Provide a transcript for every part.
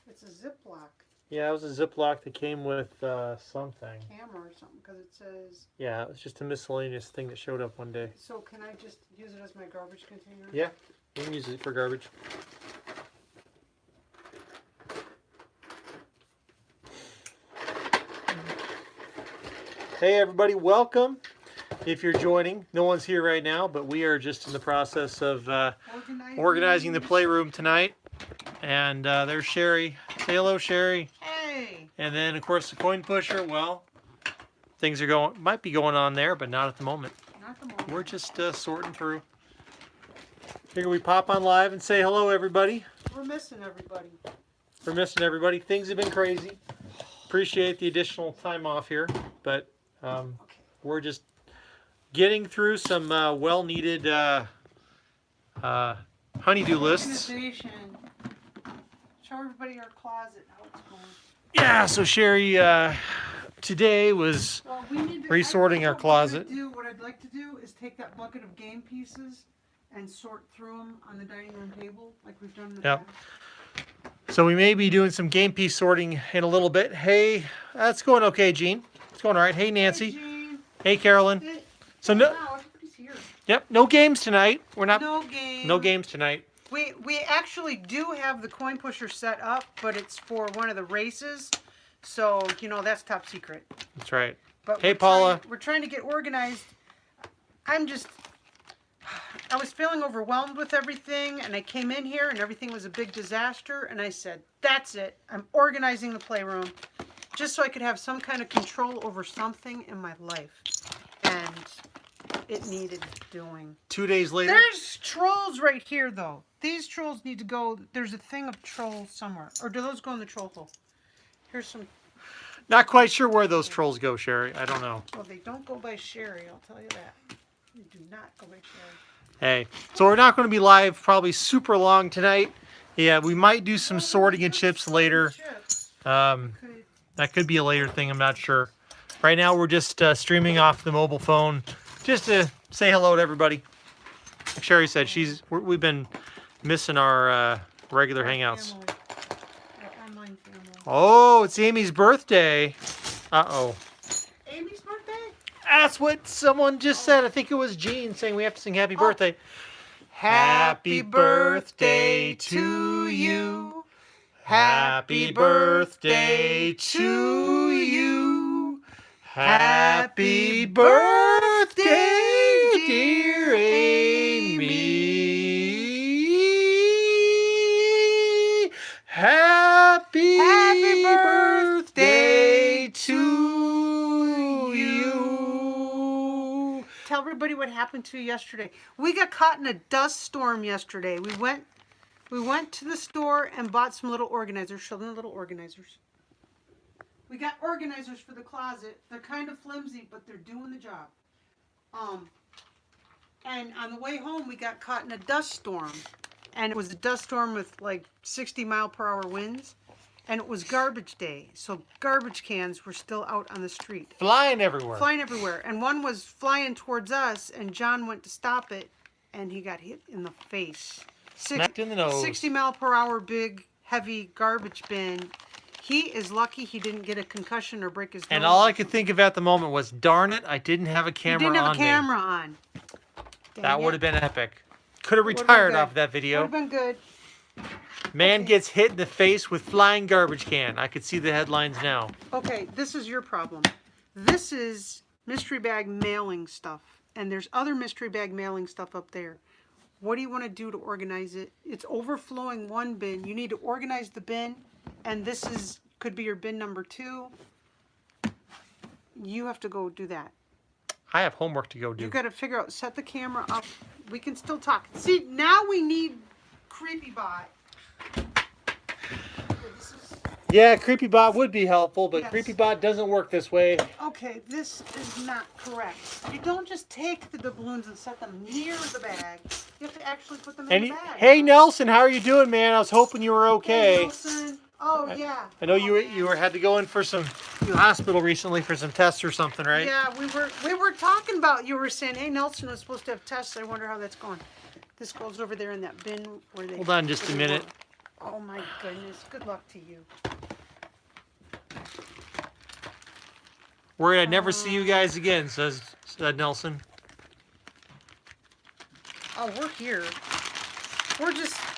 It's a Ziploc Yeah, it was a Ziploc that came with something. camera or something because it says. Yeah, it was just a miscellaneous thing that showed up one day. So can I just use it as my garbage container? Yeah, you can use it for garbage. Hey everybody, welcome. If you're joining, no one's here right now, but we are just in the process of organizing the playroom tonight. And there's Sherry. Say hello, Sherry. Hey. And then of course the coin pusher. Well, things are might be going on there, but not at the moment. Not at the moment. We're just sorting through. Figure we pop on live and say hello, everybody. We're missing everybody. We're missing everybody. Things have been crazy. Appreciate the additional time off here, but we're just getting through some well-needed honeydew lists. Organization. Show everybody our closet, how it's going. Yeah, so Sherry today was resorting our closet. What I'd like to do is take that bucket of game pieces and sort through them on the dining room table like we've done in the past. So we may be doing some game piece sorting in a little bit. Hey, that's going okay, Gene. It's going all right. Hey, Nancy. Hey, Gene. Hey, Carolyn. Hey. So no, Wow, everybody's here. Yep, no games tonight. We're not. No games. No games tonight. We actually do have the coin pusher set up, but it's for one of the races, so you know that's top secret. That's right. But hey, Paula. We're trying to get organized. I was feeling overwhelmed with everything, and I came in here, and everything was a big disaster, and I said, that's it. I'm organizing the playroom, just so I could have some kind of control over something in my life. And it needed doing. 2 days later. There's trolls right here, though. These trolls need to go. There's a thing of trolls somewhere. Or do those go in the troll hole? Here's some. Not quite sure where those trolls go, Sherry. I don't know. Well, they don't go by Sherry, I'll tell you that. They do not go by Sherry. Hey, so we're not going to be live probably super long tonight. Yeah, we might do some sorting and chips later. That could be a later thing. I'm not sure. Right now, we're just streaming off the mobile phone, just to say hello to everybody. Like Sherry said, we've been missing our regular hangouts. Family. Our online family. Oh, it's Amy's birthday. Uh-oh. Amy's birthday? That's what someone just said. I think it was Gene saying we have to sing happy birthday. Happy birthday to you. Happy birthday to you. Happy birthday, dear Amy. Happy birthday to you. Tell everybody what happened to you yesterday. We got caught in a dust storm yesterday. We went to the store and bought some little organizers. Show them the little organizers. We got organizers for the closet. They're kind of flimsy, but they're doing the job. And on the way home, we got caught in a dust storm. And it was a dust storm with like 60-mile-per-hour winds. And it was garbage day. So garbage cans were still out on the street. Flying everywhere. Flying everywhere. And one was flying towards us, and John went to stop it, and he got hit in the face. Smacked in the nose. 60-mile-per-hour big, heavy garbage bin. He is lucky he didn't get a concussion or break his nose. And all I could think of at the moment was, darn it, I didn't have a camera on. You didn't have a camera on. That would have been epic. Could have retired off that video. Would have been good. Man gets hit in the face with flying garbage can. I could see the headlines now. Okay, this is your problem. This is mystery bag mailing stuff. And there's other mystery bag mailing stuff up there. What do you want to do to organize it? It's overflowing one bin. You need to organize the bin. And this could be your bin number 2. You have to go do that. I have homework to go do. You got to figure out, set the camera up. We can still talk. See, now we need CreepyBot. Yeah, CreepyBot would be helpful, but Yes. CreepyBot doesn't work this way. Okay, this is not correct. You don't just take the doubloons and set them near the bag. You have to actually put them in the bag. Hey, Nelson, how are you doing, man? I was hoping you were okay. Hey, Nelson. Oh, yeah. I know you had to go in for the hospital recently for some tests or something, right? Yeah, we were talking about, you were saying, hey, Nelson was supposed to have tests. I wonder how that's going. This goes over there in that bin where they... Hold on just a minute. Oh my goodness. Good luck to you. Worried I'd never see you guys again, said Nelson. Oh, we're here.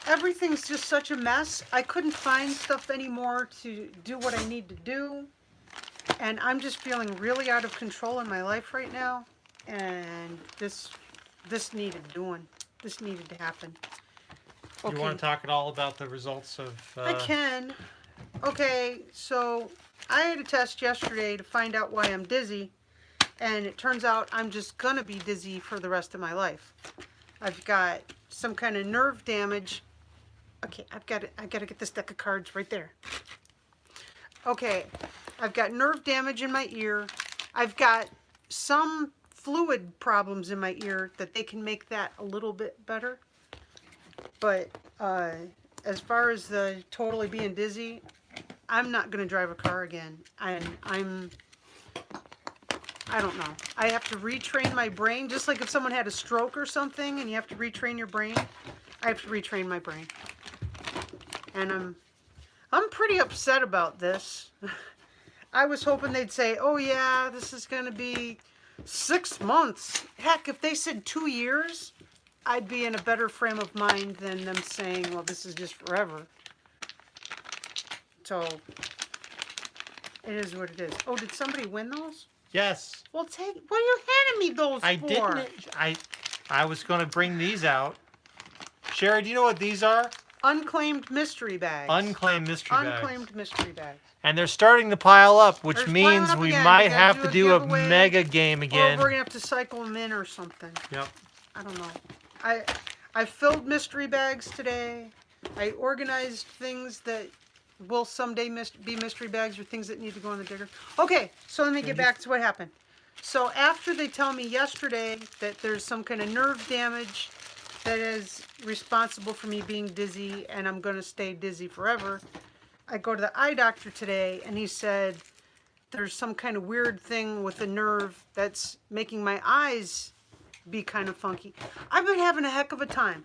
Everything's just such a mess. I couldn't find stuff anymore to do what I need to do. And I'm just feeling really out of control in my life right now. And this needed doing. This needed to happen. Okay. You want to talk at all about the results of... I can. Okay, so I had a test yesterday to find out why I'm dizzy. And it turns out I'm just going to be dizzy for the rest of my life. I've got some kind of nerve damage. Okay, I got to get this deck of cards right there. Okay, I've got nerve damage in my ear. I've got some fluid problems in my ear that they can make that a little bit better. But as far as the totally being dizzy, I'm not going to drive a car again. I don't know. I have to retrain my brain, just like if someone had a stroke or something and you have to retrain your brain. I have to retrain my brain. And I'm pretty upset about this. I was hoping they'd say, oh yeah, this is going to be 6 months. Heck, if they said 2 years, I'd be in a better frame of mind than them saying, well, this is just forever. So, it is what it is. Oh, did somebody win those? Yes. Well, what are you handing me those I for? didn't. I was going to bring these out. Sherry, do you know what these are? Unclaimed mystery bags. Unclaimed mystery bags. Unclaimed mystery bags. And they're starting to pile up, which They're means piling up we again. might We gotta have do to a do a giveaway, mega game again. Or we're going to have to cycle them in or something. Yep. I don't know. I filled mystery bags today. I organized things that will someday be mystery bags or things that need to go in the digger. Okay, so let me get back to what happened. So after they tell me yesterday that there's some kind of nerve damage that is responsible for me being dizzy and I'm going to stay dizzy forever, I go to the eye doctor today and he said there's some kind of weird thing with the nerve that's making my eyes be kind of funky. I've been having a heck of a time.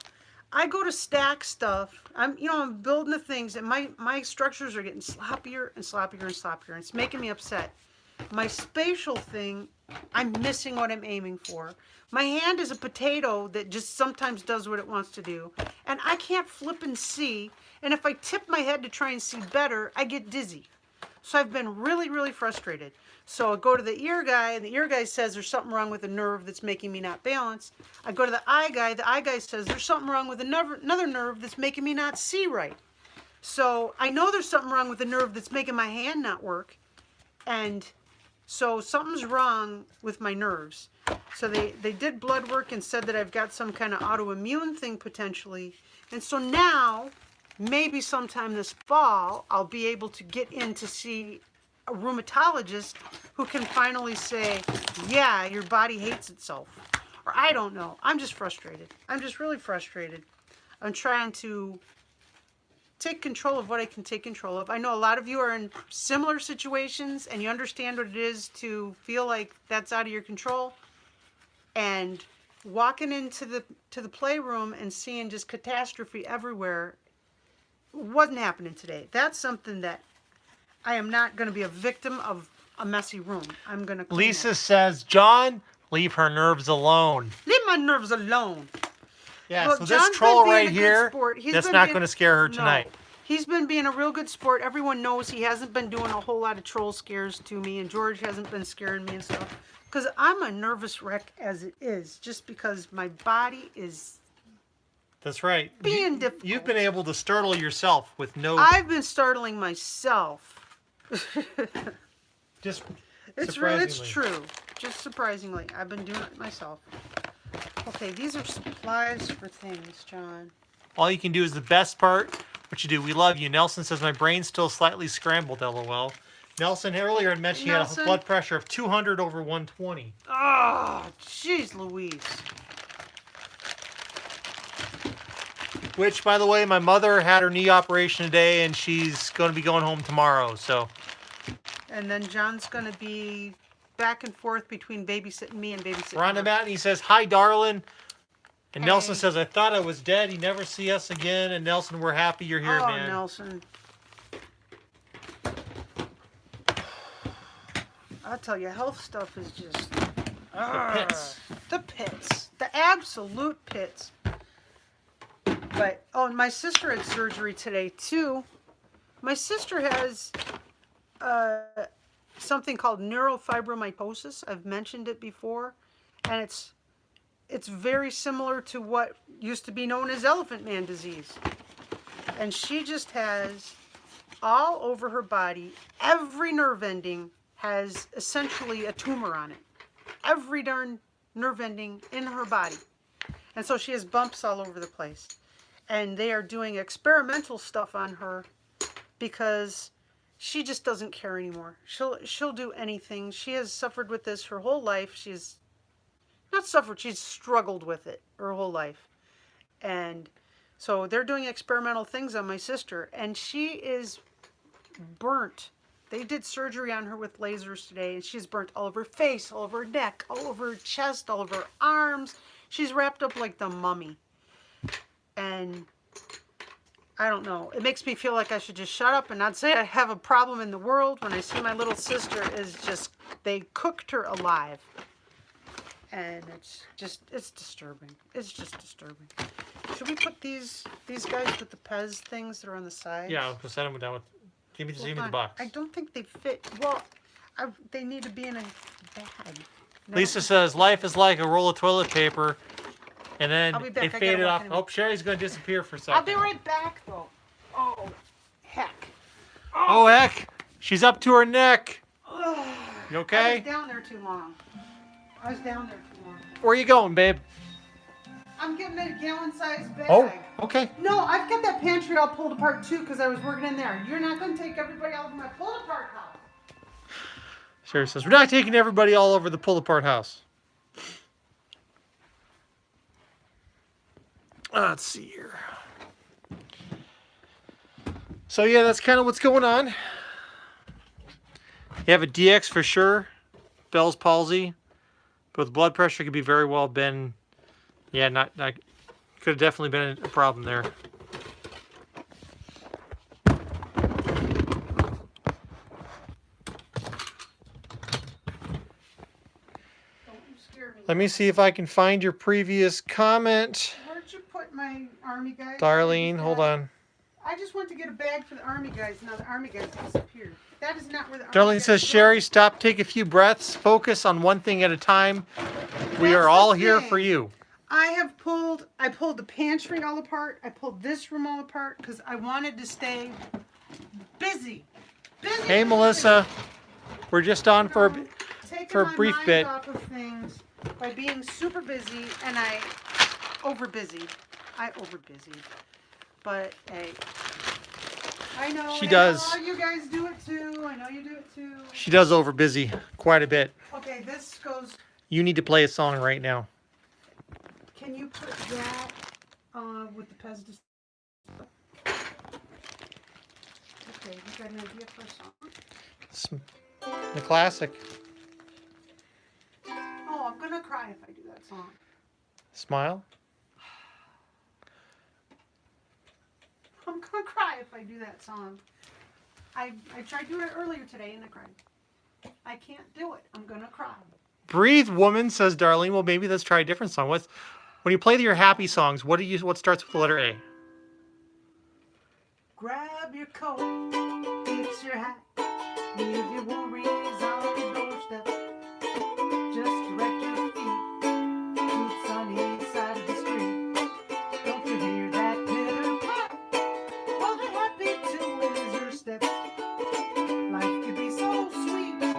I go to stack stuff. I'm building the things, and my structures are getting sloppier and sloppier and sloppier, and it's making me upset. My spatial thing, I'm missing what I'm aiming for. My hand is a potato that just sometimes does what it wants to do, and I can't flip and see, and if I tip my head to try and see better, I get dizzy. So I've been really, really frustrated. So I go to the ear guy, and the ear guy says there's something wrong with the nerve that's making me not balance. I go to the eye guy says there's something wrong with another nerve that's making me not see right. So I know there's something wrong with the nerve that's making my hand not work. And so something's wrong with my nerves. So they did blood work and said that I've got some kind of autoimmune thing potentially. And so now, maybe sometime this fall, I'll be able to get in to see a rheumatologist who can finally say, yeah, your body hates itself. Or I don't know. I'm just frustrated. I'm just really frustrated. I'm trying to take control of what I can take control of. I know a lot of you are in similar situations and you understand what it is to feel like that's out of your control. And walking into the playroom and seeing just catastrophe everywhere wasn't happening today. That's something that I am not going to be a victim of a messy room. I'm going to clean Lisa it. says, John, leave her nerves alone. Leave my nerves alone. Yeah, Well, so John's this troll been being right a good here, sport. He's that's been not being- going to scare her No. tonight. He's been being a real good sport. Everyone knows he hasn't been doing a whole lot of troll scares to me, and George hasn't been scaring me and stuff. Because I'm a nervous wreck as it is, just because my body is That's right. being difficult. You've been able to startle yourself with no... I've been startling myself. just It's surprisingly. true. Just surprisingly. I've been doing it myself. Okay, these are supplies for things, John. All you can do is the best part. What you do, we love you. Nelson says, my brain's still slightly scrambled, LOL. Nelson earlier had mentioned he had a Nelson? blood pressure of 200 over 120. Oh, jeez Louise. Which, by the way, my mother had her knee operation today, and she's going to be going home tomorrow, so... And then John's going to be back and forth between babysitting me and babysitting Rhonda her. Matney says, hi, darling. And Nelson Hey. says, I thought I was dead. He never see us again. And Nelson, we're happy you're here, Oh, man. Nelson. I'll tell you, health stuff is just pits. The pits, the absolute pits. But oh, and my sister had surgery today too. My sister has something called neurofibromatosis. I've mentioned it before, and it's very similar to what used to be known as elephant man disease. And she just has all over her body, every nerve ending has essentially a tumor on it. Every darn nerve ending in her body. And so she has bumps all over the place. And they are doing experimental stuff on her because she just doesn't care anymore. She'll do anything. She has suffered with this her whole life. She's not suffered, she's struggled with it her whole life. And so they're doing experimental things on my sister, and she is burnt. They did surgery on her with lasers today, and she's burnt all over her face, all over her neck, all over her chest, all over her arms. She's wrapped up like the mummy. And I don't know. It makes me feel like I should just shut up and not say I have a problem in the world when I see my little sister is just, they cooked her alive. And it's disturbing. It's just disturbing. Should we put these guys with the Pez things that are on the side? Yeah, I'll set them down with. Give me the box. I don't think they fit. Well, they need to be in a bag. No. Lisa says, life is like a roll of toilet paper. And then I'll be back. it I gotta faded walk off. in a minute. Oh, Sherry's going to disappear for a second. I'll be right back, though. Oh, heck. Oh, heck. She's up to her neck. You I okay? was down there too long. Where are you going, babe? I'm getting a gallon-sized bag. Oh, okay. No, I've got that pantry all pulled apart, too, because I was working in there. You're not going to take everybody out of my pulled-apart house. Sherry says, we're not taking everybody all over the pull-apart house. Let's see here. So, yeah, that's kind of what's going on. You have a DX for sure. Bell's palsy. But with blood pressure, could be very well been, yeah, not could have definitely been a problem there. Let me see if I can find your previous comment. Where'd you put my army guys? Darlene, hold on. I just went to get a bag for the army guys. Now the army guys disappeared. That is not where the army Darlene guys says, go. Sherry, stop, take a few breaths, focus on one thing at a time. We That's are all the here thing. for you. I pulled the pantry all apart. I pulled this room all apart because I wanted to stay busy. Hey, Melissa. We're just on for Taking a my brief mind bit. off of things by being super busy, and I overbusied. But hey, I know. She I does. know you guys do it too. I know you do it too. She does over busy quite a bit. Okay, this goes. You need to play a song right now. Can you put that with the Pez? Okay, you got an idea for a song? It's the classic. Oh, I'm gonna cry if I do that song. Smile. I'm gonna cry if I do that song. I tried doing it earlier today and I cried. I can't do it. I'm gonna cry. Breathe, woman, says Darlene. Well, maybe let's try a different song. When you play your happy songs, what starts with the letter A? Grab your coat, fix your hat, leave your worries on the doorstep. Just direct your feet to the sunny side of the street. Don't you hear that pitter pat? Well, they're happy to ease your steps. Life could be so sweet on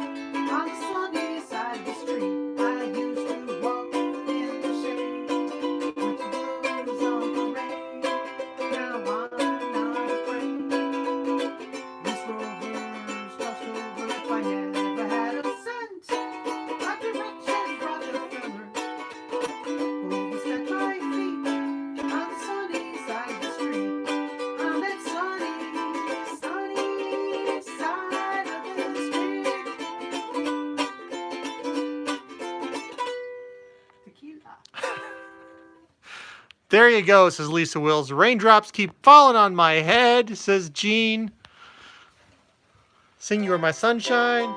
the sunny side of the street. I used to walk in the shade with the blues on the rain. Now I'm not afraid. This rover's crossed over if I There you go, says Lisa Wills. Raindrops keep falling on my head, says Jean. Sing You Are My Sunshine.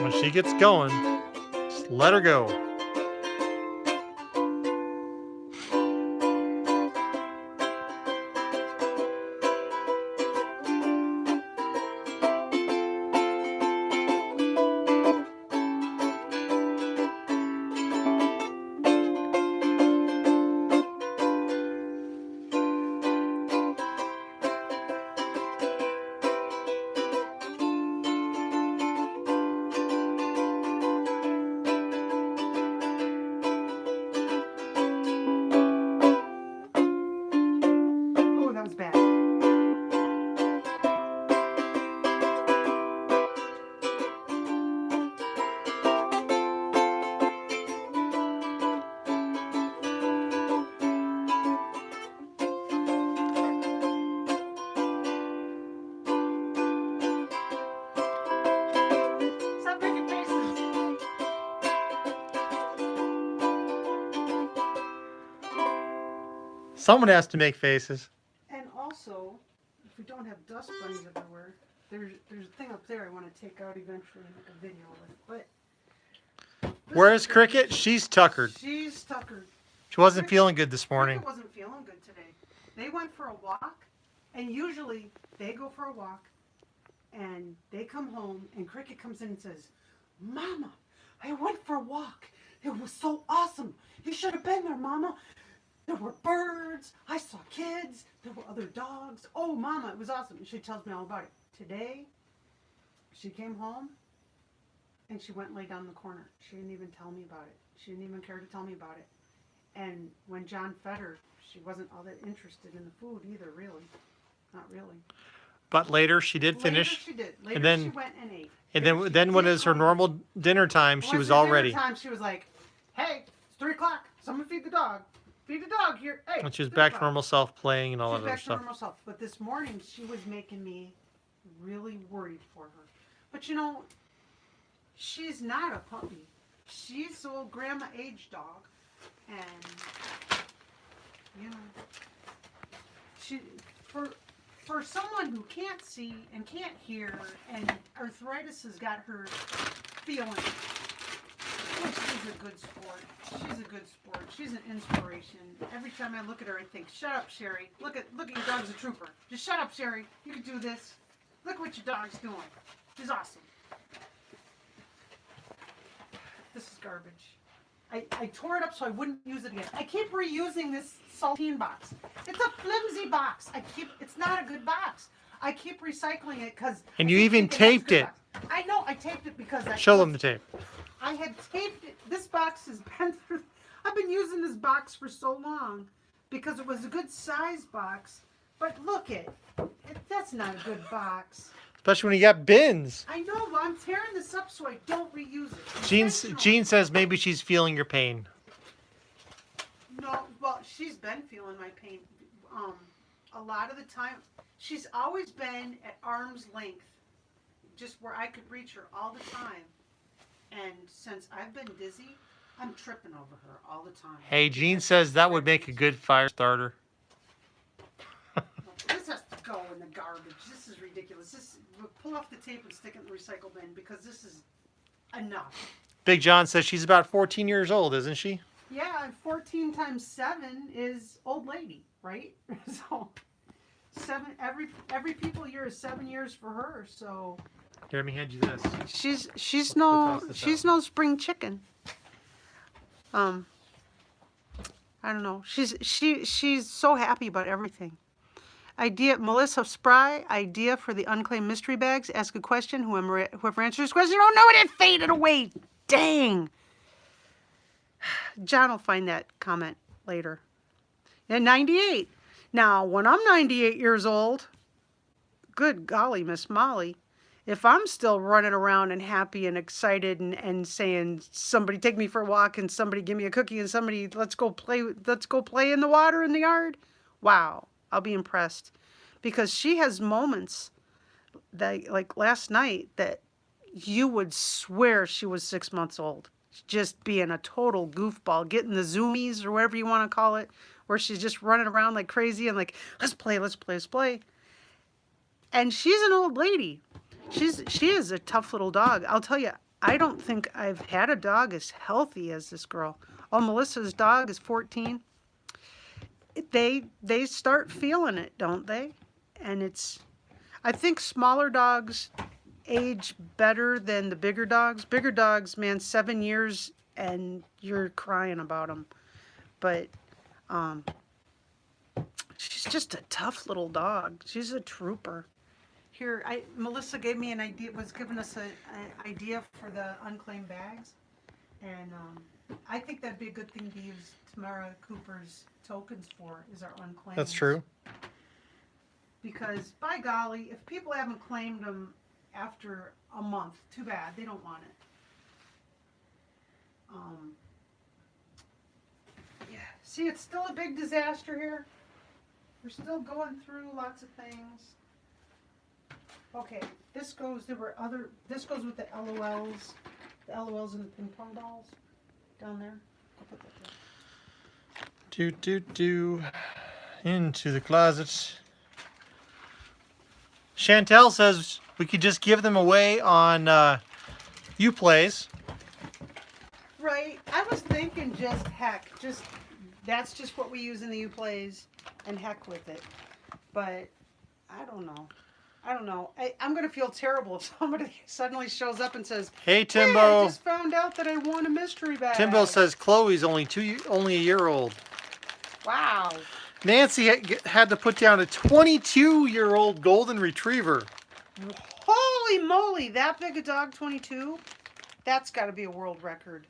When she gets going, just let her go. Oh, that was bad. Stop making faces. Someone has to make faces. And also, if we don't have dust bunnies everywhere, there's a thing up there I want to take out eventually and make a video with. But Where is Cricket? She's tuckered. she's tuckered. She wasn't feeling good this morning. Cricket wasn't feeling good today. They went for a walk, and usually they go for a walk, and they come home, and Cricket comes in and says, "Mama, I went for a walk. It was so awesome. You should have been there, Mama. There were birds. I saw kids. There were other dogs. Oh, Mama, it was awesome." And she tells me all about it. Today, she came home, and she went and lay down in the corner. She didn't even tell me about it. She didn't even care to tell me about it. And when John fed her, she wasn't all that interested in the food either, really. Not really. But later she did finish. Later she did. Later and then- she went and ate. And Later she then when did it was her come. normal dinner time, she Once was it all dinner ready. time, she was like, "Hey, it's 3 o'clock. Someone feed the dog. Feed the dog here. Hey." And she was 3 back to o'clock." normal self, playing and all She's that other back to stuff. normal self. But this morning, she was making me really worried for her. But you know, she's not a puppy. She's the old grandma age dog. And, you know, she, for someone who can't see and can't hear, and arthritis has got her feeling, well, she's a good sport. She's a good sport. She's an inspiration. Every time I look at her, I think, "Shut up, Sherry. Look at your dog's a trooper. Just shut up, Sherry. You can do this. Look what your dog's doing. She's awesome." This is garbage. I tore it up so I wouldn't use it again. I keep reusing this saltine box. It's a flimsy box. It's not a good box. I keep recycling it because. And you even taped it. I know, I taped it because Show them the tape. I had taped it. This box has been through. I've been using this box for so long because it was a good size box. But look that's not a good box. Especially when you got bins. I know, but I'm tearing this up so I don't reuse it. Jean says maybe she's feeling your pain. No, well, she's been feeling my pain. A lot of the time, she's always been at arm's length, just where I could reach her all the time. And since I've been dizzy, I'm tripping over her all the time. Hey, Jean says that would make a good fire starter. This has to go in the garbage. This is ridiculous. We'll pull off the tape and stick it in the recycle bin because this is enough. Big John says she's about 14 years old, isn't she? Yeah, and 14 times 7 is old lady, right? So 7 every people year is 7 years for her. So Here, let me hand you this. she's toss this out. no spring chicken. I don't know. She's so happy about everything. Melissa Spry, idea for the unclaimed mystery bags. Ask a question. Whoever answers this question, oh no, it faded away. Dang. John will find that comment later. And 98. Now, when I'm 98 years old, good golly, Miss Molly, if I'm still running around and happy and excited and saying, "Somebody take me for a walk," and somebody give me a cookie, and somebody let's go play in the water in the yard, wow, I'll be impressed. Because she has moments that like last night that you would swear she was 6 months old. Just being a total goofball, getting the zoomies or whatever you want to call it, where she's just running around like crazy and like, let's play, let's play, let's play. And she's an old lady. She is a tough little dog. I'll tell you, I don't think I've had a dog as healthy as this girl. Oh, Melissa's dog is 14. They start feeling it, don't they? And it's, I think smaller dogs age better than the bigger dogs. Bigger dogs, man, 7 years and you're crying about them. But she's just a tough little dog. She's a trooper. Here, Melissa gave me an idea, was giving us an idea for the unclaimed bags. And I think that'd be a good thing to use Tamara Cooper's tokens for, is our unclaimed. That's true. Because, by golly, if people haven't claimed them after a month, too bad. They don't want it. Yeah. See, it's still a big disaster here. We're still going through lots of things. Okay, this goes, this goes with the LOLs and the ping pong balls down there. I'll put that there. Into the closet. Chantel says we could just give them away on Uplays. Right. I was thinking just heck. That's just what we use in the Uplays and heck with it. But I don't know. I'm going to feel terrible if somebody suddenly shows up and says, Hey, "Hey, Timbo." I just found out that I won a mystery bag." Timbo says Chloe's only a year old. Wow. Nancy had to put down a 22-year-old golden retriever. Holy moly, that big a dog, 22? That's got to be a world record.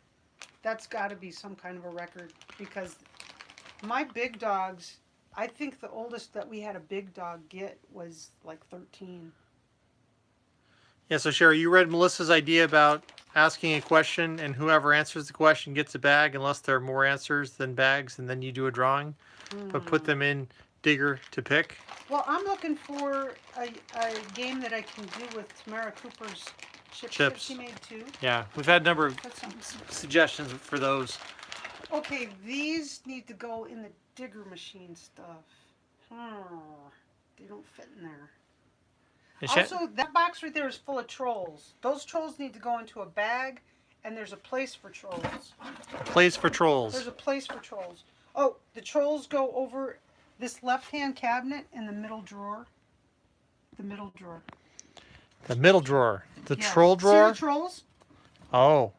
That's got to be some kind of a record because my big dogs, I think the oldest that we had a big dog get was like 13. Yeah, so Sherry, you read Melissa's idea about asking a question and whoever answers the question gets a bag unless there are more answers than bags, and then you do a drawing, but put them in Digger to pick. Well, I'm looking for a game that I can do with Tamara Cooper's chips that she made too. Yeah, we've had a number of That sounds... suggestions for those. Okay, these need to go in the Digger machine stuff. They don't fit in there. Also, that box right there is full of trolls. Those trolls need to go into a bag, and there's a place for trolls. Place for trolls. There's a place for trolls. Oh, the trolls go over this left-hand cabinet in the middle drawer. The middle drawer. The middle drawer. The Yeah. troll See drawer? the trolls? Oh.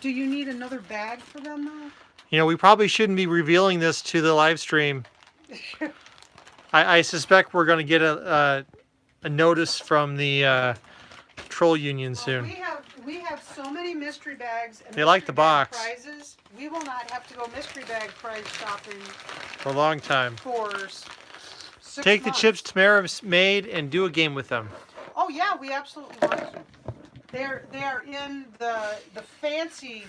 Do you need another bag for them, though? You know, we probably shouldn't be revealing this to the live stream. I suspect we're going to get a notice from the troll union soon. We have so many mystery bags and They like the mystery bag box. prizes. We will not have to go mystery bag prize shopping For a long time. for 6 Take the months. chips Tamara made and do a game with them. Oh yeah, we absolutely want to. They are in the fancy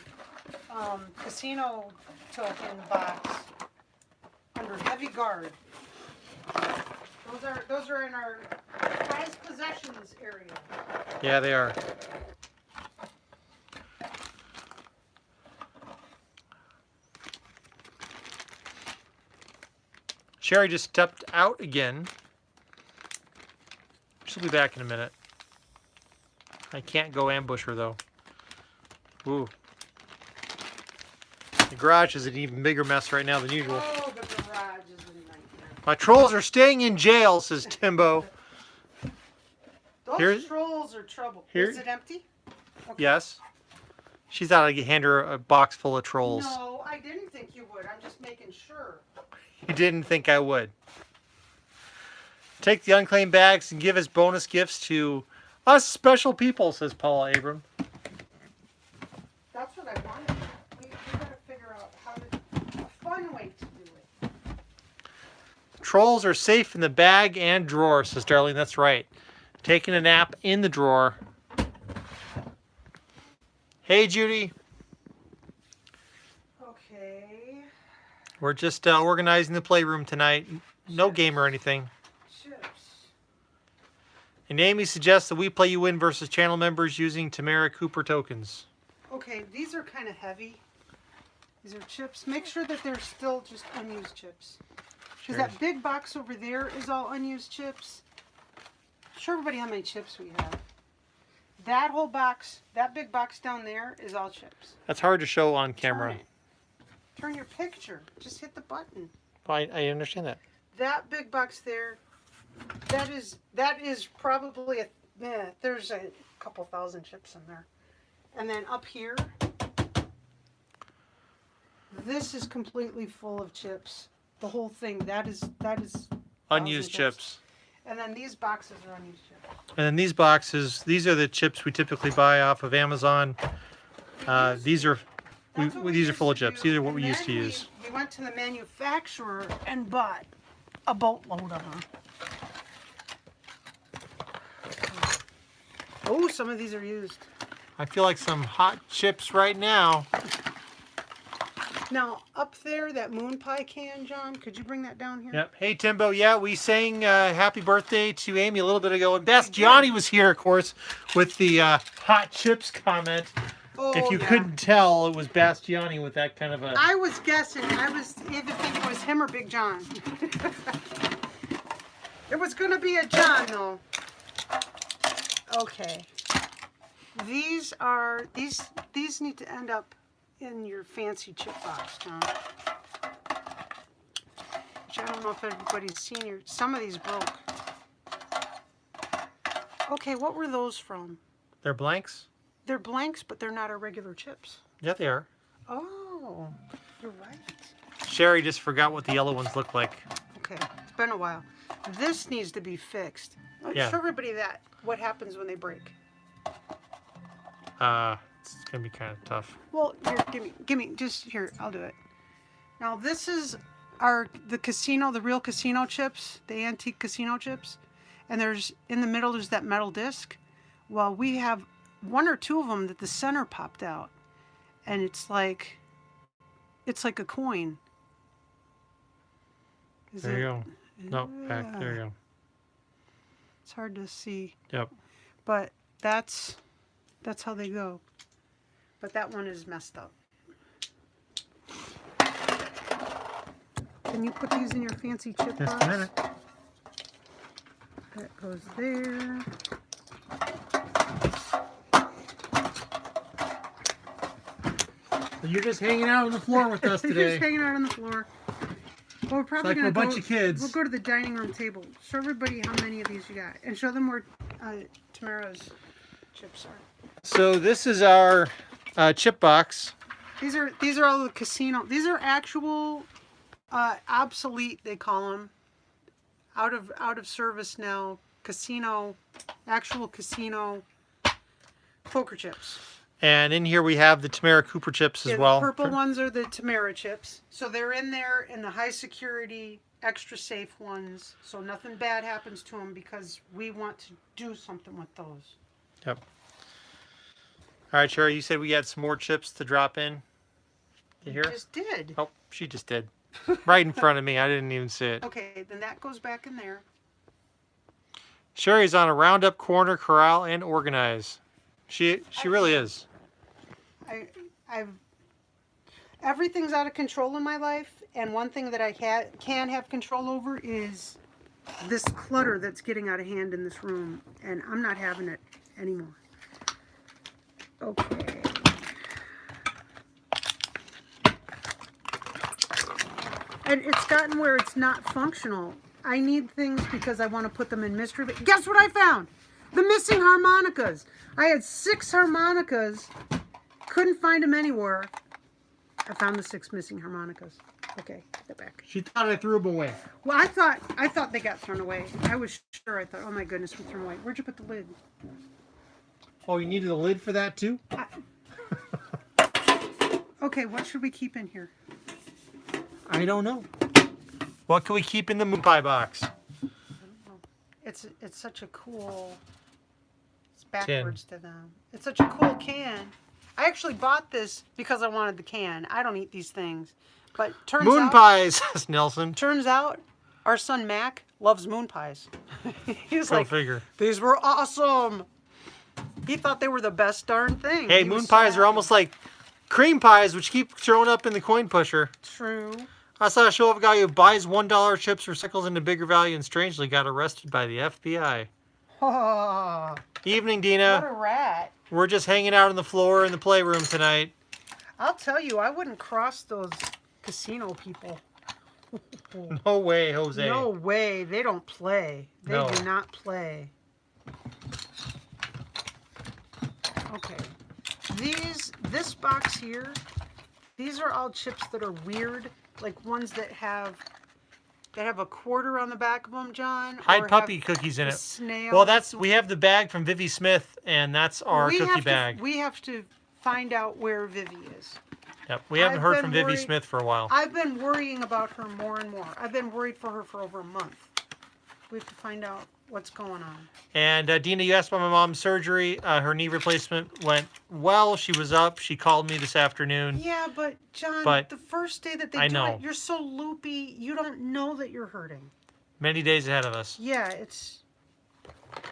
casino token box under heavy guard. Those are in our prized possessions area. Yeah, they are. Sherry just stepped out again. She'll be back in a minute. I can't go ambush her though. Ooh. The garage is an even bigger mess right now than usual. Oh, the garage is a nightmare. My trolls are staying in jail, says Timbo. Those trolls are trouble. Is it empty? Okay. Yes. She thought I'd hand her a box full of trolls. No, I didn't think you would. I'm just making sure. You didn't think I would. Take the unclaimed bags and give as bonus gifts to us special people, says Paula Abram. That's what I wanted. We got to figure out a fun way to do it. Trolls are safe in the bag and drawer, says Darlene. That's right. Taking a nap in the drawer. Hey, Judy. Okay. We're just organizing the playroom tonight. No game or anything. Chips. And Amy suggests that we play you win versus channel members using Tamara Cooper tokens. Okay, these are kind of heavy. These are chips. Make sure that they're still just unused chips. Because that big box over there is all unused chips. Show everybody how many chips we have. That whole box, that big box down there is all chips. That's hard to show on camera. Turn your picture. Just hit the button. I understand that. That big box there, that is probably there's a couple thousand chips in there. And then up here, this is completely full of chips. The whole thing, that is Unused chips. And then these boxes are unused chips. And then these boxes, these are the chips we typically buy off of Amazon. These are full of chips. These are what we used to use. We went to the manufacturer and bought a boatload of them. Oh, some of these are used. I feel like some hot chips right now. Now, up there, that moon pie can, John, could you bring that down here? Yep. Hey, Timbo. Yeah, we sang happy birthday to Amy a little bit ago. And Bastiani was here, of course, with the hot chips comment. Oh, if you couldn't tell, it was Bastiani with that kind of a... I was guessing. I was either thinking it was him or Big John. It was going to be a John, though. Okay. These need to end up in your fancy chip box, John. Which I don't know if everybody's seen some of these broke. Okay, what were those from? They're blanks? They're blanks, but they're not our regular chips. Yeah, they are. Oh, you're right. Sherry just forgot what the yellow ones look like. Okay, it's been a while. This needs to be fixed. Yeah. Show everybody what happens when they break. It's gonna be kind of tough. Well, here, give me, just here, I'll do it. Now this is the real casino chips, the antique casino chips. And in the middle, there's that metal disc. Well, we have one or two of them that the center popped out. And it's like a coin. There you go. No, back. There you go. It's hard to see. Yep. But that's how they go. But that one is messed up. Can you put these in your fancy chip box? Just a minute. That goes there. So you're just hanging out on the floor with us You're today. just hanging out on the floor. Well, we're probably It's like gonna we're a bunch of kids. We'll go to the dining room table. Show everybody how many of these you got, and show them where Tamara's chips are. So this is our chip box. These are all the casino. These are actual obsolete, they call them, out of service now. Actual casino poker chips. And in here we have the Tamara Cooper chips as well. The purple ones are the Tamara chips. So they're in there in the high security, extra safe ones. So nothing bad happens to them because we want to do something with those. Yep. All right, Sherry, you said we had some more chips to drop in. You hear? Just did. Oh, she just did. Right in front of me. I didn't even see it. Okay, then that goes back in there. Sherry's on a roundup, corner, corral, and organize. She really is. Everything's out of control in my life, and one thing that I can have control over is this clutter that's getting out of hand in this room, and I'm not having it anymore. Okay. And it's gotten where it's not functional. I need things because I want to put them in mystery. But guess what I found? The missing harmonicas. I had 6 harmonicas. Couldn't find them anywhere. I found the 6 missing harmonicas. Okay, get back. She thought I threw them away. Well, I thought they got thrown away. I was sure. I thought, oh my goodness, we threw them away. Where'd you put the lid? Oh, you needed a lid for that too? Okay, what should we keep in here? I don't know. What can we keep in the moon pie box? I don't know. It's such a cool. It's backwards to them. It's such a cool can. I actually bought this because I wanted the can. I don't eat these things, but turns Moon out, pie, says Nelson. Turns out, our son Mac loves moon pies. He's Go like, figure. these were awesome. He thought they were the best darn thing. Hey, He was moon so pies are happy. almost like cream pies, which keep showing up in the coin pusher. True. I saw a show of a guy who buys $1 chips, recycles into bigger value, and strangely got arrested by the FBI. Oh, Evening, what Dina. a rat. We're just hanging out on the floor in the playroom tonight. I'll tell you, I wouldn't cross those casino people. No way, Jose. No way. They don't play. They No. do not play. Okay. This box here, these are all chips that are weird, like ones that have a quarter on the back of them, John. Hide or puppy have cookies in a it. snail. Well, we have the bag from Vivi Smith, and that's our cookie bag. We have to find out where Vivi is. Yep, we haven't I've heard been from Vivi worried- Smith for a while. I've been worrying about her more and more. I've been worried for her for over a month. We have to find out what's going on. And Dina, you asked about my mom's surgery. Her knee replacement went well. She was up. She called me this afternoon. Yeah, but John, But the first day that they I do know. it, you're so loopy, you don't know that you're hurting. Many days ahead of us. Yeah,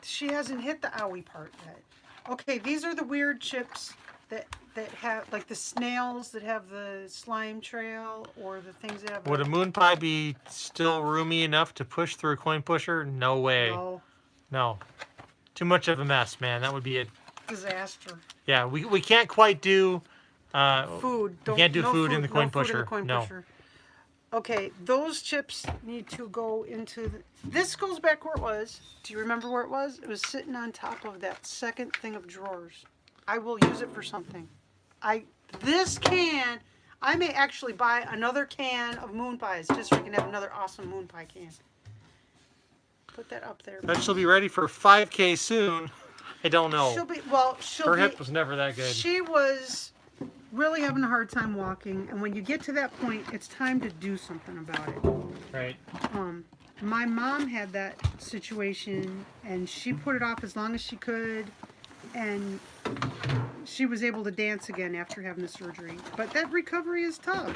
she hasn't hit the owie part yet. Okay, these are the weird chips that have, like the snails that have the slime trail, or the things that have. Would a moon pie be still roomy enough to push through a coin pusher? No way. No, No. Too much of a mess, man. That would be it. disaster. Yeah, we can't quite do. Food. We can't do no food in the coin no food in pusher. the coin No. pusher. Okay, those chips need to go into this goes back where it was. Do you remember where it was? It was sitting on top of that second thing of drawers. I will use it for something. This can, I may actually buy another can of moon pies just so we can have another awesome moon pie can. Put that up there. Bet she'll be ready for 5K soon. I don't know. She'll Her be, hip was never that good. She was really having a hard time walking, and when you get to that point, it's time to do something about it. Right. My mom had that situation, and she put it off as long as she could, and she was able to dance again after having the surgery. But that recovery is tough.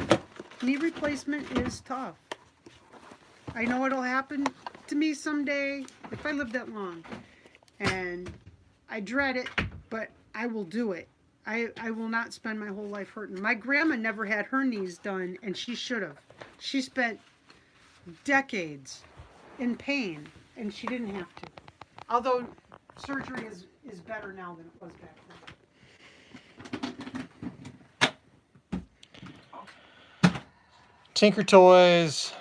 Knee replacement is tough. I know it'll happen to me someday if I live that long. And I dread it, but I will do it. I will not spend my whole life hurting. My grandma never had her knees done, and she should have. She spent decades in pain, and she didn't have to. Although surgery is better now than it was back then. Tinker Toys.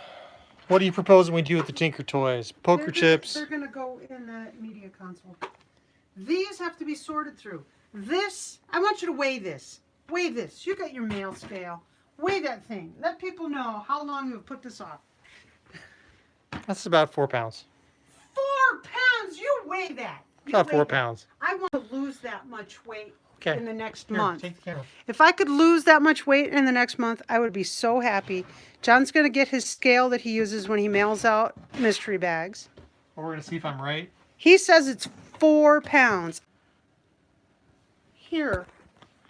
What are you proposing we do with the Tinker Toys? Poker chips. They're going to go in the media console. These have to be sorted through. This, I want you to weigh this. Weigh this. You got your mail scale. Weigh that thing. Let people know how long you have put this off. That's about 4 pounds. 4 pounds? You weigh that. You About weigh 4 that. pounds. I want to lose that much weight Okay. in the next Here, month. take the camera. If I could lose that much weight in the next month, I would be so happy. John's going to get his scale that he uses when he mails out mystery bags. Well, we're going to see if I'm right. He says it's 4 pounds. Here,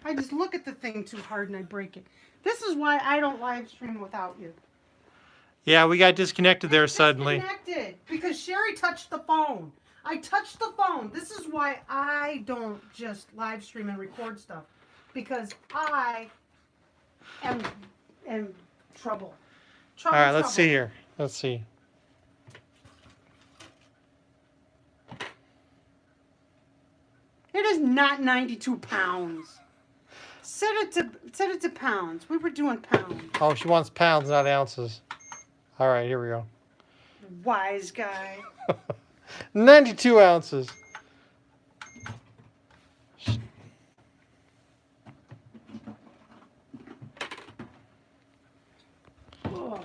I just look at the thing too hard and I break it. This is why I don't live stream without you. Yeah, we got disconnected there suddenly. Disconnected because Sherry touched the phone. I touched the phone. This is why I don't just live stream and record stuff, because I am trouble. All right, let's see here. Let's see. It is not 92 pounds. Set it to pounds. We were doing pounds. Oh, she wants pounds, not ounces. All right, here we go. Wise guy. 92 ounces.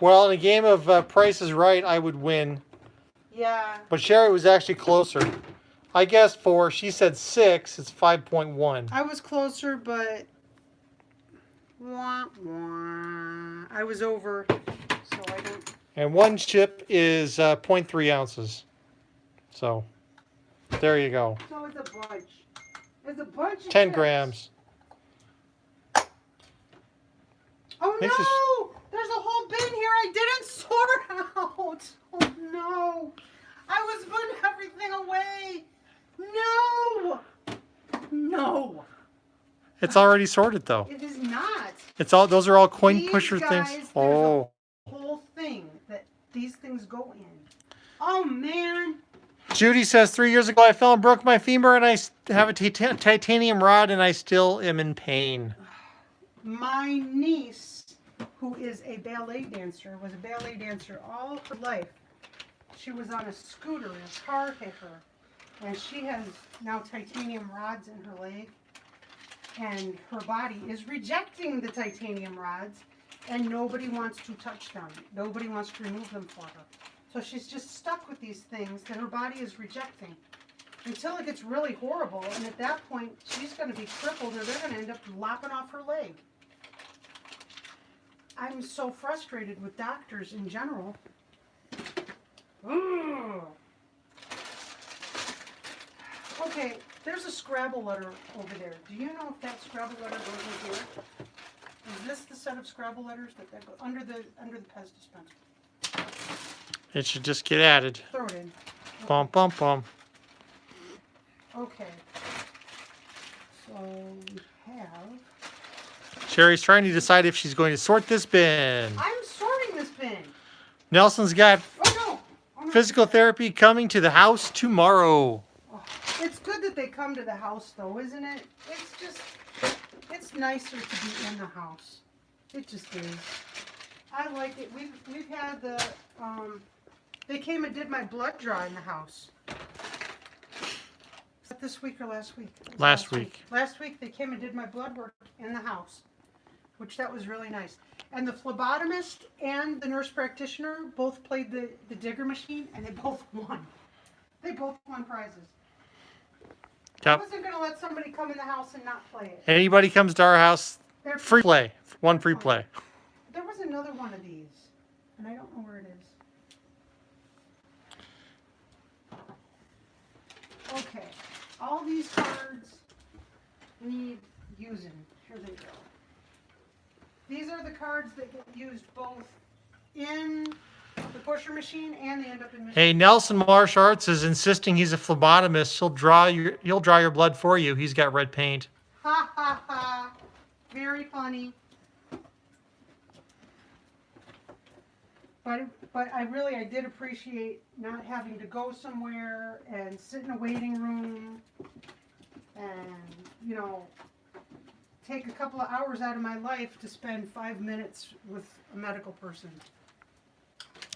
Well, in a game of Price is Right, I would win. Yeah. But Sherry was actually closer. I guessed 4. She said 6. It's 5.1. I was closer, but wah, wah. I was over, so I don't. And one chip is 0.3 ounces. So, there you go. So it's a bunch. It's a bunch of 10 chips. grams. Oh This is- no! There's a whole bin here I didn't sort out. Oh no! I was putting everything away. No. No. It's already sorted though. It is not. It's all those are all coin These pusher guys, things. there's Oh. a whole thing that these things go in. Oh man. Judy says 3 years ago I fell and broke my femur and I have a titanium rod and I still am in pain. My niece, who is a ballet dancer, was a ballet dancer all her life. She was on a scooter and a car hit her. And she has now titanium rods in her leg. And her body is rejecting the titanium rods. And nobody wants to touch them. Nobody wants to remove them for her. So she's just stuck with these things that her body is rejecting. Until it gets really horrible. And at that point, she's going to be crippled or they're going to end up lopping off her leg. I'm so frustrated with doctors in general. Ugh. Okay, there's a Scrabble letter over there. Do you know if that Scrabble letter goes in here? Is this the set of Scrabble letters that go under the Pez dispenser? It should just get added. Throw it in. Bum bum bum. Okay. So we have. Sherry's trying to decide if she's going to sort this bin. I'm sorting this bin. Nelson's got Oh no. Oh, no. physical therapy coming to the house tomorrow. Oh, it's good that they come to the house, though, isn't it? It's nicer to be in the house. It just is. I like it. We've had the, they came and did my blood draw in the house. Is that this week or last week? It was Last week. Last week they came and did my blood work in the house, which that was really nice. And the phlebotomist and the nurse practitioner both played the digger machine, and they both won. They both won prizes. I Yep. wasn't going to let somebody come in the house and not play it. Anybody comes to our house, They're free play. One free play. There was another one of these, and I don't know where it is. Okay, all these cards need using. Here they go. These are the cards that get used both in the pusher machine and they end up in machine. Hey, Nelson Marsh Arts is insisting he's a phlebotomist. He'll draw your blood for you. He's got red paint. Ha ha ha. Very funny. But I did appreciate not having to go somewhere and sit in a waiting room and, take a couple of hours out of my life to spend 5 minutes with a medical person.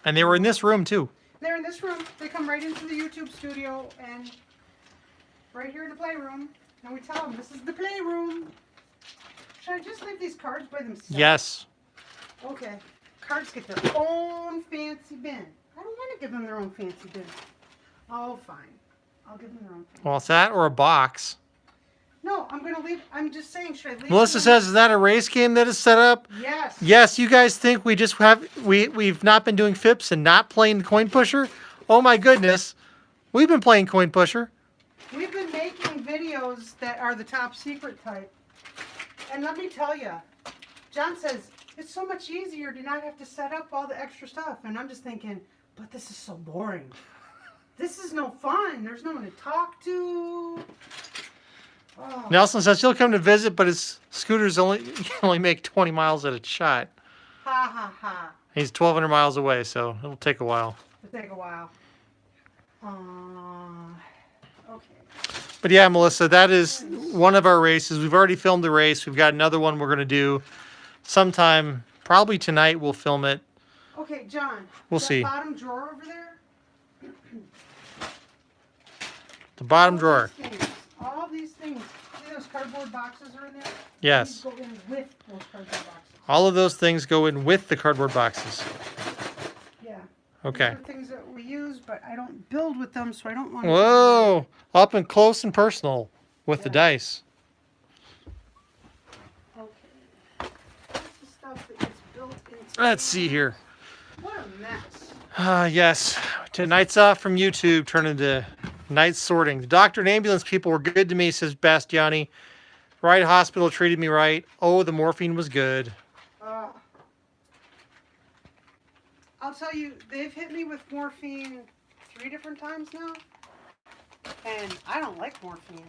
And they were in this room too. They're in this room. They come right into the YouTube studio and right here in the playroom. And we tell them, this is the playroom. Should I just leave these cards by themselves? Yes. Okay. Cards get their own fancy bin. I don't want to give them their own fancy bin. Oh, fine. I'll give them their own fancy. Well, it's that or a box. No, I'm going to leave. I'm just saying, should I leave Melissa them? says, is that a race game that is set up? Yes. Yes, you guys think we just we've not been doing FIPS and not playing the coin pusher? Oh my goodness. We've been playing coin pusher. We've been making videos that are the top secret type. And let me tell you, John says, it's so much easier to not have to set up all the extra stuff. And I'm just thinking, but this is so boring. This is no fun. There's no one to talk to. Oh. Nelson says he'll come to visit, but his scooters can only make 20 miles at a shot. Ha ha ha. He's 1,200 miles away, so it'll take a while. It'll take a while. Okay. But yeah, Melissa, that is one of our races. We've already filmed the race. We've got another one we're going to do sometime, probably tonight we'll film it. Okay, John. We'll that see. Bottom drawer over there. The bottom All drawer. these things, all these things. See those cardboard boxes are in there? Yes. These go in with those cardboard boxes. All of those things go in with the cardboard boxes. Yeah. Okay. These are things that we use, but I don't build with them, so I don't want to. Whoa. Up and close and personal with the Yeah. dice. Okay. This is stuff that gets built into. Let's see here. What a mess. Yes. Tonight's off from YouTube turned into night sorting. The doctor and ambulance people were good to me, says Bastiani. Right hospital treated me right. Oh, the morphine was good. I'll tell you, they've hit me with morphine 3 different times now, and I don't like morphine.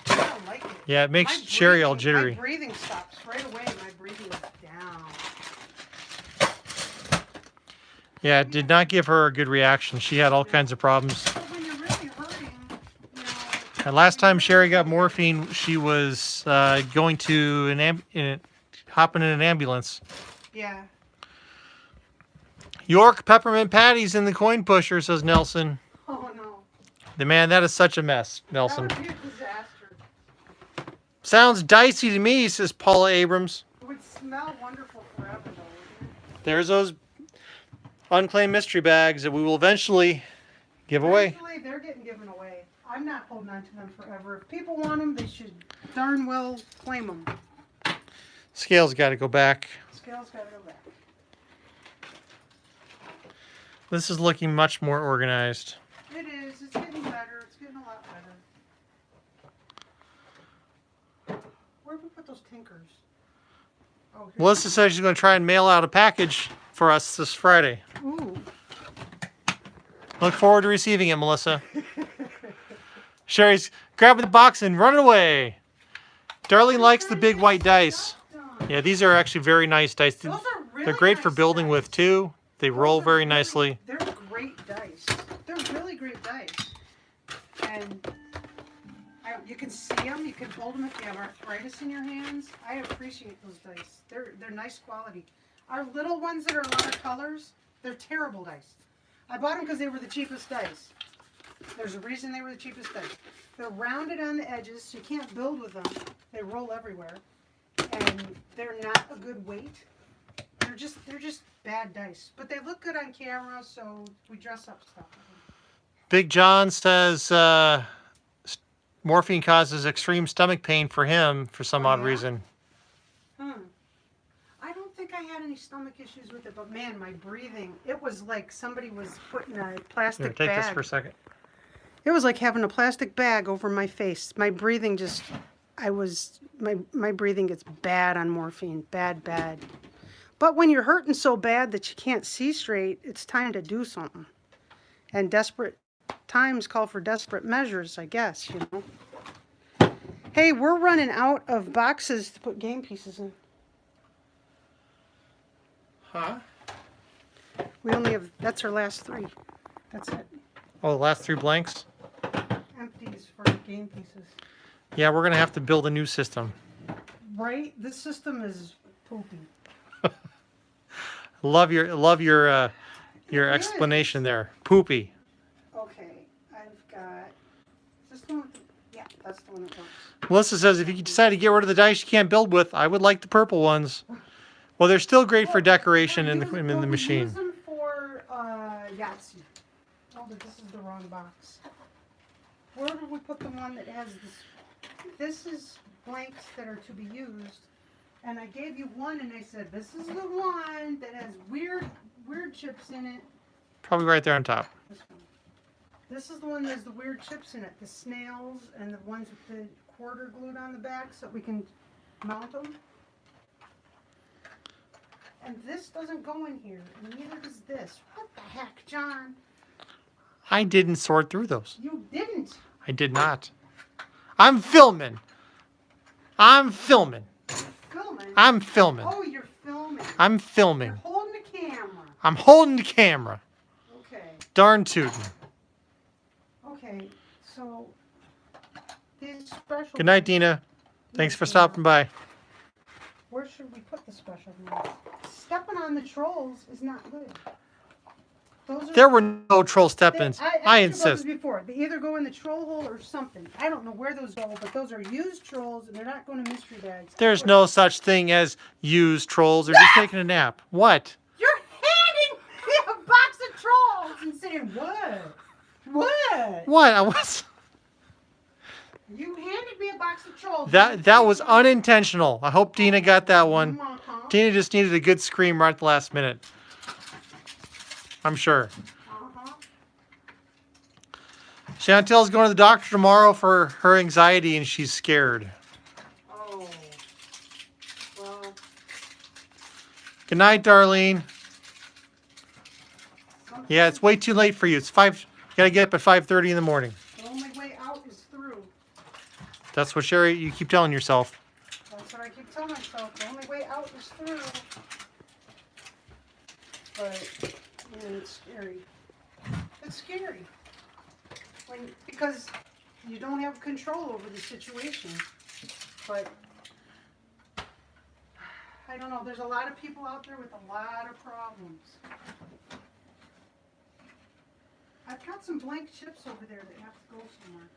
I don't like it. Yeah, it makes My Sherry all breathing- jittery. My breathing stops right away. My breathing is down. Yeah, it did not give her a good reaction. She had all kinds of problems. But when you're really hurting, you know. And last time Sherry got morphine, she was going to hopping in an ambulance. Yeah. York peppermint patties in the coin pusher, says Nelson. Oh no. The man, that is such a mess, Nelson. That would be a disaster. Sounds dicey to me, says Paula Abrams. It would smell wonderful forever, though, wouldn't it? There's those unclaimed mystery bags that we will eventually give away. Eventually, they're getting given away. I'm not holding on to them forever. If people want them, they should darn well claim them. Scales got to go back. Scales gotta go back. This is looking much more organized. It is. It's getting better. It's getting a lot better. Where did we put those tinkers? Oh, here. Melissa says she's going to try and mail out a package for us this Friday. Ooh. Look forward to receiving it, Melissa. Sherry's grabbing the box and running away. Darlene likes the big white dice. Yeah, these are actually very nice dice. Those are really They're great for nice building dice. with too. They roll very nicely. They're great dice. They're really great dice. And you can see them. You can hold them if you have arthritis in your hands. I appreciate those dice. They're nice quality. Our little ones that are a lot of colors, they're terrible dice. I bought them because they were the cheapest dice. There's a reason they were the cheapest dice. They're rounded on the edges, so you can't build with them. They roll everywhere. And they're not a good weight. They're just bad dice. But they look good on camera, so we dress up stuff with them. Big John says morphine causes extreme stomach pain for him for some Oh, odd yeah? reason. I don't think I had any stomach issues with it, but man, my breathing, it was like somebody was putting a Here, plastic take bag. this for a second. It was like having a plastic bag over my face. My breathing just, my breathing gets bad on morphine. Bad. But when you're hurting so bad that you can't see straight, it's time to do something. And desperate times call for desperate measures, I guess, you know. Hey, we're running out of boxes to put game pieces in. Huh? We only have, that's our last 3. That's it. Oh, the last 3 blanks? Empties for game pieces. Yeah, we're going to have to build a new system. Right? This system is poopy. Love your explanation there. Poopy. Okay, I've got, is this the one? Yeah, that's the one that works. Melissa says if you decide to get rid of the dice you can't build with, I would like the purple ones. Well, they're still great for decoration in the We machine. use them for Yahtzee. Oh, but this is the wrong box. Where did we put the one that has this? This is blanks that are to be used. And I gave you one and I said, this is the one that has weird chips in it. Probably right there on top. This one. This is the one that has the weird chips in it. The snails and the ones with the quarter glued on the back so we can mount them. And this doesn't go in here, and neither does this. What the heck, John? I didn't sort through those. You didn't. I did not. I'm filming. I'm filming. Filming? I'm filming. Oh, you're filming. I'm filming. You're holding the camera. I'm holding the camera. Okay. Darn tootin'. Okay, so these special. Good night, Dina. Thanks for stopping by. Where should we put the special ones? Stepping on the trolls is not good. Those are, There were no troll step-ins. I I asked you about this insist. before. They either go in the troll hole or something. I don't know where those go, but those are used trolls, and they're not going to mystery bags. There's no such thing as used trolls. They're just taking a nap. What? You're handing me a box of trolls and saying, what? What? What? I was. You handed me a box of trolls. That was unintentional. I hope Dina got that one. Uh-huh. Dina just needed a good scream right at the last minute. I'm sure. Uh-huh. Chantel's going to the doctor tomorrow for her anxiety and she's scared. Oh. Well, Good night, Darlene. Yeah, it's way too late for you. It's gotta get up at 5:30 in the morning. The only way out is through. That's what Sherry, you keep telling yourself. That's what I keep telling myself. The only way out is through. But, man, it's scary. It's scary. Because you don't have control over the situation. But, I don't know. There's a lot of people out there with a lot of problems. I've got some blank chips over there that have to go somewhere.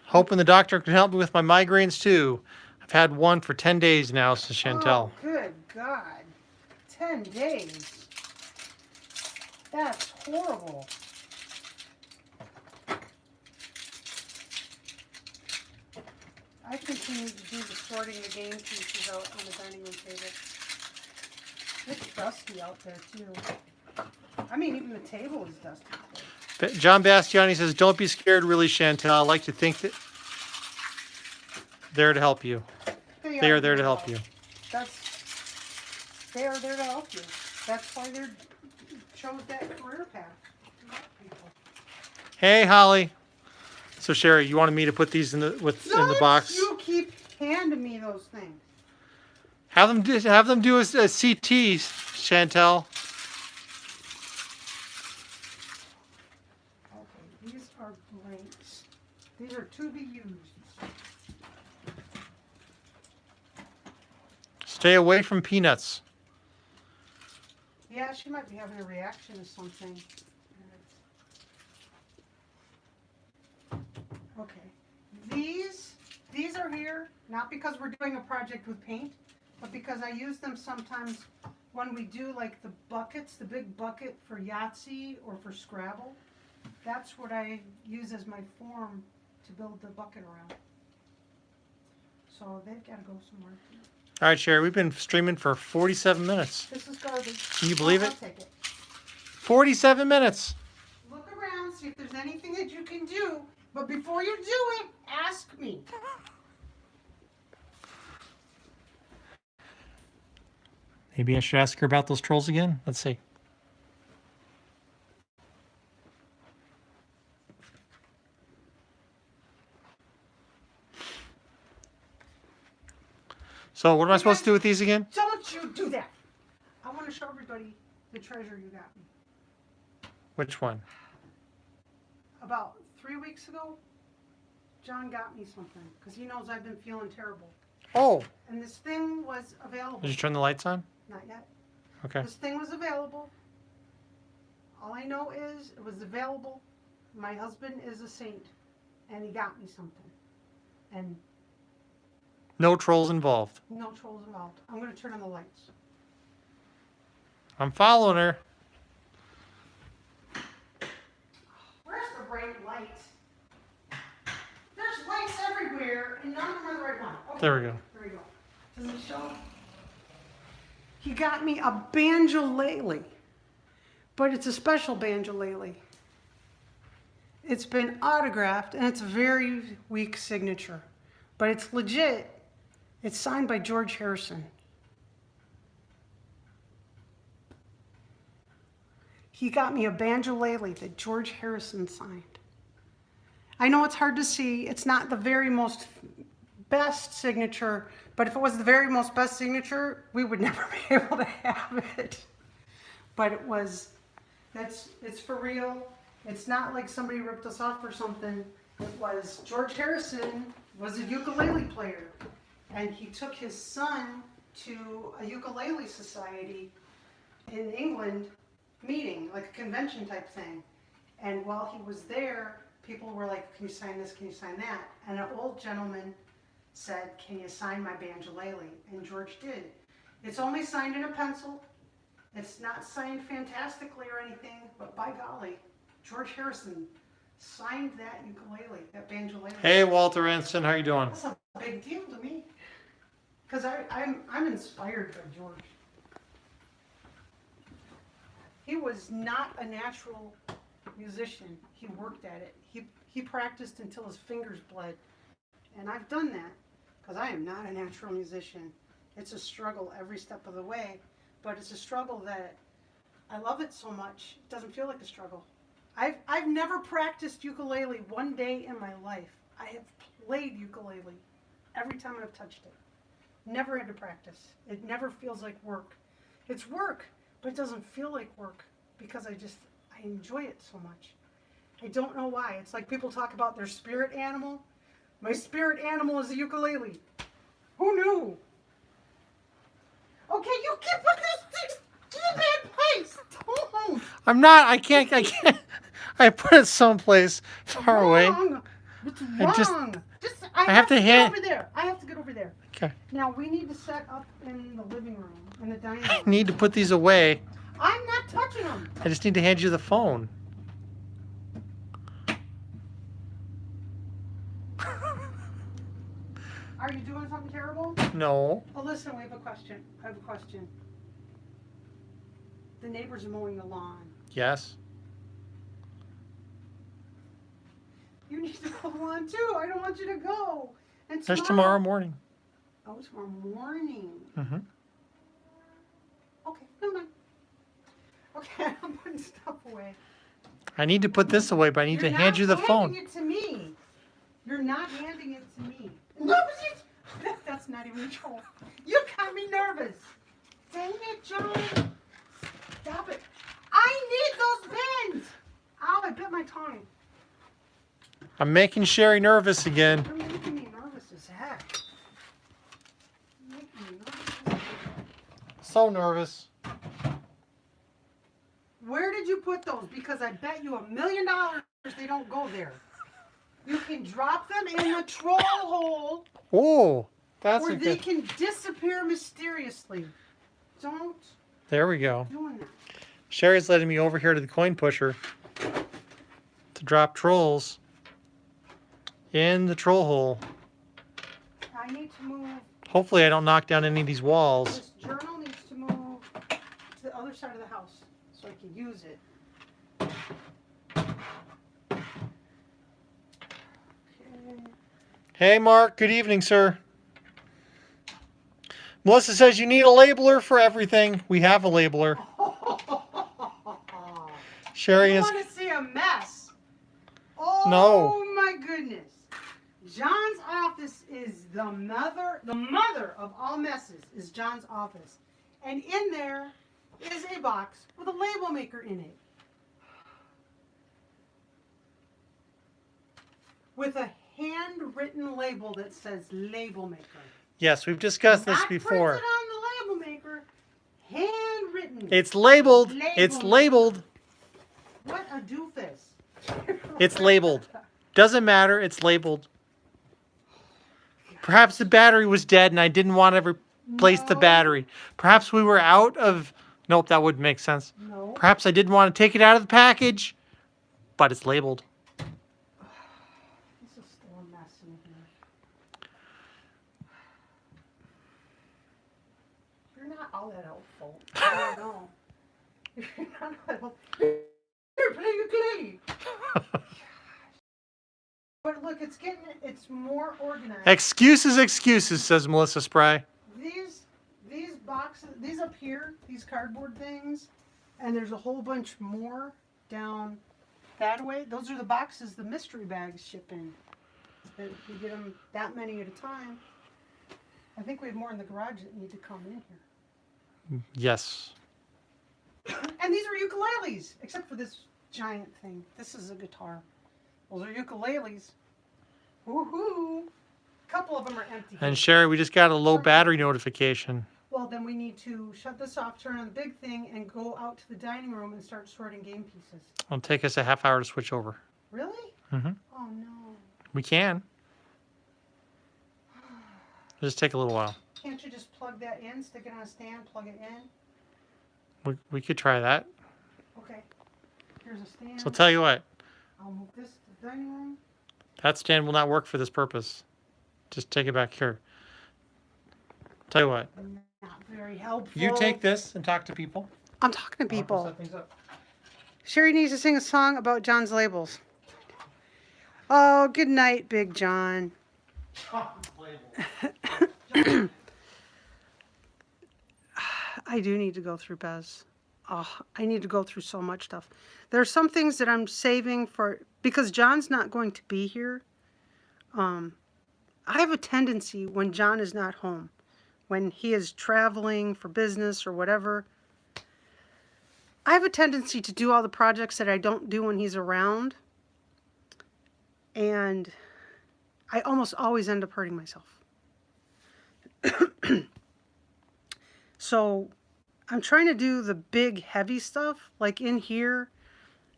Hoping the doctor can help me with my migraines too. I've had one for 10 days now, says Chantel. Oh, good God. 10 days. That's horrible. I continue to do the sorting the game pieces out on the dining room table. It's dusty out there too. I mean, even the table is dusty today. John Bastiani says, don't be scared, really, Chantel. I like to think that they're to help you. They are there to help you. They are there to help you. That's why they chose that career path. To help people. Hey, Holly. So, Sherry, you wanted me to put these in the box? You keep handing me those things. Have them do a CT, Chantel. Okay, these are blanks. These are to be used. Stay away from peanuts. Yeah, she might be having a reaction to something. Okay, these are here not because we're doing a project with paint, but because I use them sometimes when we do like the buckets, the big bucket for Yahtzee or for Scrabble. That's what I use as my form to build the bucket around. So they've got to go somewhere. All right, Sherry, we've been streaming for 47 minutes. This is garbage. Can you believe I'll it? take it. 47 minutes. Look around, see if there's anything that you can do. But before you do it, ask me. Maybe I should ask her about those trolls again. Let's see. So what am I supposed to do with these again? Don't you do that. I want to show everybody the treasure you got me. Which one? About 3 weeks ago, John got me something because he knows I've been feeling terrible. Oh, And this thing was available. did you turn the lights on? Not yet. Okay. This thing was available. All I know is it was available. My husband is a saint, and he got me something. And No trolls involved. no trolls involved. I'm going to turn on the lights. I'm following her. Where's the bright light? There's lights everywhere, and none of them are the right one. Okay. There we go. There we go. Does it show? He got me a banjolele, but it's a special banjolele. It's been autographed, and it's a very weak signature, but it's legit. It's signed by George Harrison. He got me a banjolele that George Harrison signed. I know it's hard to see. It's not the very most best signature, but if it was the very most best signature, we would never be able to have it. But it was, it's for real. It's not like somebody ripped us off or something. It was George Harrison was a ukulele player, and he took his son to a ukulele society in England meeting, like a convention type thing. And while he was there, people were like, can you sign this, can you sign that? And an old gentleman said, can you sign my banjolele? And George did. It's only signed in a pencil. It's not signed fantastically or anything, but by golly, George Harrison signed that ukulele, that banjolele. Hey, Walter Ensign, how you doing? That's a big deal to me. Because I'm inspired by George. He was not a natural musician. He worked at it. He practiced until his fingers bled. And I've done that because I am not a natural musician. It's a struggle every step of the way, but it's a struggle that I love it so much. It doesn't feel like a struggle. I've never practiced ukulele one day in my life. I have played ukulele every time I've touched it. Never had to practice. It never feels like work. It's work, but it doesn't feel like work because I enjoy it so much. I don't know why. It's like people talk about their spirit animal. My spirit animal is a ukulele. Who knew? Okay, you keep putting this thing in a bad place. Don't. I'm not. I can't. I put it someplace far away. It's I wrong. just- I have to get hand- over there. I have to get over there. Okay. Now we need to set up in the living room, in the dining I room. need to put these away. I'm not touching them. I just need to hand you the phone. Are you doing something terrible? No. Oh, listen, we have a question. I have a question. The neighbors are mowing the lawn. Yes. You need to mow the lawn too. I don't want you to go. And There's tomorrow morning. Oh, tomorrow morning. Mm-hmm. Okay, never mind. Okay, I'm putting stuff away. I need to put this away, but I need You're to hand not you the phone. handing it to me. You're not handing it to me. No, that's not even true. You got me nervous. Dang it, John. Stop it. I need those pens. Ow, I bit my tongue. I'm making Sherry nervous again. You're making me nervous as heck. You're making me nervous as heck. So nervous. Where did you put those? Because I bet you $1 million they don't go there. You can drop them in the troll hole, Oh, that's or a they good. can disappear mysteriously. Don't There we go. doing that. Sherry's letting me over here to the coin pusher to drop trolls in the troll hole. I need to move. Hopefully I don't knock down any of these walls. This journal needs to move to the other side of the house so I can use it. Okay. Hey Mark, good evening, sir. Melissa says you need a labeler for everything. We have a labeler. Sherry You is. want to see a mess? Oh No. my goodness! John's office is the mother of all messes. Is John's office, and in there is a box with a label maker in it, with a handwritten label that says label maker. Yes, we've discussed this Not before. printed on the label maker, handwritten. It's labeled. It's Label. labeled. What a doofus. It's labeled. Doesn't matter. It's labeled. Perhaps the battery was dead and I didn't want to replace the No. battery. Perhaps we were out of. Nope, that wouldn't make sense. No. Perhaps I didn't want to take it out of the package, but it's labeled. This is still a mess in here. You're not all that helpful. I don't know. You're not all that helpful. Here, play ukulele. But look, it's more organized. Excuses, excuses, says Melissa Spry. These boxes, these up here, these cardboard things, and there's a whole bunch more down that way. Those are the boxes the mystery bags ship in. That you get them that many at a time. I think we have more in the garage that need to come in here. Yes. And these are ukuleles, except for this giant thing. This is a guitar. Those are ukuleles. Woohoo! A couple of them are empty. And Sherry, we just got a low battery notification. Well, then we need to shut this off, turn on the big thing, and go out to the dining room and start sorting game pieces. It'll take us a half hour to switch over. Really? Mm-hmm. Oh no. We can. It'll just take a little while. Can't you just plug that in, stick it on a stand, plug it in? We could try that. Okay. Here's a stand. So I'll tell you what, I'll move this to the dining room. that stand will not work for this purpose. Just take it back here. Tell you what, Not very helpful. you take this and talk to people. I'm talking to I'll people. set things up. Sherry needs to sing a song about John's labels. Oh, good night, Big John. I do need to go through Bez. Oh, I need to go through so much stuff. There are some things that I'm saving for, because John's not going to be here. I have a tendency when John is not home, when he is traveling for business or whatever, I have a tendency to do all the projects that I don't do when he's around. And I almost always end up hurting myself. So I'm trying to do the big heavy stuff, like in here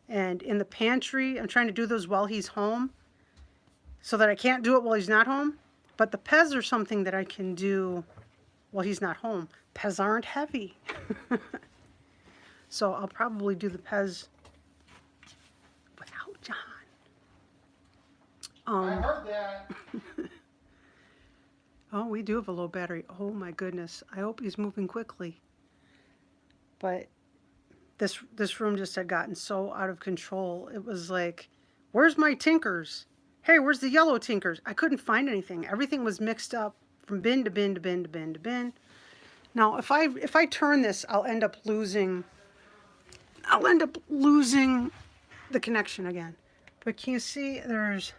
and in the pantry. I'm trying to do those while he's home so that I can't do it while he's not home. But the Pez are something that I can do while he's not home. Pez aren't heavy. So I'll probably do the Pez without John. I heard that. Oh, we do have a low battery. Oh my goodness. I hope he's moving quickly. But this room just had gotten so out of control. It was like, where's my Tinkers? Hey, where's the yellow Tinkers? I couldn't find anything. Everything was mixed up from bin to bin to bin to bin to bin. Now, if I turn this, I'll end up losing the connection again. But can you see there's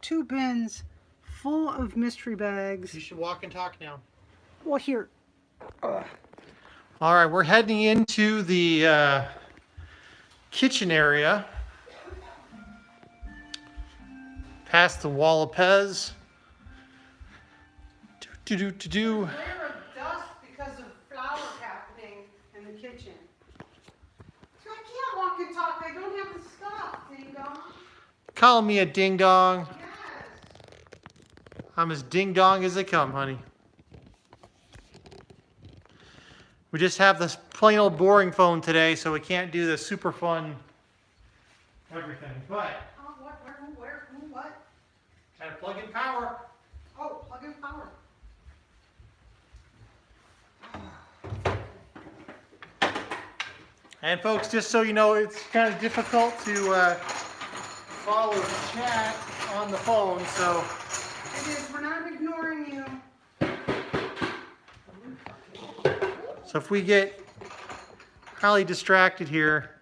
2 bins full of mystery bags. You should walk and talk now. Well, here. All right, we're heading into the kitchen area. Past the wall of Pez. Layer of dust because of flowers happening in the kitchen. So I can't walk and talk. I don't have the stuff, ding dong. Call me a ding dong. Yes. I'm as ding dong as they come, honey. We just have this plain old boring phone today, so we can't do the super fun everything. But Oh, what? Where? Who? What? gotta plug in power. Oh, plug in power. And folks, just so you know, it's kind of difficult to follow the chat on the phone, so It is. We're not ignoring you. if we get highly distracted here,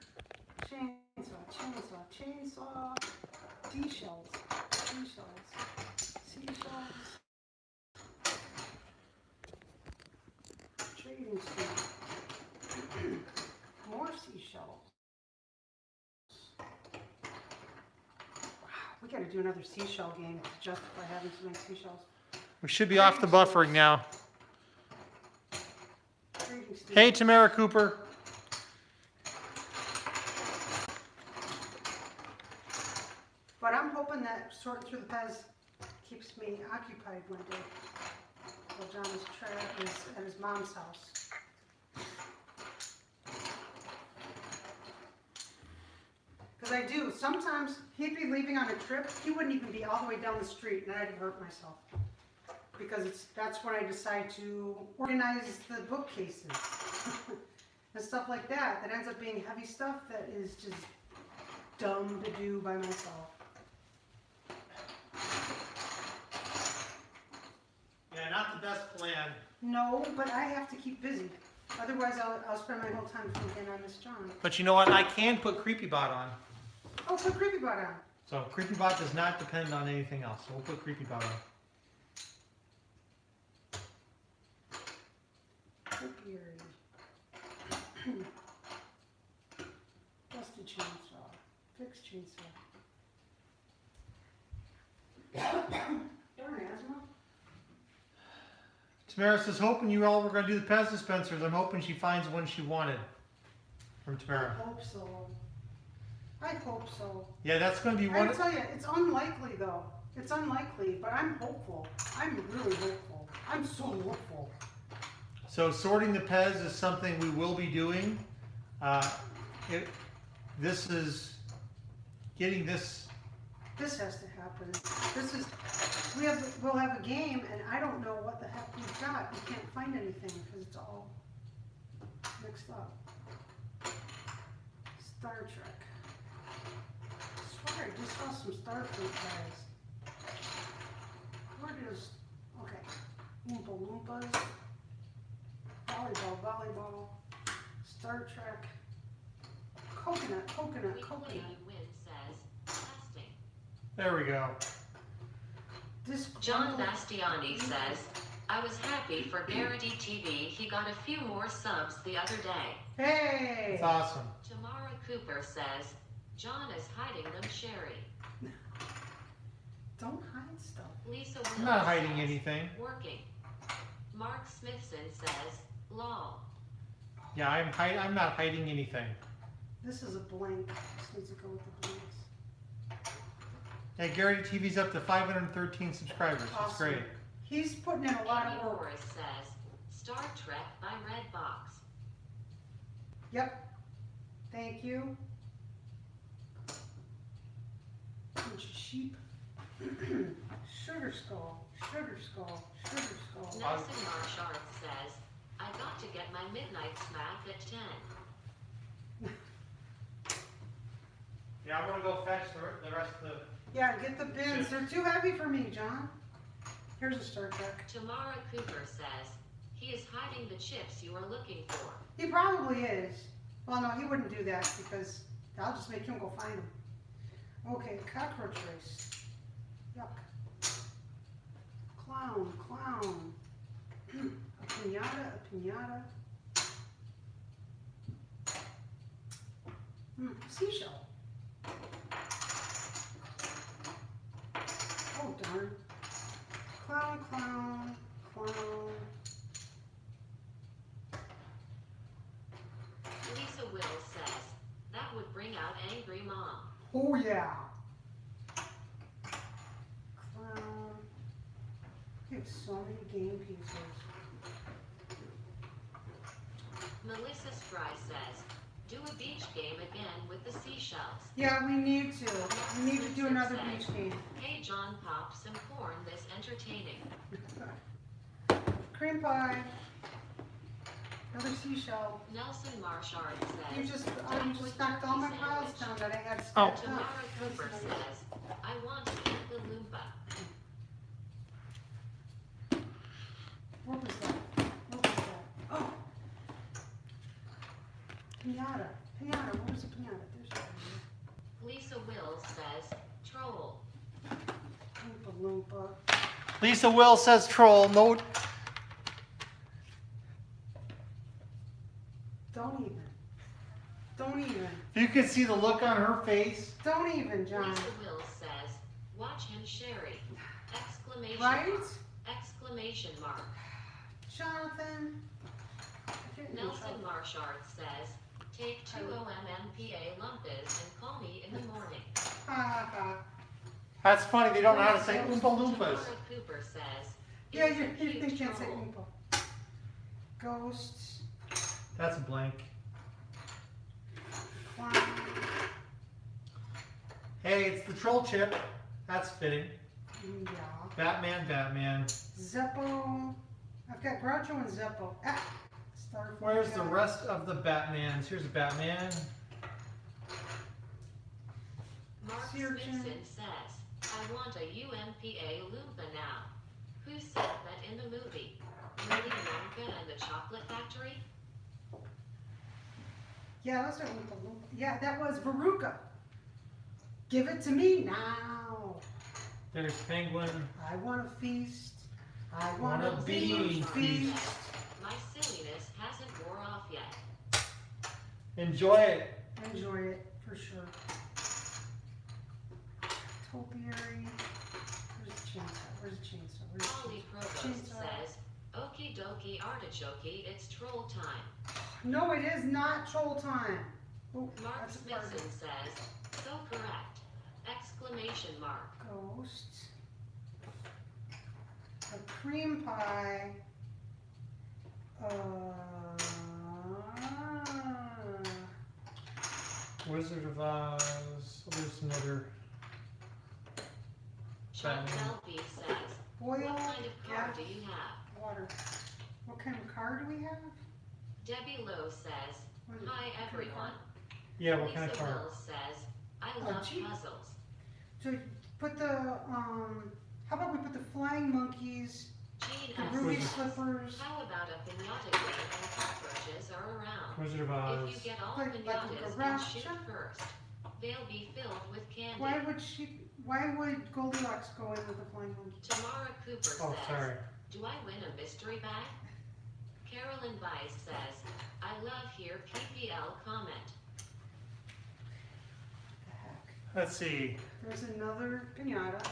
Chainsaw. Seashells. Trading street. More seashells. Wow, we gotta do another seashell game to justify having so many seashells. we should be off the buffering now. Trading street. Hey, Tamara Cooper. But I'm hoping that sorting through the Pez keeps me occupied one day while John is at his mom's house. Because I do. Sometimes he'd be leaving on a trip. He wouldn't even be all the way down the street, and I'd hurt myself. Because that's when I decide to organize the bookcases and stuff like that. That ends up being heavy stuff that is just dumb to do by myself. Yeah, not the best plan. No, but I have to keep busy. Otherwise, I'll spend my whole time thinking I miss John. But you know what? I can put CreepyBot on. Oh, put CreepyBot on. So CreepyBot does not depend on anything else. So we'll put CreepyBot on. Topiary. Dusty chainsaw. Fixed chainsaw. Darn asthma. Tamara says, hoping you all were going to do the Pez dispensers. I'm hoping she finds one she wanted. From Tamara. I hope so. I hope so. Yeah, that's going to be I one. tell you, it's unlikely though. It's unlikely, but I'm hopeful. I'm really hopeful. I'm so hopeful. So sorting the Pez is something we will be doing. This is getting this. This has to happen. We'll have a game, and I don't know what the heck we've got. We can't find anything because it's all mixed up. Star Trek. I swear I just saw some Starfleet guys. Where does? Okay. Oompa Loompas. Volleyball. Star Trek. Coconut, coconut, We play, coconut. you win says, testing. There we go. John Disgruntled- Bastiani says, I was happy for Garrity TV. He got a few more subs the other day. Hey! It's awesome. Tamara Cooper says, John is hiding them Sherry. Don't hide stuff. Lisa I'm Wills not hiding says, anything. Working. Mark Smithson says, lol. Yeah, I'm not hiding anything. This is a blank. This needs to go with the blanks. Yeah, Gary TV's up to 513 subscribers. That's Awesome. great. He's putting in a lot Amy of work. Morris says, Star Trek by Redbox. Yep. Thank you. Bunch of sheep. Sugar skull. Sugar skull. Sugar skull. Nelson Marshart says, I got to get my midnight smack at 10. Yeah, I'm gonna go fetch the rest of the. Yeah, get the bins. They're too heavy for me, John. Here's a Star Trek. Tamara Cooper says, he is hiding the chips you are looking for. He probably is. Well, no, he wouldn't do that because I'll just make him go find them. Okay, cockroach race. Yuck. Clown, clown. A pinata, a pinata. Seashell. Oh, darn. Clown, clown, clown. Lisa Wills says, that would bring out Angry Mom. Oh, yeah. Clown. We have so many game pieces. Melissa Spry says, do a beach game again with the seashells. Yeah, we need to. We need to do another beach game. Hey John, pop some corn this entertaining. Cream pie. Another seashell. Nelson Marshart says, You just knocked all my piles down that I had Oh. stacked Tamara up. Cooper says, I want to eat the Loompa. What was that? What was that? Oh! Pinata. Pinata. What was a pinata? There's that. Lisa Wills says, troll. Loompa loompa. Lisa Will says troll. Note. Don't even. Don't even. If you could see the look on her face. Don't even, John. Lisa Wills says, watch him Sherry. Exclamation Right? mark. Exclamation mark. Jonathan. I get in Nelson trouble. Marshart says, take 2 OMMPA lumpers and call me in the morning. Ha ha ha. That's funny. They don't know how to say Oompa Loompas. Tamara Cooper says, Yeah, "It's a you cute can't say troll." oompa. Ghosts. That's a blank. Clown. Hey, it's the troll chip. That's fitting. Yeah. Batman. Zeppo. I've got Groucho and Zeppo. Ah. Starfire. Where's the rest of the Batmans? Here's a Batman. Mark Sea urchin. Smithson says, I want a UMPA Loompa now. Who said that in the movie? Willy Wonka and the Chocolate Factory? Yeah, those are Oompa Loompa. Yeah, that was Veruca. Give it to me now. There's Penguin. I want to feast. I Want want a to bean feast. feast. My silliness hasn't wore off yet. Enjoy it. Enjoy it for sure. Topiary. Where's the chainsaw? Where's the chainsaw? Where's the Polly chainsaw? Provost Chainsaw. says, Okie dokie artichoke, it's troll time. No, it is not troll time. Oh, Mark that's a part. Smithson says, so correct. Exclamation mark. Ghost. A cream pie. Wizard of Oz. Oh, there's another. Sean Batman. Selby says, Oil. what kind of car gas, do you have? Water. What kind of car do we have? Debbie Lowe says, What is it? hi everyone. Yeah, what Lisa kind of car? Wills says, I Oh, love gee. puzzles. So put the how about we put the flying monkeys, Jean the S. ruby says, slippers. how about a pinata game when cockroaches are around? Wizard of Oz. If you get all Like a pinatas, then garage. shoot first. They'll be filled with candy. Why would Goldilocks go in with the flying one? Tamara Cooper Oh, says, sorry. do I win a mystery bag? Carolyn Weiss says, I love your PPL comment. The heck? Let's see. There's another pinata.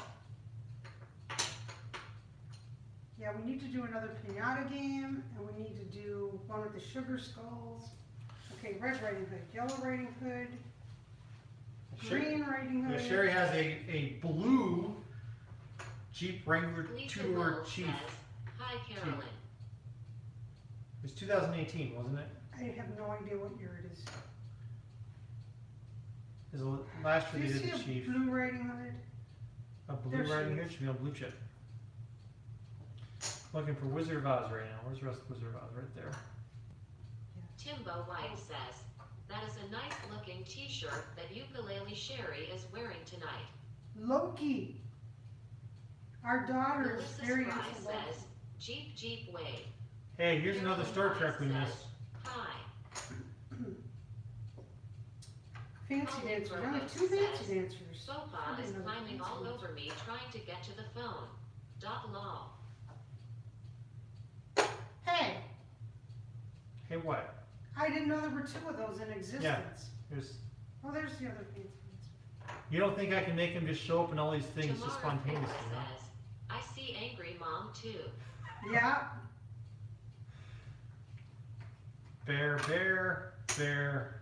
Yeah, we need to do another pinata game, and we need to do one with the sugar skulls. Okay, Red Riding Hood, Yellow Riding Hood, Green Riding Yeah, Hood. Sherry has a blue Jeep Wrangler Lisa two-door Wills Chief. says, hi Carolyn. It was 2018, wasn't it? I have no idea what year it is. Is it last Do year you they see did a the Chief. blue Riding Hood? A blue There she Riding is. Hood should be on blue chip. Looking for Wizard of Oz right now. Where's the rest of Wizard of Oz? Right there. Timbo White says, that is a nice looking t-shirt that Ukulele Sherry is wearing tonight. Loki. Our daughter is Melissa very Spry into Loki. says, Jeep Jeep Wade. Hey, here's another Star Trek we missed. Hi. Fancy Colin dancers. Only Burbank two fancy says, dancers. Sofa I is didn't know climbing fancy all dancers. over me trying to get to the phone. Lol. Hey, Hey, what? I didn't know there were two of those in existence. There's. Oh, there's the other fancy dancer. You don't think I can make him just show up in all these things just Tamara spontaneously? Cooper Huh? says, I see Angry Mom too. Yeah, Bear, bear, bear.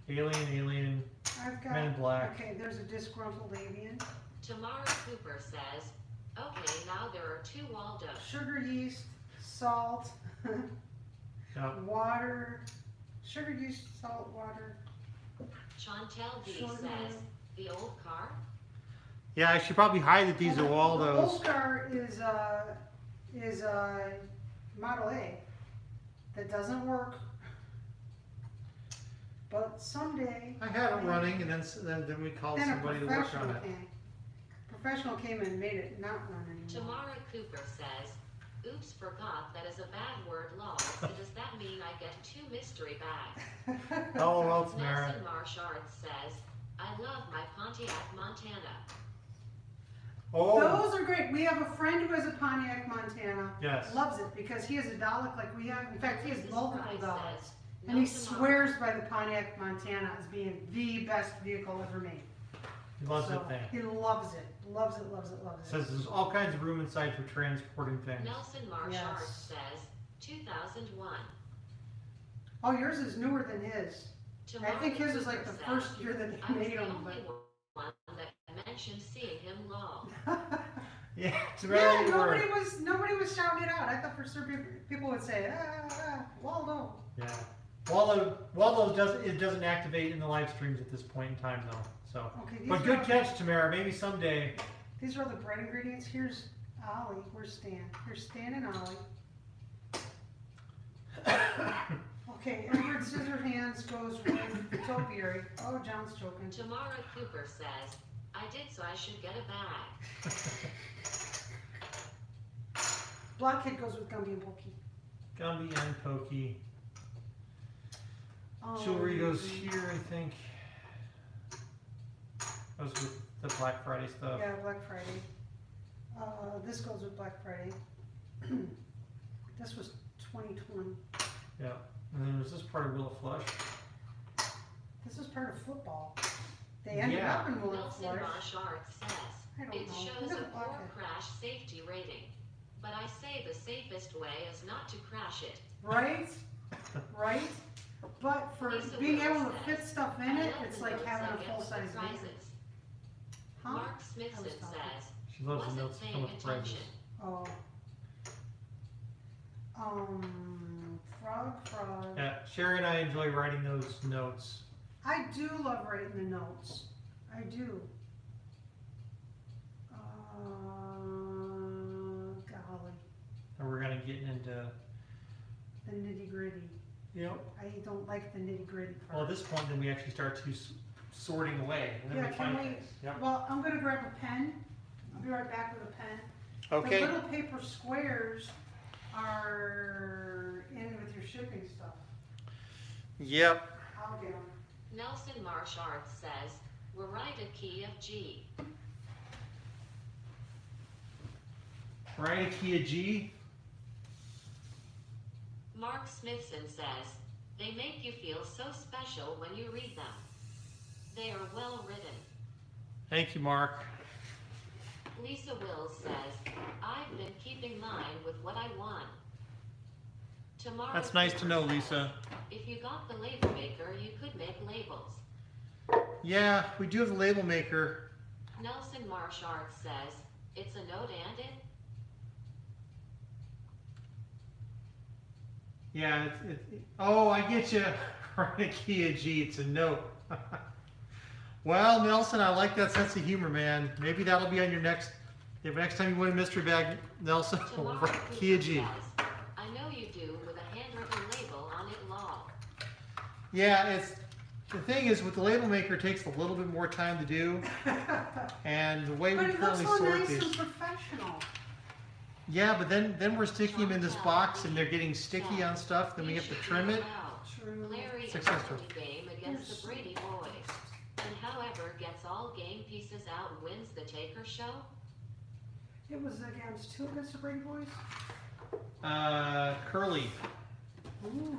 Alien, alien. I've got. Men in Black. Okay, there's a disgruntled avian. Tamara Cooper says, okay, now there are two Waldos. Sugar yeast, salt, Yep. water. Sugar yeast, salt, water. Chantel D Short says, name. the old car? Yeah, I should probably hide that these are The Waldos. old car is Model A that doesn't work. But someday. I had it running, and then we called Then a somebody to work professional on it. came. Professional came and made it not run anymore. Tamara Cooper says, oops, forgot that is a bad word loss. So does that mean I get two mystery bags? Oh, well, Tamara. Nelson Marshard says, I love my Pontiac Montana. Oh, Those are great. We have a friend who has a Pontiac Montana. yes. Loves it because he has a Dalek like we have. In fact, he has Mrs. multiple Fry Daleks. says, And he "No, Tamara." swears by the Pontiac Montana as being the best vehicle ever made. He loves So, that thing. He loves it. Loves it, loves it, loves it. Says there's all kinds of room inside for transporting things. Nelson Marshard Yes. says, 2001. Oh, yours is newer than his. I think his is like the Tamara first year that I they was made the them. only one that mentioned seeing him lol. Yeah, Yeah, Tamara, you were. nobody was shouting it out. I thought for sure people would say, Waldo. Yeah. Waldo doesn't activate in the live streams at this point in time though. So, Okay, but good catch, Tamara. Maybe someday. These are all the bread ingredients. Here's Ollie. Where's Stan? Here's Stan and Ollie. Okay, Edward Scissorhands goes with the topiary. Oh, John's joking. Tamara Cooper says, I did so I should get a bag. Blockhead goes with Gumby and Pokey. Gumby and Pokey. Jewelry goes here, I think. Goes with the Black Friday stuff. Yeah, Black Friday. This goes with Black Friday. This was 2020. Yeah. And then there's this part of Wheel of Flush. This is part of football. They ended Yeah. up in Will of Nelson Flush. Marshard says, I don't it know. shows Look a at the poor Blockhead. crash safety rating. But I say the safest way is not to crash it. Right? Right? But for Lisa being Wills able to says, fit stuff in I it, love it's the like notes having I a get with full-size van. surprises. Huh? Mark I was Smithson talking. says, She loves the wasn't notes that come paying with prizes. attention. Oh. Frog. Yeah, Sherry and I enjoy writing those notes. I do love writing the notes. I do. Golly. And we're gonna get into. The nitty gritty. Yep. I don't like the nitty gritty part. Well, at this point, then we actually start to sorting away, and then Yeah, we can find we- things. Yep. Well, I'm gonna grab a pen. I'll be right back with a pen. Okay. The little paper squares are in with your shipping stuff. Yep. I'll get them. Nelson Marshart says, we're right at key of G. Right, a key of G. Mark Smithson says, they make you feel so special when you read them. They are well written. Thank you, Mark. Lisa Wills says, I've been keeping mine with what I won. Tomorrow That's nice to know, says, Lisa. if you got the label maker, you could make labels. Yeah, we do have the label maker. Nelson Marshart says, it's a note and it? Yeah, oh, I get you. Right, a key of G. It's a note. Well, Nelson, I like that sense of humor, man. Maybe that'll be on your next. If next time you win a mystery bag, Nelson, Tomorrow right, key of G. says, I know you do with a handwritten label on it law. Yeah, it's the thing is with the label maker, it takes a little bit more time to do, and the way But we it looks currently so sort nice these. and professional. Yeah, but then we're sticking them in this box, and they're getting sticky on stuff. Then we have to trim it. True. Larry is Successful. the game against the Brady boys. And however gets all game pieces out wins the Taker show? It was against two against the Brady Boys. Curly. Ooh.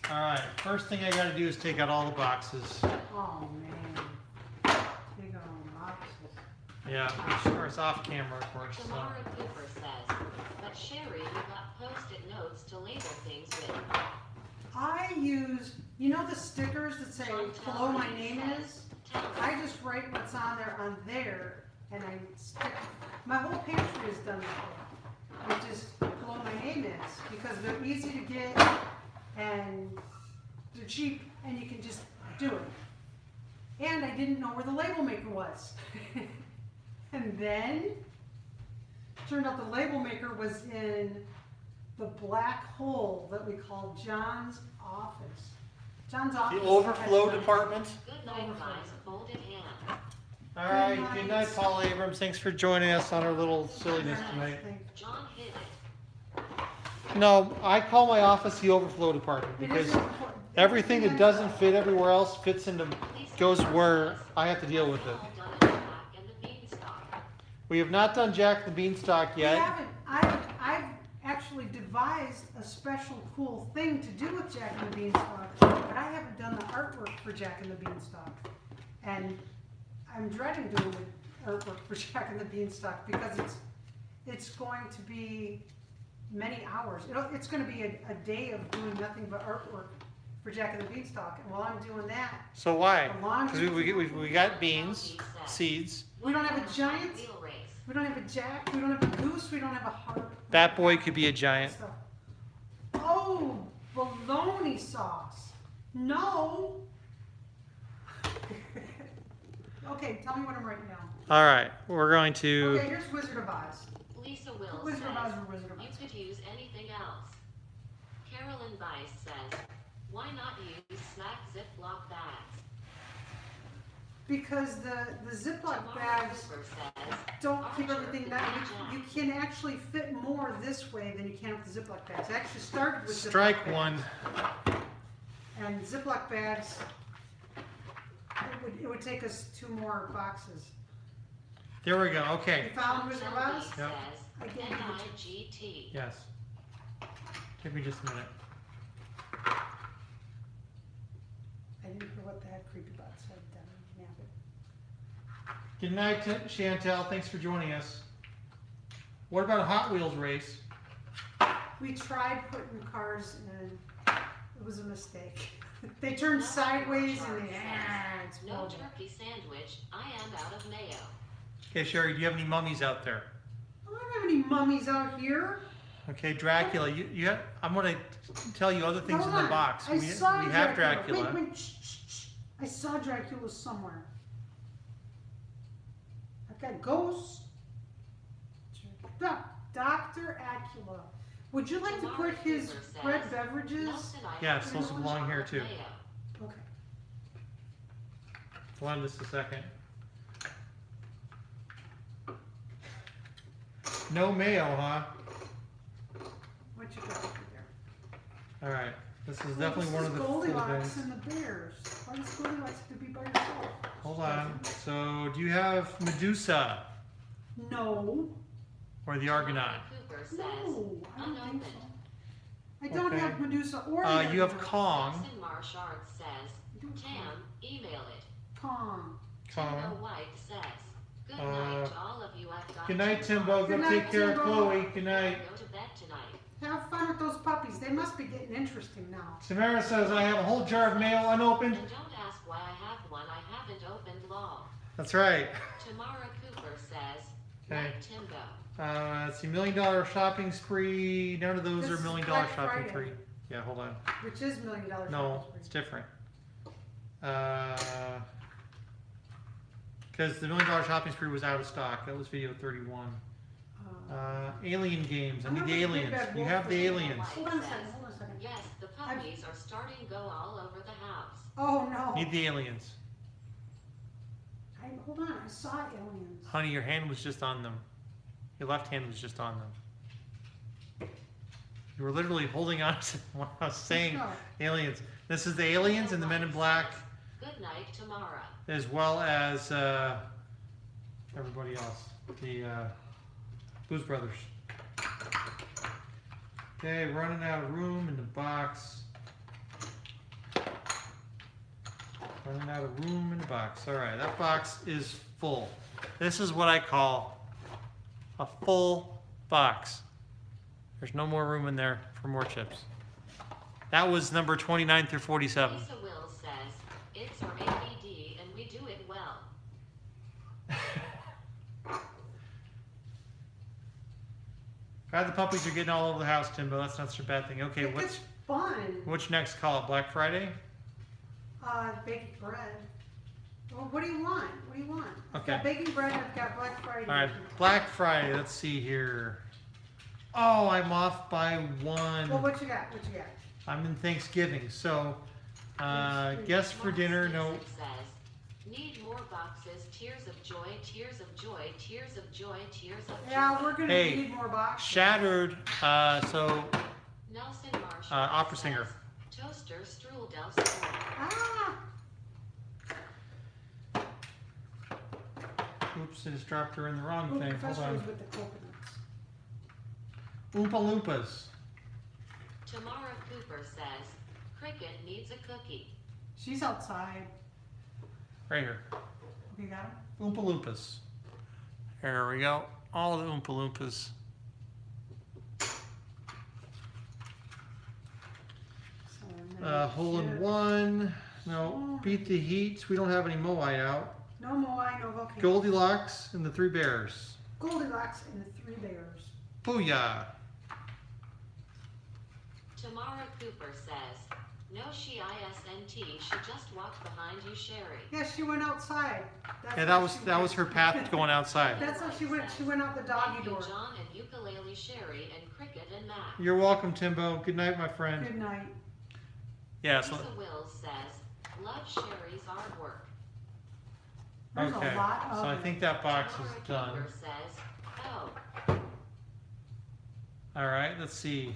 All right. First thing I got to do is take out all the boxes. Oh man. They got all boxes. Yeah, of course, off camera, of course. So. Tamara Cooper says, but Sherry, you got post-it notes to label things with. I use, you know the stickers that say below my name is? I just write what's on there and I stick. My whole pantry is done that way. It just below my name is because they're easy to get and they're cheap and you can just do it. And I didn't know where the label maker was. And then turned out the label maker was in the black hole that we call John's office. John's office. The overflow has- department. Good night, guys. Folded hand. All right. Good night, Paul Abrams. Thanks for joining us on our little silliness tonight. John hit it. No, I call my office the overflow department It because is important. everything that doesn't fit everywhere else fits into goes where I have to deal with it. All done in the back and the beanstalk. We have not done Jack the Beanstalk We yet. haven't. I've actually devised a special cool thing to do with Jack and the Beanstalk, but I haven't done the artwork for Jack and the Beanstalk. And I'm dreading doing the artwork for Jack and the Beanstalk because it's going to be many hours. It's going to be a day of doing nothing but artwork for Jack and the Beanstalk. And while I'm doing that, So why? Along- Because we got beans, seeds. we don't have a giant, Wheel race. we don't have a jack, we don't have a goose, we don't have a harp. That boy could be a giant. Stuff. Oh, bologna sauce. No. Okay, tell me what I'm writing down. All right, we're going to. Okay, here's Wizard of Oz. Lisa Wills Wizard of Oz says, or Wizard of you Oz? could use anything else. Carolyn Weiss says, why not use snack Ziploc bags? Because the Ziploc Tamara bags Cooper says, don't keep Archer everything could that be you can actually fit more this way than you can with the Ziploc bags. I actually started with Strike Ziploc bags. one. And Ziploc bags, it would take us 2 more boxes. There we go. Okay. You found Wizard of Oz? Shelby Yep. says, I gave you the NIGT. Yes. Give me just a minute. I didn't hear what that creepy butt said. Nab it. Good night, Chantel. Thanks for joining us. What about a Hot Wheels race? We tried putting cars in. It was a mistake. They turned sideways and they No exploded. turkey sandwich. I am out of mayo. Okay, Sherry, do you have any mummies out there? I don't have any mummies out here. Okay, Dracula. You have, I'm going to tell you other things Hold in the on. box. I We saw have Dracula. Wait, shh, shh, shh. I saw Dracula somewhere. I've got ghosts. Dr. Acula. Would you like to Tamara put his Cooper says, red beverages? Nelson, I Yes, have those belong here, too. mayo. Okay. Hold on just a second. No mayo, huh? What you got over there? All right. This is definitely one of the full Goldilocks bins. and the Bears. Why does Goldilocks have to be by herself? Hold on. So, do you have Medusa No. or the Argonaut? Cooper says, No, I don't think unopened. so. I don't Okay. have Medusa or the You have Argonaut. Kong. Nelson Marshard says, Tam, email it. Kong. Timbo White says, good night to all of you. I've got Good night, two Timbo. dogs. Go Good take night, care of Timbo. Chloe. Good night. Go to bed tonight. Have fun with those puppies. They must be getting interesting now. Tamara says, I have a whole jar of mail unopened. And don't ask why I have one. I haven't opened law. That's right. Tamara Cooper says, Okay. night Timbo. Let's see, $1 million shopping spree. None of those This are is $1 million Black shopping Friday. spree. Yeah, hold on. Which is $1 Million. No, it's different. Because the $1 million shopping spree was out of stock. That was video 31. Alien games. I need the aliens. You have the aliens. Hold on a second. Hold on a second. Yes, the puppies are starting to go all over the house. Oh no. Need the aliens. Hold on. I saw aliens. Honey, your hand was just on them. Your left hand was just on them. You were literally holding on to when I was saying No. aliens. This is the aliens and the Men in Black, Good night, Tamara. as well as everybody else. The Blues Brothers. Okay, running out of room in the box. Running out of room in the box. All right, that box is full. This is what I call a full box. There's no more room in there for more chips. That was number 29 through 47. Lisa Will says, it's our ABD and we do it well. God, the puppies are getting all over the house, Timbo. That's not such a bad thing. Okay, It's fun. what's next call? Black Friday? Baking bread. Well, what do you want? What do you want? I've Okay. got baking bread. I've got Black Friday. All right, Black Friday. Let's see here. Oh, I'm off by one. Well, what you got? What you got? I'm in Thanksgiving, so guess for dinner. No. Mark Stinson says, need more boxes, tears of joy, tears of joy, tears of joy, tears of joy. Yeah, we're gonna Hey, need more boxes. Shattered. So Nelson Marshall opera says, singer. Toaster strudel del Sol. Ah, Oops, I just dropped her in the wrong oh, thing. Hold Professor on. was with the coconuts. Oompa Loompas. Tamara Cooper says, Cricket needs a cookie. She's outside. Right here. Okay, got him. Oompa Loompas. There we go. All the Oompa Loompas. So, and then Hole in shit. one. No. Beat the Heat. We don't have any Moai out. No Moai, no volcano. Goldilocks and the Three Bears. Goldilocks and the Three Bears. Booyah. Tamara Cooper says, no she ISNT, she just walked behind you, Sherry. Yeah, she went outside. That's Yeah, how that she was went. her path going outside. That's how she went. She went out the doggy Thank you, door. John and Ukulele Sherry and Cricket and Matt. You're welcome, Timbo. Good night, my friend. Good night. Yeah, so Lisa Wills says, love Sherry's artwork. There's okay. a lot of So I it. think that box Tamara is done. Cooper says, oh, All right, let's see.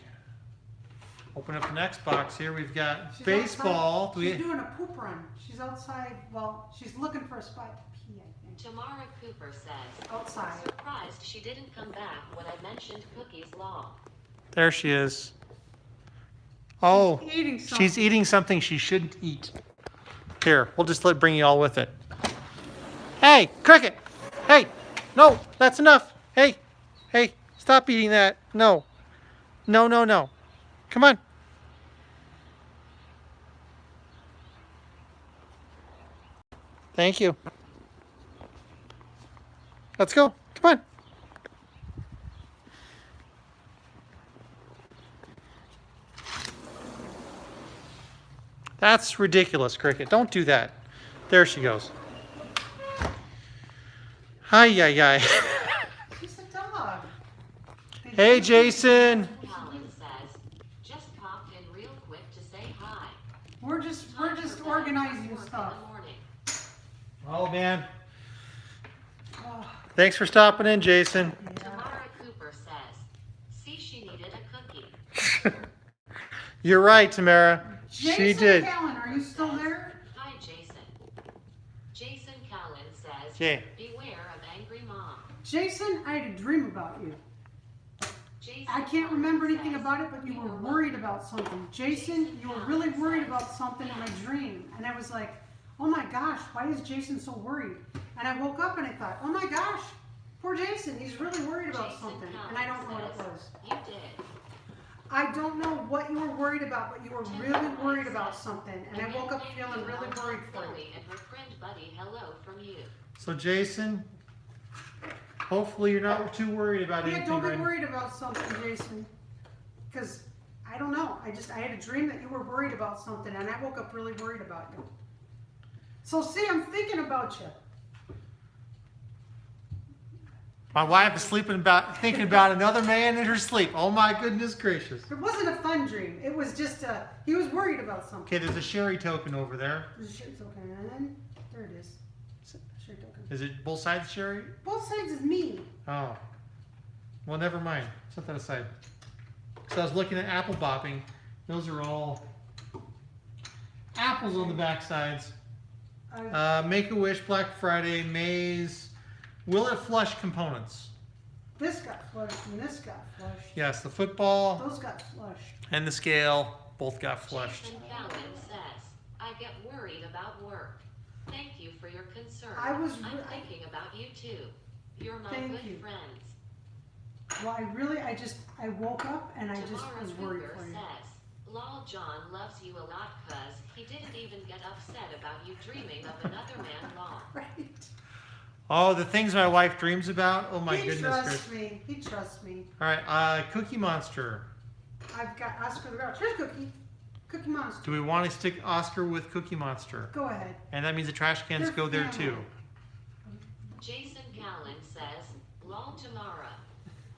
Open up the next box here. We've got She's baseball. outside. Do we- She's doing a poop run. She's outside. Well, she's looking for a spot to pee, I think. Tamara Cooper says, Outside. surprised she didn't come back when I mentioned Cookie's Law. There she is. Oh, Eating something. she's eating something she shouldn't eat. Here, we'll just bring you all with it. Hey, Cricket! Hey, no, that's enough. Hey, hey, stop eating that. No, no, no, no. Come on. Thank you. Let's go. Come on. That's ridiculous, Cricket. Don't do that. There she goes. Hi, hi. She's a dog. Hey, Jason. Colin says, just popped in real quick to say hi. We're just For organizing work stuff. In the morning. Oh, man. Oh, Thanks for stopping in, Jason. yeah. Tamara Cooper says, see she needed a cookie. You're right, Tamara. Jason She did. Callan, are you still there? Hi, Jason. Jason Callan says, Okay. beware of angry mom. Jason, I had a dream about you. Jason I can't remember Callan anything says, about it, but you were worried about something. Jason, you were really worried about something in my dream. And I was like, oh my gosh, why is Jason so worried? And I woke up and I thought, oh my gosh, poor Jason, he's really worried about Jason something. Callan And I don't know what it says, was. You did. I don't know what you were worried about, but you were really worried about something. And I woke up feeling really worried for you. Chloe and her friend Buddy, hello from you. So Jason, hopefully you're not too worried about Yeah, anything don't be right now. worried about something, Jason. Because I don't know. I had a dream that you were worried about something, and I woke up really worried about you. So see, I'm thinking about you. My wife is thinking about another man in her sleep. Oh my goodness gracious. It wasn't a fun dream. It was just he was worried about something. Okay, there's a Sherry token over there. It's okay, and then there it is. Sure token. Is it both sides Sherry? Both sides is me. Oh. Well, never mind. Set that aside. So I was looking at apple bopping. Those are all apples on the back sides. Make-A-Wish, Black Friday, Maze. Will it flush components? This got flushed and this got flushed. Yes, the football Those got flushed. and the scale both got flushed. Jason Callan says, I get worried about work. Thank you for your concern. I was I'm thinking about you too. You're my Thank good you. friends. Well, I woke up and I just was Tomorrow's worried Cougar for you. says, Lol John loves you a lot cuz he didn't even get upset about you dreaming of another man lol. Right. Oh, the things my wife dreams about. Oh my He goodness trusts gracious. me. He trusts me. All right, Cookie Monster. I've got Oscar the Grouch. Here's Cookie. Cookie Monster. Do we want to stick Oscar with Cookie Monster? Go ahead. And that means the trash cans They're go there family. too. Jason Callan says, Lol Tamara.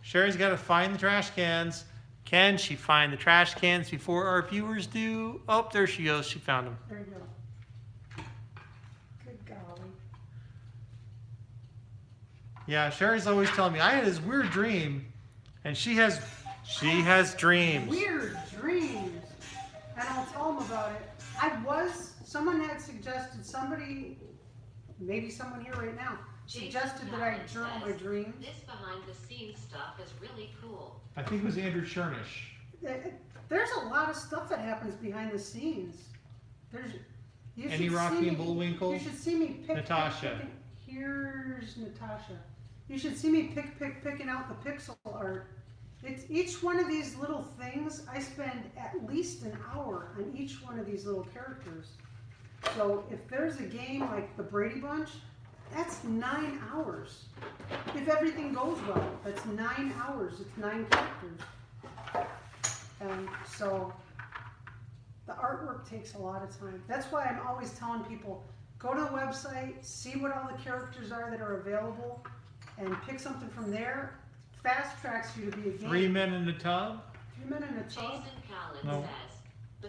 Sherry's got to find the trash cans. Can she find the trash cans before our viewers do? Oh, there she goes. She found them. There you go. Good golly. Yeah, Sherry's always telling me I had this weird dream, and she has dreams. Weird dreams. And I'll tell them about it. Someone had suggested, maybe someone here right now, suggested that I journal my dreams. This behind the scenes stuff is really cool. I think it was Andrew Chernish. There's a lot of stuff that happens behind the scenes. You Annie should Rocky see and me- Bullwinkle? You should see me pick. Natasha. Here's Natasha. You should see me picking out the pixel art. It's each one of these little things. I spend at least an hour on each one of these little characters. So if there's a game like the Brady Bunch, that's 9 hours. If everything goes well, that's 9 hours. It's 9 characters. And so the artwork takes a lot of time. That's why I'm always telling people, go to the website, see what all the characters are that are available, and pick something from there. Fast tracks you to be a game. 3 Men in a Tub. 3 Men in a Tub. Jason Callan No. says,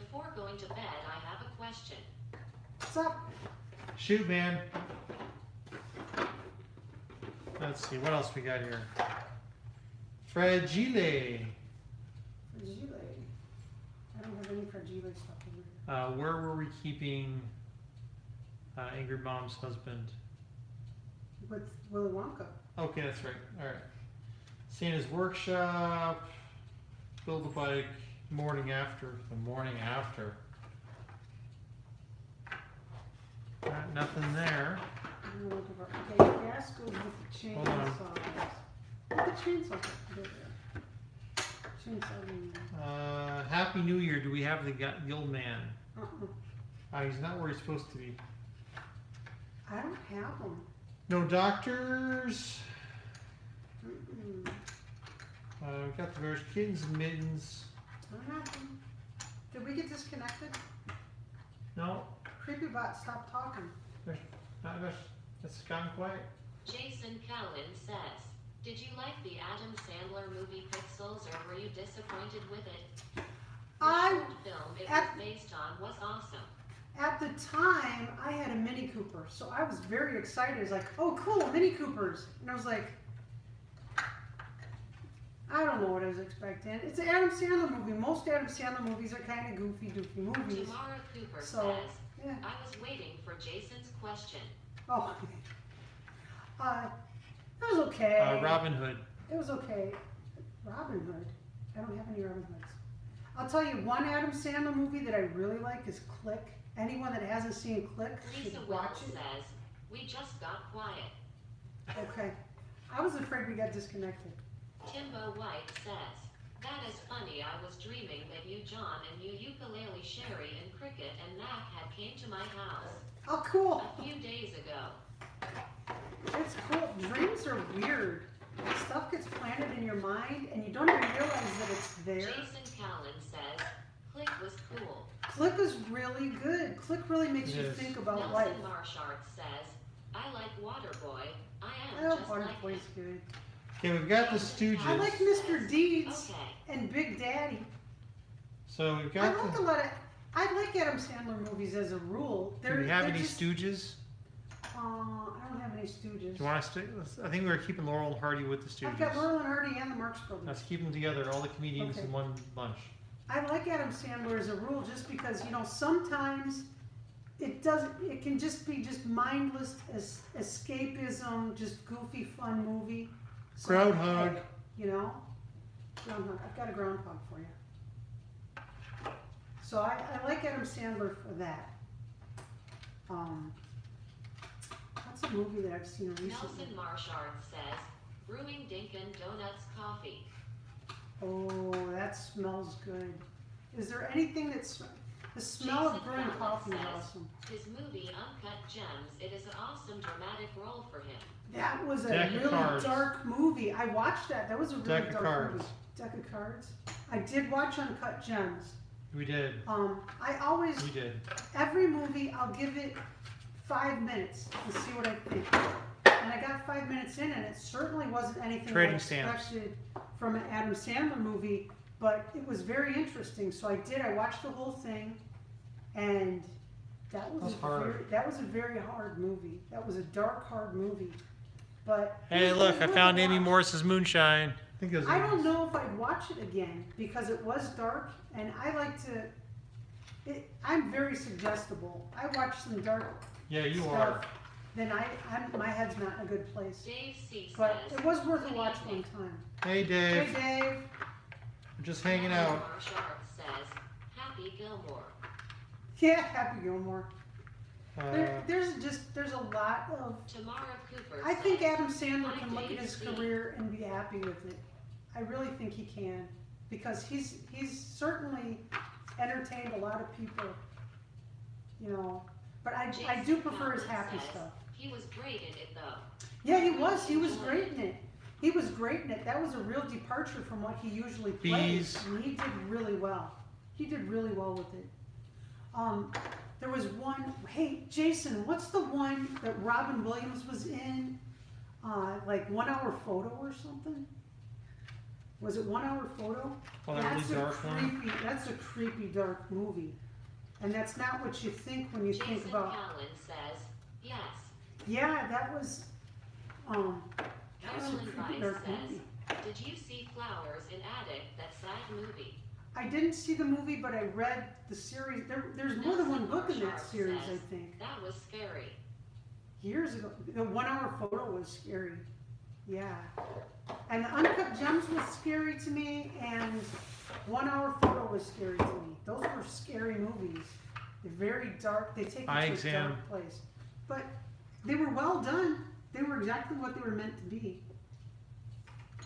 before going to bed, I have a question. What's up? Shoot, man. Let's see, what else we got here? Fragile. Fragile. I don't have any Fragile stuff over here. Where were we keeping Angry Mom's husband? With Willy Wonka. Okay, that's right. All right. Santa's Workshop. Build a Bike. Morning After. The Morning After. Nothing there. I'm gonna look over- Okay, gas goes with the Hold on. chainsaws. What the chainsaws? There they are. Chainsaw. Happy New Year. Do we have the old man? Uh-uh. He's not where he's supposed to be. I don't have them. No doctors. Mm-mm. We got the various kittens and mittens. I don't have them. Did we get disconnected? No, Creepybot, stop talking. it's gone quiet. Jason Callan says, did you like the Adam Sandler movie Pixels or were you disappointed with it? The I- short film it was at- based on was awesome. At the time, I had a Mini Cooper, so I was very excited. I was like, oh, cool, Mini Coopers. And I was like, I don't know what I was expecting. It's an Adam Sandler movie. Most Adam Sandler movies are kind of goofy, doofy movies. Tamara Cooper So, says, yeah. I was waiting for Jason's question. Oh, it was okay. Robin Hood. It was okay. Robin Hood. I don't have any Robin Hoods. I'll tell you one Adam Sandler movie that I really like is Click. Anyone that hasn't seen Click Lisa should Wells watch it. says, we just got quiet. Okay. I was afraid we got disconnected. Timbo White says, that is funny. I was dreaming that you, John, and you, ukulele Sherry, and Cricket, and Mac had came to my house Oh, cool. a few days ago. It's cool. Dreams are weird. Stuff gets planted in your mind, and you don't even realize that it's there. Jason Callan says, Click was cool. Click is really good. Click really makes It you is. think about life. Nelson Marshart says, I like Waterboy. I I am know just Water like Boy's him. good. Okay, we've got the Stooges. I like Mr. Deeds Okay. and Big Daddy. So we've I got like a lot of. I like Adam Sandler movies as a rule. Do we have they're any just- Stooges? I don't have any Stooges. Do you want us to? I think we were keeping Laurel and Hardy with the I've got Stooges. Laurel and Hardy and the Marx Brothers. Let's keep them together, all the comedians Okay. in one bunch. I like Adam Sandler as a rule just because, sometimes it can just be just mindless escapism, just goofy fun movie. So, Groundhog. Groundhog. I've got a groundhog for you. So I like Adam Sandler for that. What's a movie that I've seen recently? Nelson Marshart says, Brewing Dinkin' Donuts Coffee. Oh, that smells good. Is there anything that's the smell of Jason brewing Fallon coffee is says, awesome. His movie Uncut Gems, it is an awesome dramatic role for him. That was a Deck of really Cards. dark movie. I watched that. That was a really Deck of dark Cards. movie. Deck of Cards. I did watch Uncut Gems. We did. I always We did. every movie I'll give it 5 minutes to see what I think. And I got 5 minutes in, and it certainly wasn't anything Trading I stamps. expected from an Adam Sandler movie, but it was very interesting. So I did. I watched the whole thing, and that was That's hard. a very hard movie. That was a dark, hard movie. But Hey, it was look! I worth found a Amy watch. Morris's Moonshine. I think it was. I don't know if I'd watch it again because it was dark, and I like to. I'm very suggestible. I watch some dark Yeah, you stuff. are. Then my head's not in a good place. Dave C. But says, it was worth a "Good watch evening." one time. Hey, Dave. Hey, Dave. We're just hanging Nelson out. Marshart says, Happy Gilmore. Yeah, Happy Gilmore. Uh, There's a lot of. Tamara Cooper I think says, Adam Sandler "Hi, can look at his Dave C." career and be happy with it. I really think he can, because he's certainly entertained a lot of people. But I do Jason prefer his Fallon happy says, stuff. He was great in it though. Yeah, he was. He was great in it. He was great in it. That was a real departure from what he usually plays. Bees. And he did really well. He did really well with it. There was one. Hey, Jason, what's the one that Robin Williams was in? Like 1 Hour Photo or something? Was it 1 Hour Photo? oh, that really dark one. That's a creepy, dark movie. And that's not what you think when you think Jason about. Callan says, yes. Yeah, that was. That's a Carolyn creepy, Weiss dark says, movie. did you see Flowers in Attic, that sad movie? I didn't see the movie, but I read the series. There's more than one book in that Nelson series, Marshart I says, think. That was scary. Years ago. The 1 Hour Photo was scary. Yeah. And the Uncut Gems was scary to me, and 1 Hour Photo was scary to me. Those were scary movies. They're very dark. They take you Eye to Exam. a dark place. But they were well done. They were exactly what they were meant to be.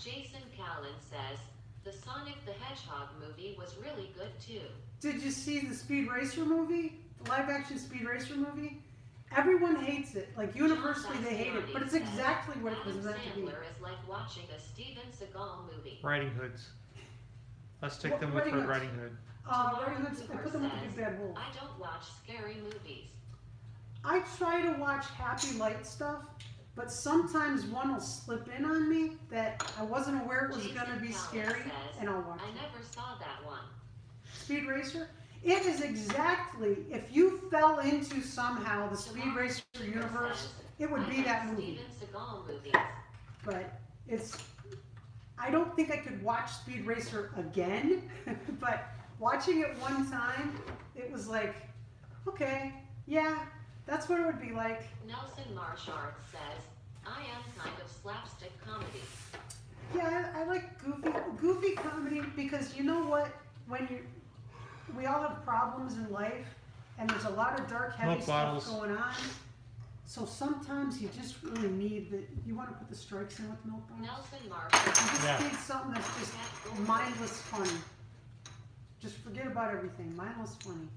Jason Callan says, the Sonic the Hedgehog movie was really good too. Did you see the Speed Racer movie? The live action Speed Racer movie? Everyone hates it. Like universally they hate it. But it's exactly what it was Adam meant to be. Sandler is like watching a Steven Seagal movie. Riding Hoods. Let's take What- them with Riding Red Hoods? Riding Hood. Riding Hoods, I put them with the Big Bad Wolf. I don't watch scary movies. I try to watch happy, light stuff, but sometimes one will slip in on me that I wasn't aware it was Jason going to be Callan scary, says, and I'll watch I it. never saw that one. Speed Racer? It is exactly, if you fell into somehow the Speed Tamara Racer Cooper universe, says, it would I be like that movie. Steven Seagal movies. But it's I don't think I could watch Speed Racer again, but watching it one time, it was like, okay, yeah, that's what it would be like. Nelson Marshart says, I am kind of slapstick comedy. Yeah, I like goofy comedy because you know what? We all have problems in life, and there's a lot of dark, heavy Milk stuff bottles. going on. So sometimes you just really need you want to put the strikes in with milk bottles. Nelson You Marshart just Yeah. need something that's just mindless funny. Just forget about everything. Mindless funny.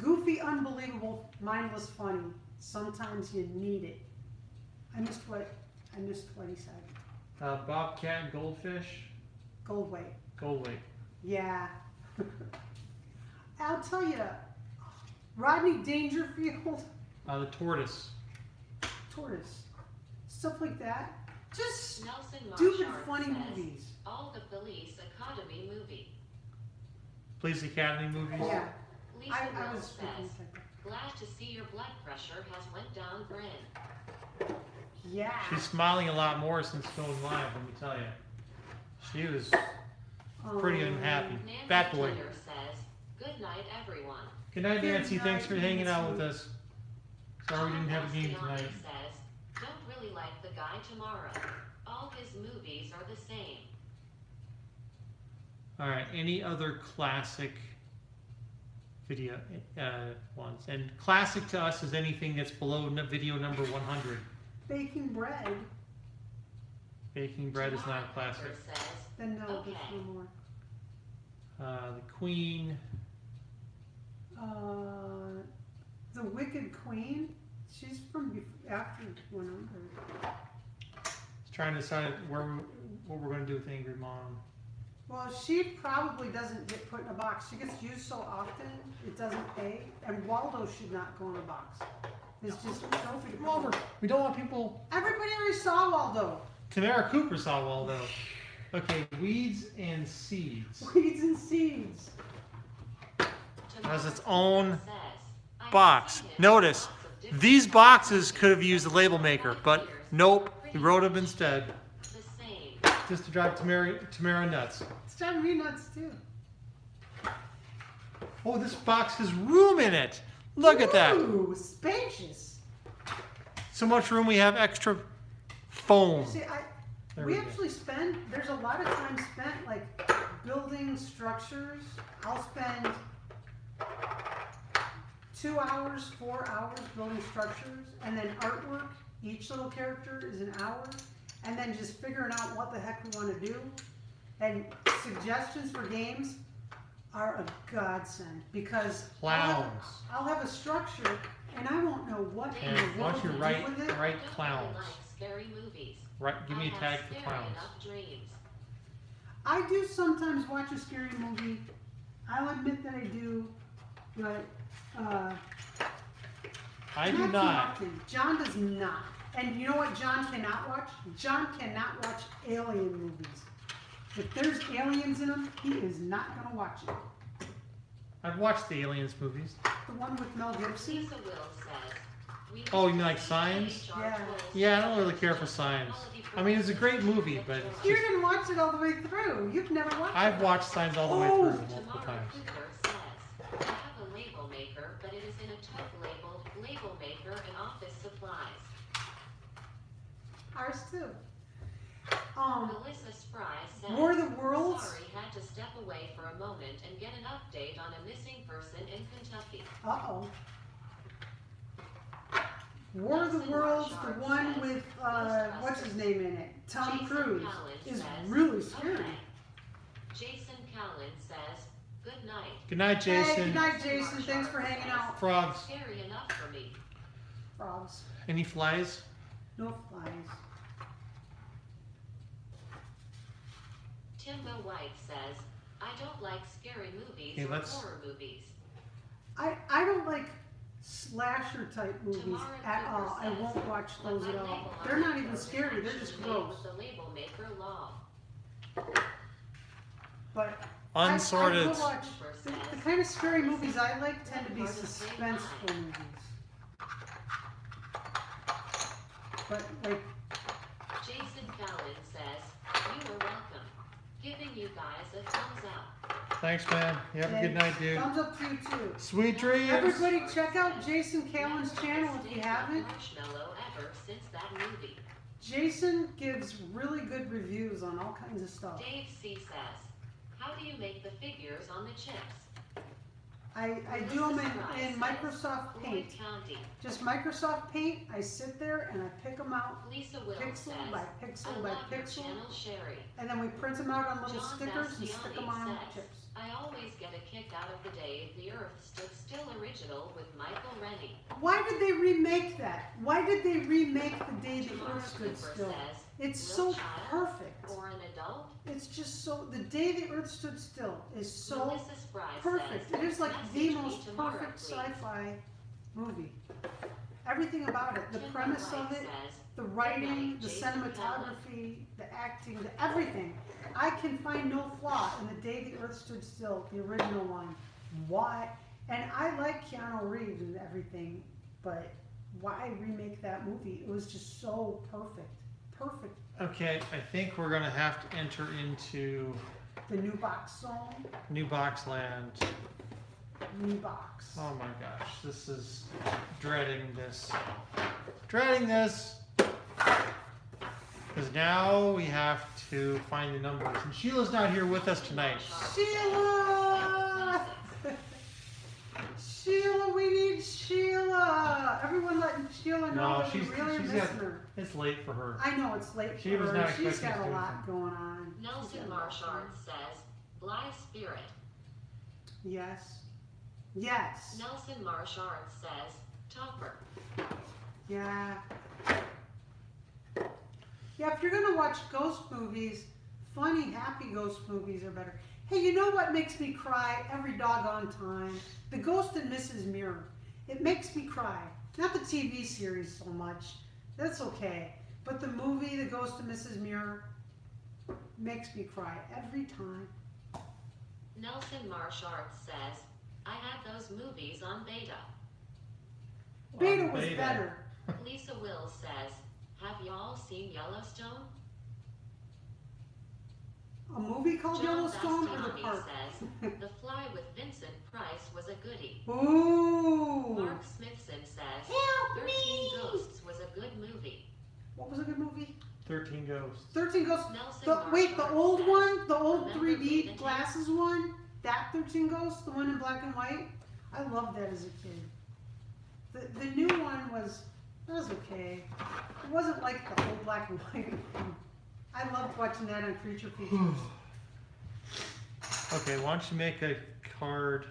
Goofy, unbelievable, mindless funny. Sometimes you need it. I missed what he said. Bobcat, goldfish, Goldway. goldweight. Yeah. I'll tell you, Rodney Dangerfield, The tortoise. Tortoise, stuff like that. Just Nelson stupid, Marshart funny says, movies. all the Police Academy movie. Police Academy movies. Yeah. Lisa I Will was speaking says, like that. glad to see your blood pressure has went down, Bryn. Yeah. She's smiling a lot more since going live, let me tell you. She was pretty unhappy. Nancy Fat boy. Kenner says, good night, everyone. Good night, Good Nancy. Thanks for night, hanging out Nancy. with us. Sorry we didn't have a game Tom tonight. Bastiani says, don't really like the guy tomorrow. All his movies are the same. All right. Any other classic video ones? And classic to us is anything that's below video number 100. Baking bread. Baking bread is not a Tamara classic. Hunter says, Then no, Okay. there's no more. The Queen. The Wicked Queen. She's from after 100. Trying to decide what we're going to do with Angry Mom. Well, she probably doesn't get put in a box. She gets used so often, it doesn't pay. And Waldo should not go in a box. It's just a trophy to Come over. We don't want people. Everybody already saw Waldo. Tamara Cooper saw Waldo. Okay, weeds and seeds. Weeds and seeds. Has its own says, "I've box. seen it in Notice, lots of different these colors, boxes could have used a label maker, but nope, he wrote them instead, the same." just to drive Tamara nuts. It's driving me nuts too. Oh, this box has room in it. Look at that. Ooh, spacious. So much room, we have extra foam. See, There we we go. actually there's a lot of time spent like building structures. I'll spend 2 hours, 4 hours building structures, and then artwork. Each little character is an hour, and then just figuring out what the heck we want to do. And suggestions for games are a godsend because Clowns. I'll have a structure and I won't know what in And the why world don't you to write, do with it. write I don't clowns. really like scary movies. Right, give me a I tag have for scary clowns. enough dreams. I do sometimes watch a scary movie. I'll admit that I do, but I do too not. often. John does not. And you know what John cannot watch? John cannot watch alien movies. If there's aliens in them, he is not going to watch it. I've watched the Aliens movies. The one with Mel Gibson? Lisa Will says, "We Oh, you mean wish like to see Signs? HR Yeah. tools Yeah, I don't really for care for Signs. quality I mean, it's a great movie, of but joy." it's You didn't watch it all the way through. You've never watched I've it. watched Signs all the way Oh. through multiple Tamara times. Cooper says, I have a label maker, but it is in a tub labeled label maker and office supplies. Ours too. Melissa Spry says, War of the Worlds? sorry, had to step away for a moment and get an update on a missing person in Kentucky. Uh-oh. War of the Worlds, the one with, what's his name in it? Tom Jason Cruise. Callan Is says, really scary. Okay. Jason Callan says, good night. Good night, Hey, Jason. good night, Jason. Thanks for hanging out. Frogs. Scary enough for me. Frogs. Any flies? No flies. Timbo White says, I don't like scary movies Okay, or let's- horror movies. I don't like slasher type movies at all. I won't watch But those my at label all. on They're my not even coat is scary. They're just actually made gross. with the label maker law. But Unsorted. I will watch the kind of scary movies I like tend to be suspenseful movies. But like Jason Callan says, You're welcome. Giving you guys a thumbs up. Thanks, man. You have a good night, dude. Thumbs up to you too. Sweet dreams. Everybody, check out Jason Callan's channel if you haven't. Marshmallow ever since that movie. Jason gives really good reviews on all kinds of stuff. Dave C says, "How do you make the figures on the chips?" I do them in Microsoft Floyd Paint. County. Just Microsoft Paint. I sit there and I pick them out Lisa Will pixel says, by "I pixel by love your pixel, channel, Sherry. and then we print them out on little John stickers and stick them on Bastiani chips. says, "I always get a kick out of the Day the Earth Stood Still original with Michael Rennie." Why did they remake that? Why did they remake The Day the Tamara Earth Stood Cooper Still? says, It's "Little so child perfect. Or an adult?" It's just so. The Day the Earth Stood Still is so Melissa Spry perfect. says, It is like "Message the me most tomorrow, perfect please." sci-fi movie. Everything about it, the Tim premise Wright of it, says, the writing, night, the Jason cinematography, the acting, everything. I can find no flaw in The Day the Earth Stood Still, the original one. Why? And I like Keanu Reeves and everything, but why remake that movie? It was just so perfect. Perfect. Okay, I think we're gonna have to enter into The new box song, New Box Land. new box. Oh my gosh, this is dreading this. Dreading this! Because now we have to find the numbers. And Sheila's not here with us tonight. Sheila! Sheila, we need Sheila! Everyone let Sheila know No, that we she's really got, miss her. it's late for her. I know it's late She for was her. not She's expecting got us a to do lot going on. She's Nelson got a lot going on. Marshart says, "Bly Spirit." Yes. Yes. Nelson Marshart says, "Topper." Yeah. Yeah, if you're gonna watch ghost movies, funny, happy ghost movies are better. Hey, you know what makes me cry every doggone time? The Ghost and Mrs. Mirror. It makes me cry. Not the TV series so much. That's okay. But the movie, The Ghost and Mrs. Mirror, makes me cry every time. Nelson Marshart says, "I had those movies on beta." Beta was Beta. better. Lisa Will says, "Have y'all seen Yellowstone?" A movie called John Yellowstone or the Bastiani park? says, "The Fly with Vincent Price was a goodie." Ooh. Mark Smithson says, Help 13 me! Ghosts was a good movie." What was a good movie? 13 Ghosts. 13 Ghosts. Nelson Wait, the Marshart old says, one? The old "Remember 3D Raven glasses one? That 13 Ghosts? The one in black and white? I loved that as a kid. The new one was okay. It wasn't like the old black and white one. I loved watching that on Creature Features. Okay, why don't you make a card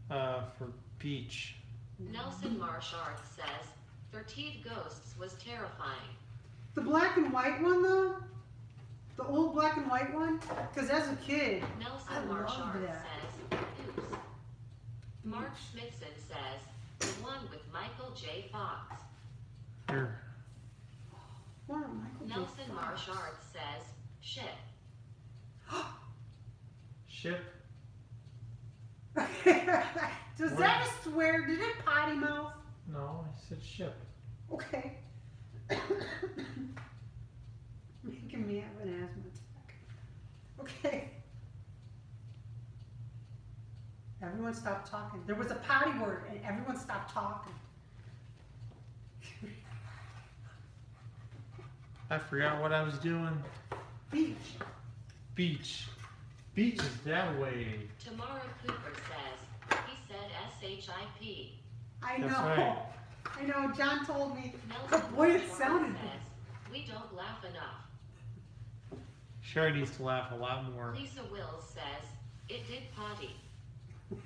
for Beach? Nelson Marshart says, 13 Ghosts was terrifying." The black and white one though? The old black and white one? Because as a kid, Nelson I loved Marshart that. says, "Oops." Mark Smithson says, "The one with Michael J. Fox." Here. Wow, Michael J. Nelson Fox. Marshart says, "Shit." Ship. Does that a swear? Did it potty mouth? No, I said ship. Okay. Making me have an asthma attack. Okay. Everyone stopped talking. There was a potty word and everyone stopped talking. I forgot what I was doing. Beach. Beach. Beach is that way. Tamara Cooper says, he said S-H-I-P. I know. That's right. I know. John told me. Nelson But boy, it Marshart sounded says, "We don't laugh enough." Sherry needs to laugh a lot more. Lisa Wills says, "It did potty."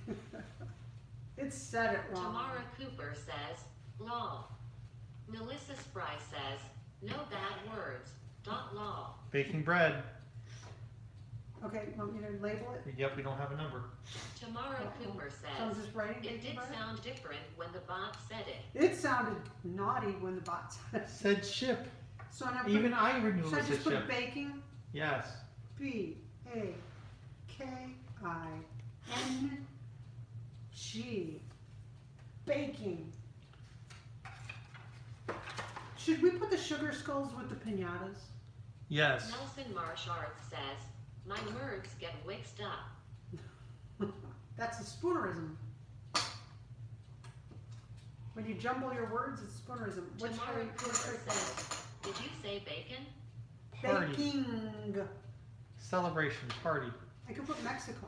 good. It said it wrong. Tamara Cooper says, "Lol." Melissa Spry says, "No bad words. Don't lol." Baking bread. Okay, you want me to label it? Yep, we don't have a number. Tamara Cooper So I'm says, just writing "It baking did bread? sound different when the bot said it." It sounded naughty when the bot said it. Said ship. So now Even I knew should I it was a just put ship. baking? Yes. B-A-K-I-N-G. Baking. Should we put the sugar skulls with the pinatas? Yes. Nelson Marsh Arts says, my words get mixed up. That's a spoonerism. When you jumble your words, it's spoonerism. What's Tomorrow your Cooper says, did you say bacon? Party. baking? Celebration. Party. I could put Mexico.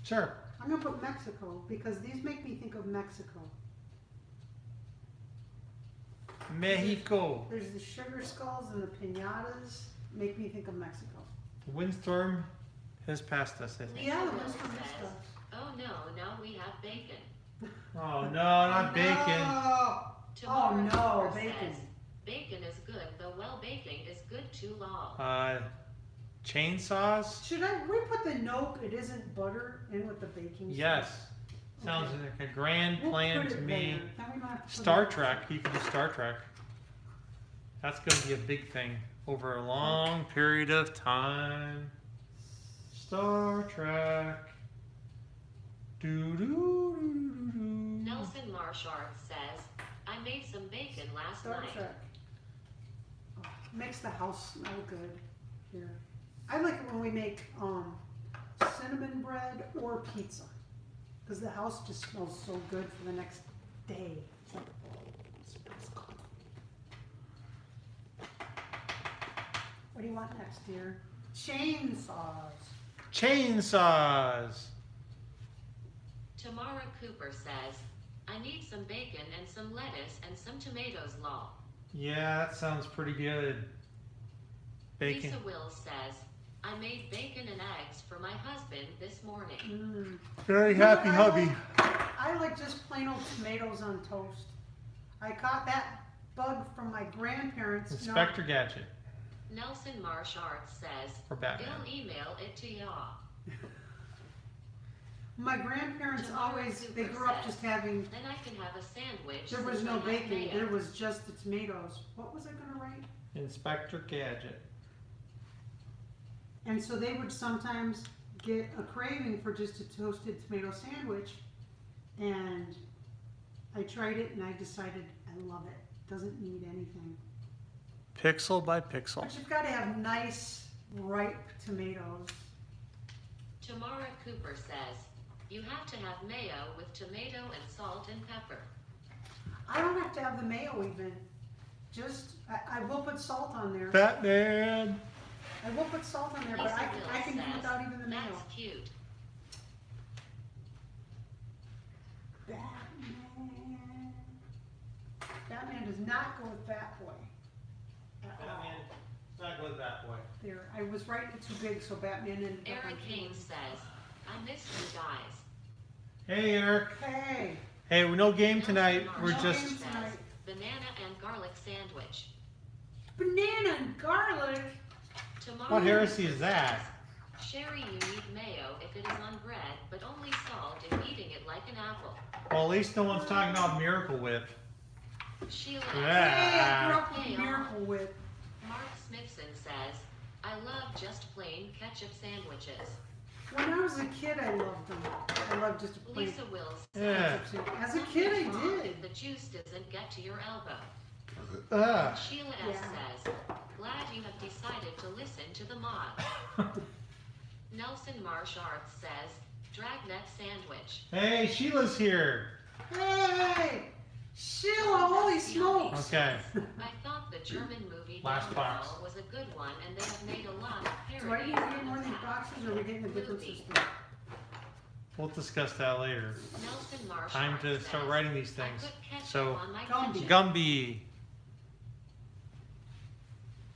Sure. I'm gonna put Mexico because these make me think of Mexico. Mexico. There's the sugar skulls and the piñatas. Make me think of Mexico. The windstorm has passed us, I think. Yeah, the Will ones from this says, stuff. oh no, now we have bacon. Oh no, not bacon. No. Tomorrow no, Cooper bacon. says, bacon is good, though well baking is good too long. Chainsaws? Should we put the nope, it isn't butter in with the baking? Yes. stuff? Sounds Okay. like a grand We'll plan put to it me. there. Then we don't have to put Star it- Trek. You could do Star Trek. That's going to be a big thing over a long period of time. Star Trek. Do. Nelson Marsh Arts says, I made some bacon last Star night. Trek. Oh, makes the house smell good here. I like it when we make cinnamon bread or pizza because the house just smells so good for the next day. It's like, it smells good. What do you want next, dear? Chainsaws. Chainsaws. Tamara Cooper says, I need some bacon and some lettuce and some tomatoes, law. Yeah, that sounds pretty good. Bacon. Lisa Wills says, I made bacon and eggs for my husband this morning. Mm. Very You know happy what hubby. I like just plain old tomatoes on toast. I caught that bug from my grandparents. No, Inspector Gadget. Nelson Marsh Arts says, Or Batman. they'll email it to y'all. my grandparents Tomorrow always, Super they grew up says, just having, Then I can have a sandwich. there was since I no like bacon, mayo." there was just the tomatoes. What was I gonna write? Inspector Gadget. And so they would sometimes get a craving for just a toasted tomato sandwich. And I tried it and I decided I love it. Doesn't need anything. Pixel by pixel. But you've gotta have nice, ripe tomatoes. Tamara Cooper says, you have to have mayo with tomato and salt and pepper. I don't have to have the mayo even. Just, I will put salt on there. Batman. I will put salt on there, but Lisa I Mills can do says, without even the mayo. That's cute. Batman. Batman does not go with Batboy. Batman. Not good that way. There, I was writing it too big, so Batman ended up on Eric two. Haynes says, I missed you guys. Hey Eric. Hey, Hey, no game tonight. Nelson We're Marsh No just. game. says, tonight. banana and garlic sandwich. banana and garlic. Tomorrow What heresy Cooper is that? says, Sherry, you need mayo if it is on bread, but only salt if eating it like an apple. Well, at least no one's talking about Miracle Whip. Sheila Yeah. Hey, I grew up Hey, with Miracle Whip. Mark Smithson says, I love just plain ketchup sandwiches. When I was a kid, I loved them. I loved just a plain Lisa Wills says, Yeah. ketchup sandwich. As a kid, I "Nothing's wrong did. if the juice doesn't get to your elbow. Ah. Sheila S. Yeah. says, glad you have decided to listen to the mod. Nelson Marsh Arts says, dragnet sandwich. Hey, Sheila's here. Hey, Sheila, holy smokes. Okay. I thought the German movie Last box. Downfall was a good one, and they have made a lot of Do I parodies need to get in more the of these past. boxes, or are we getting a different Movie. system? We'll discuss that later. Nelson Marsh Time Arts to start says, writing these I things. put ketchup So, on my Gumby. ketchup. Gumby.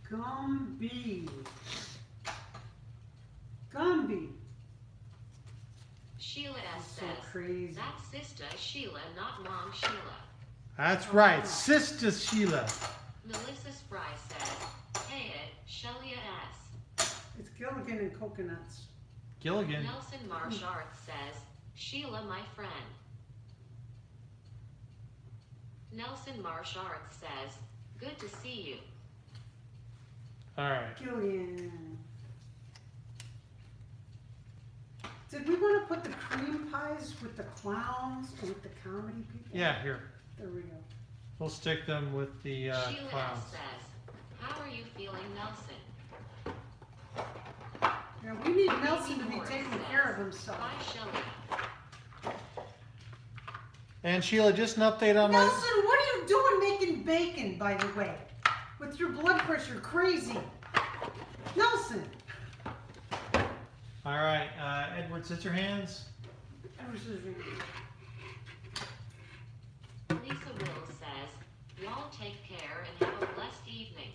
Gumby. Gumby. Sheila S. That's so says, crazy. that's Sister Sheila, not Mom Sheila. That's right, Sister Sheila. Melissa Spry says, hey it, Shelia S. It's Gilligan and coconuts. Gilligan. Nelson Marsh Arts says, Sheila, my friend. Nelson Marsh Arts says, good to see you. All right. Gilligan. Did we want to put the cream pies with the clowns or with the comedy people? Yeah, here. There we go. We'll stick them with the Sheila clowns. S. says, How are you feeling, Nelson? Yeah, we need Nelson to be taking care of himself. Hi, Shelly. And Sheila, just an update on my. Nelson, what are you doing making bacon, by the way? With your blood pressure crazy. Nelson. All right, Edward Scissorhands. Lisa Will says, y'all take care and have a blessed evening.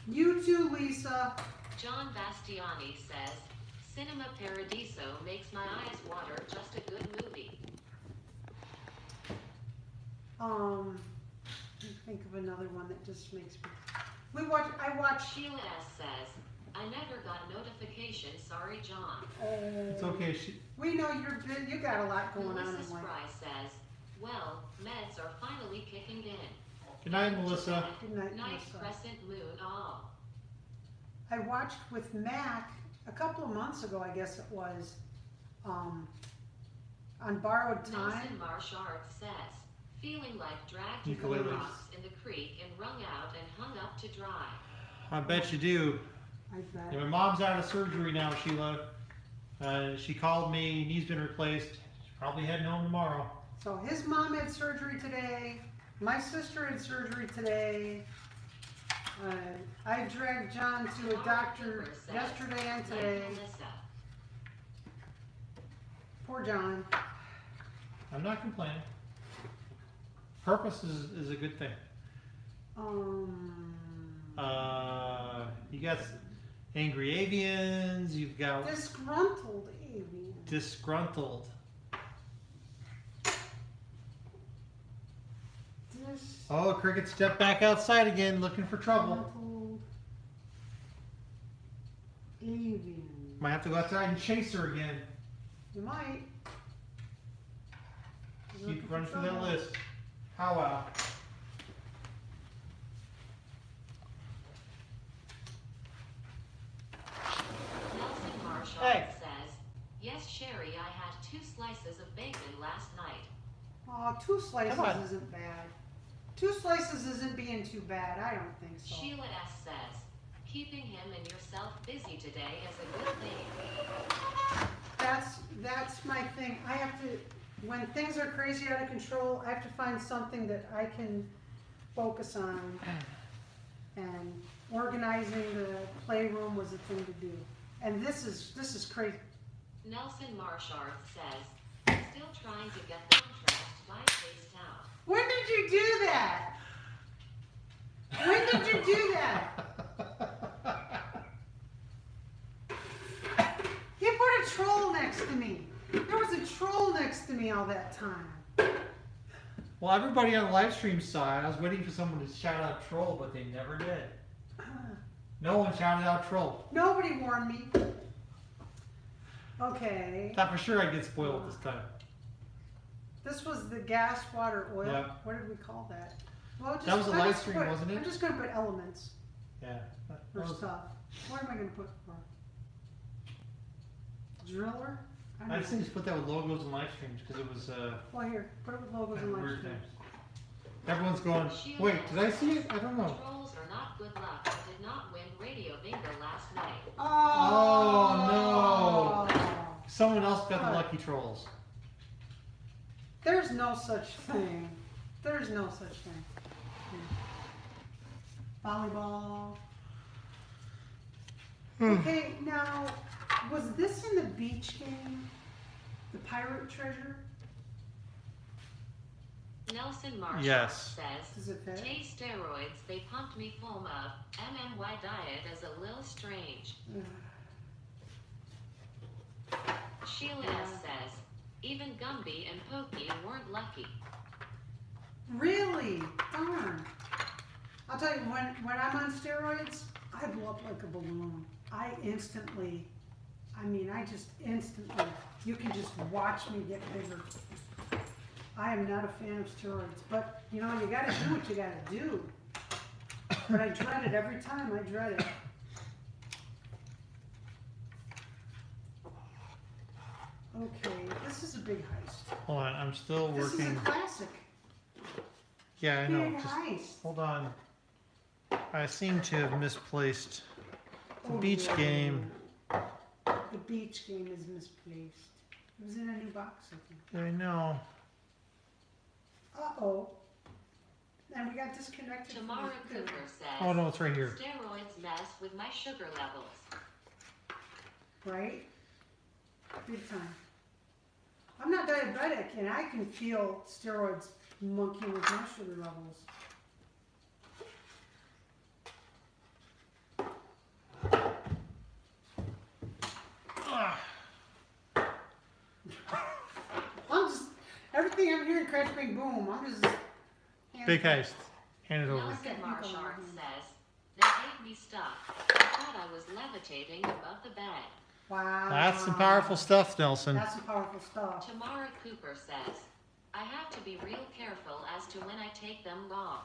You too, Lisa. John Bastiani says, Cinema Paradiso makes my eyes water, just a good movie. Let me think of another one that just makes me. I watched. Sheila S. says, I never got notification, sorry John. It's okay. We know you got a lot going on Melissa in life. Spry says, well, meds are finally kicking in. Good night, Melissa. Good night, Night Melissa. crescent moon all. I watched with Mac a couple of months ago, I guess it was, on borrowed time. Nelson Marshart says, feeling like dragged Ukuleles. the rocks in the creek and wrung out and hung up to dry. I bet you do. I bet. Yeah, my mom's out of surgery now, Sheila. She called me. Knee's been replaced. She's probably heading home tomorrow. So his mom had surgery today. My sister had surgery today. I dragged John to a doctor yesterday and today. Like Melissa. Poor John. I'm not complaining. Purpose is a good thing. You got angry avians. You've got Disgruntled avian. disgruntled. Oh, Cricket stepped back outside again, looking for trouble. Disgruntled avian. Might have to go outside and chase her again. You might. Keep running through that list. How wow. Nelson Marshall Hey. says, yes, Sherry, I had 2 slices of bacon last night. Oh, 2 slices Come on. isn't bad. 2 slices isn't being too bad. I don't think so. Sheila S. says, keeping him and yourself busy today is a good thing. That's my thing. I have to, when things are crazy out of control, I have to find something that I can focus on. And organizing the playroom was a thing to do. And this is crazy. Nelson Marshart says, still trying to get the contract to buy Chase Town. When did you do that? When did you do that? You put a troll next to me. There was a troll next to me all that time. Well, everybody on the live stream saw it. I was waiting for someone to shout out troll, but they never did. No one shouted out troll. Nobody warned me. Okay. Thought for sure I'd get spoiled this time. This was the gas, water, oil. Yeah. What did we call that? Well, just, That was a I live just stream, put- wasn't it? I'm just going to put elements Yeah. for stuff. What am I going to put for? Driller? I I don't just know. think just put that with logos and live streams because it was Well, here, put it with logos and weird lights. things. Everyone's going, Sheila wait, S. did I see it? I says, don't know. Trolls are not good luck and did not win Radio Bingo last night. Oh, Someone else got the What? lucky trolls. There's no such thing. There's no such thing. Volleyball. Okay, now, was this in the beach game? The pirate treasure? Nelson Marshall Yes. says, Does it fit? take steroids, they pumped me full of MMY diet as a little strange. Sheila S. says, even Gumby and Pokey weren't lucky. Really? Darn. I'll tell you, when I'm on steroids, I blow up like a balloon. I just instantly, you can just watch me get bigger. I am not a fan of steroids, but you know, you gotta do what you gotta do. But I dread it every time, I dread it. Okay, this is a big heist. Hold on, I'm still This is a working. classic. Yeah, I know. Big Just heist. hold on. I seem to have misplaced the Oh, beach no. game. The beach game is misplaced. It was in a new box, I think. I know. Uh-oh. And we got disconnected from Tamara the computer. Cooper says, Oh no, it's right here. steroids mess with my sugar levels. Right? Big time. I'm not diabetic, and I can feel steroids monkeying with my sugar levels. I'm just, everything I'm hearing, crash, bang, boom. I'm just. Big heist. Hand it over. Nelson Marshart says, they gave me stuff. I thought I was levitating above the bag. Wow. That's some powerful stuff, Nelson. That's some powerful stuff. Tamara Cooper says, I have to be real careful as to when I take them raw.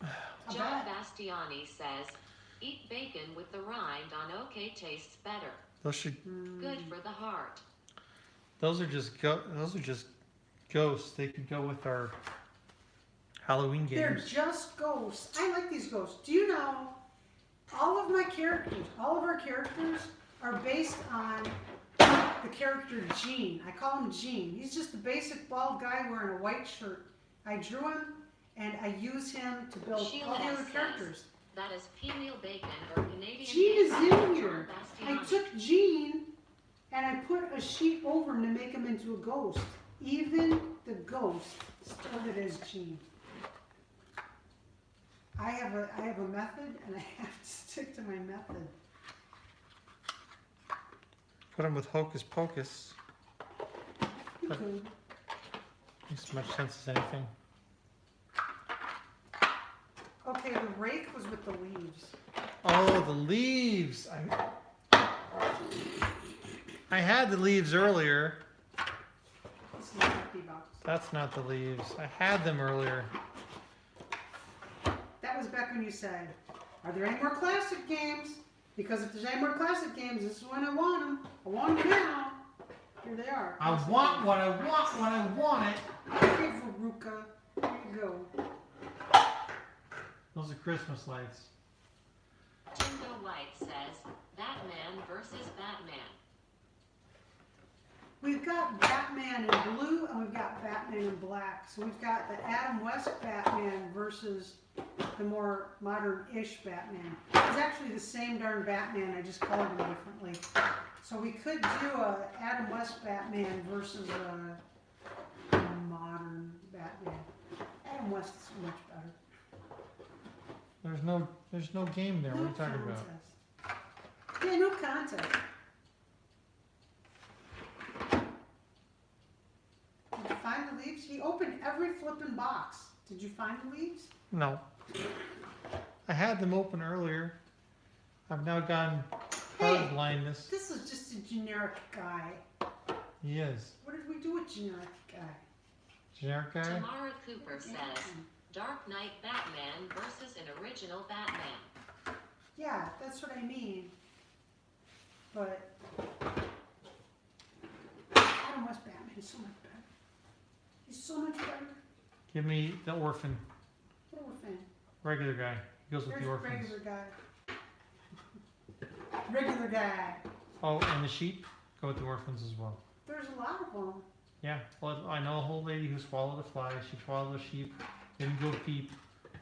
I John bet. Bastiani says, eat bacon with the rind on OK tastes better. Those should. Good for the heart. Those are just ghosts. They could go with our Halloween They're games. just ghosts. I like these ghosts. Do you know, all of my characters, all of our characters are based on the character Gene. I call him Gene. He's just a basic bald guy wearing a white shirt. I drew him, and I use him to build Sheila all the other says, characters. That is Peniel Bacon or Canadian Gene is bacon in by here. John I Bastiani. took Gene, and I put a sheet over him to make him into a ghost. Even the ghost started as Gene. I have a method, and I have to stick to my method. Put them with Hocus Pocus. You could. Makes as much sense as anything. Okay, the rake was with the leaves. Oh, the leaves. I had the leaves earlier. This is an empty box. That's not the leaves. I had them earlier. That was back when you said, are there any more classic games? Because if there's any more classic games, this is when I want them. I want them now. Here they are. I want what I want when I want it. Okay, Veruca. There you go. Those are Christmas lights. Timbo White says, Batman versus Batman. We've got Batman in blue and we've got Batman in black. So we've got the Adam West Batman versus the more modern-ish Batman. It's actually the same darn Batman, I just colored him differently. So we could do a Adam West Batman versus a modern Batman. Adam West is so much better. There's no game there. What are you talking about? Contest. Yeah, no contest. Did you find the leaves? He opened every flippin' box. Did you find the leaves? No. I had them open earlier. I've now gone Hey. card blindness. This is just a generic guy. He is. What did we do with generic guy? Generic guy? Tamara Cooper says, Dark Knight Batman versus an original Batman. Yeah, that's what I mean. But Adam West Batman is so much better. He's so much better. Give me the orphan. What orphan? Regular guy. He goes with There's the a orphans. regular guy. Regular guy. Oh, and the sheep go with the orphans as well. There's a lot of them. Yeah. Well, I know a whole lady who swallowed a fly. She swallowed a sheep. Didn't go peep.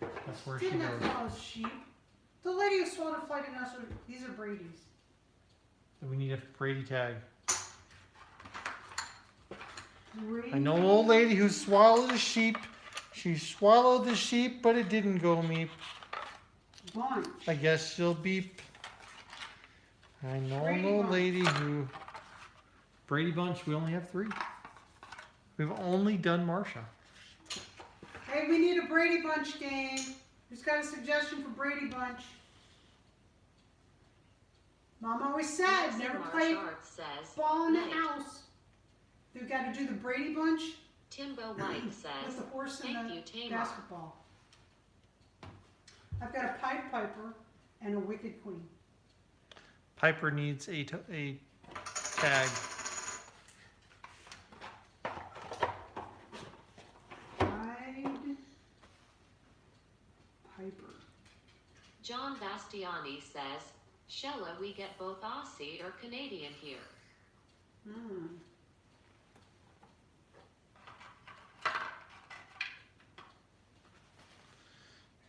That's where she Didn't have goes. follow sheep. The lady who swallowed a fly didn't also. These are Brady's. We need a Brady tag. Brady. I know an old lady who swallowed a sheep. She swallowed the sheep, but it didn't go meep. Bunch. I guess she'll beep. I know an Brady old Bunch. lady who... Brady Bunch, we only have 3. We've only done Marsha. Hey, we need a Brady Bunch game. Who's got a suggestion for Brady Bunch? Mom always said, Nelson never play Marshart says, ball in the Night. house. We've got to do the Brady Bunch Timbo White with says, the horse and Thank the you, Tamar. basketball. I've got a Pied Piper and a Wicked Queen. Piper needs a tag. Pied Piper. Bastiani says, Shella, we get both Aussie or Canadian here. Hmm.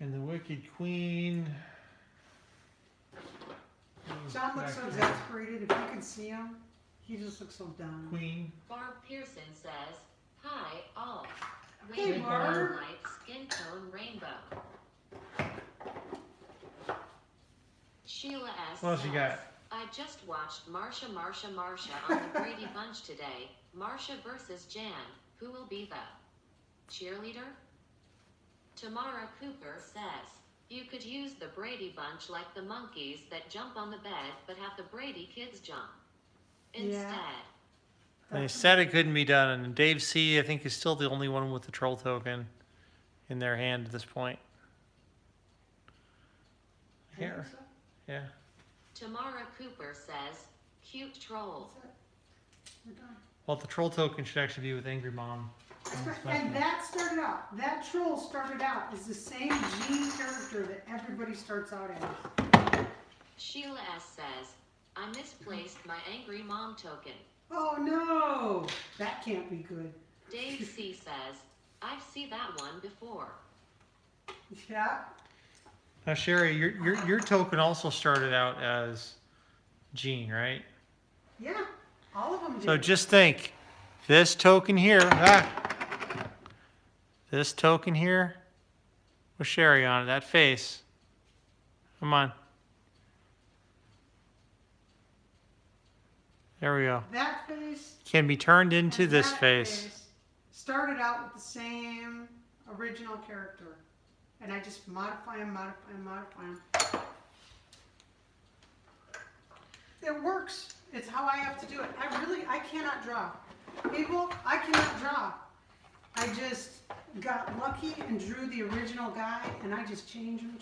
And the Wicked Queen. John looks so exasperated. If you can see him, he just looks so down. Queen. Barb Pearson says, hi, all. Hey, Rainbow Barb. light skin tone rainbow. Sheila S. What else you says, got? I just watched Marsha on the Brady Bunch today. Marsha versus Jan. Who will be the cheerleader? Tamara Cooper says, you could use the Brady Bunch like the monkeys that jump on the bed but have the Brady kids jump. Instead. They said it couldn't be done, and Dave C, I think, is still the only one with the troll token in their hand at this point. Here. Yeah. Tamara Cooper says, cute trolls. We're done. Well, the troll token should actually be with Angry Mom. And that started out, that troll started out as the same Gene character that everybody starts out as. Sheila S. says, I misplaced my angry mom token. Oh no! That can't be good. Dave C. says, I've seen that one before. Yeah. Now, Sherry, your token also started out as Gene, right? Yeah. All of them did. So just think, this token here, this token here with Sherry on it, that face. Come on. There we go. That face Can be turned into and this that face. started out with the same original character. And I just modify them. It works. It's how I have to do it. I cannot draw. People, I cannot draw. I just got lucky and drew the original guy, and I just change them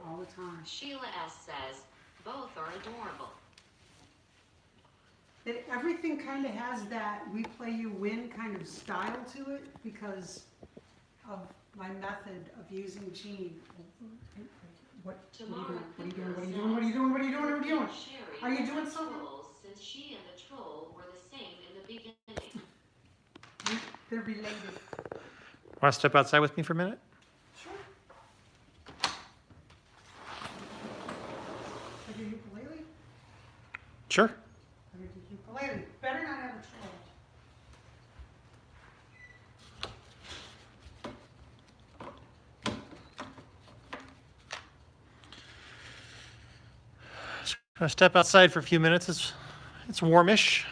all the time. Sheila S. says, both are adorable. Everything kind of has that we play you win kind of style to it because of my method of using Gene. What are you doing? Sherry Are you doing has something? trolls since she and the troll were the same in the beginning. They're related. Want to step outside with me for a minute? Sure. Like a ukulele? Sure. Like a ukulele. Better not have a troll. Gonna step outside for a few minutes. It's warmish.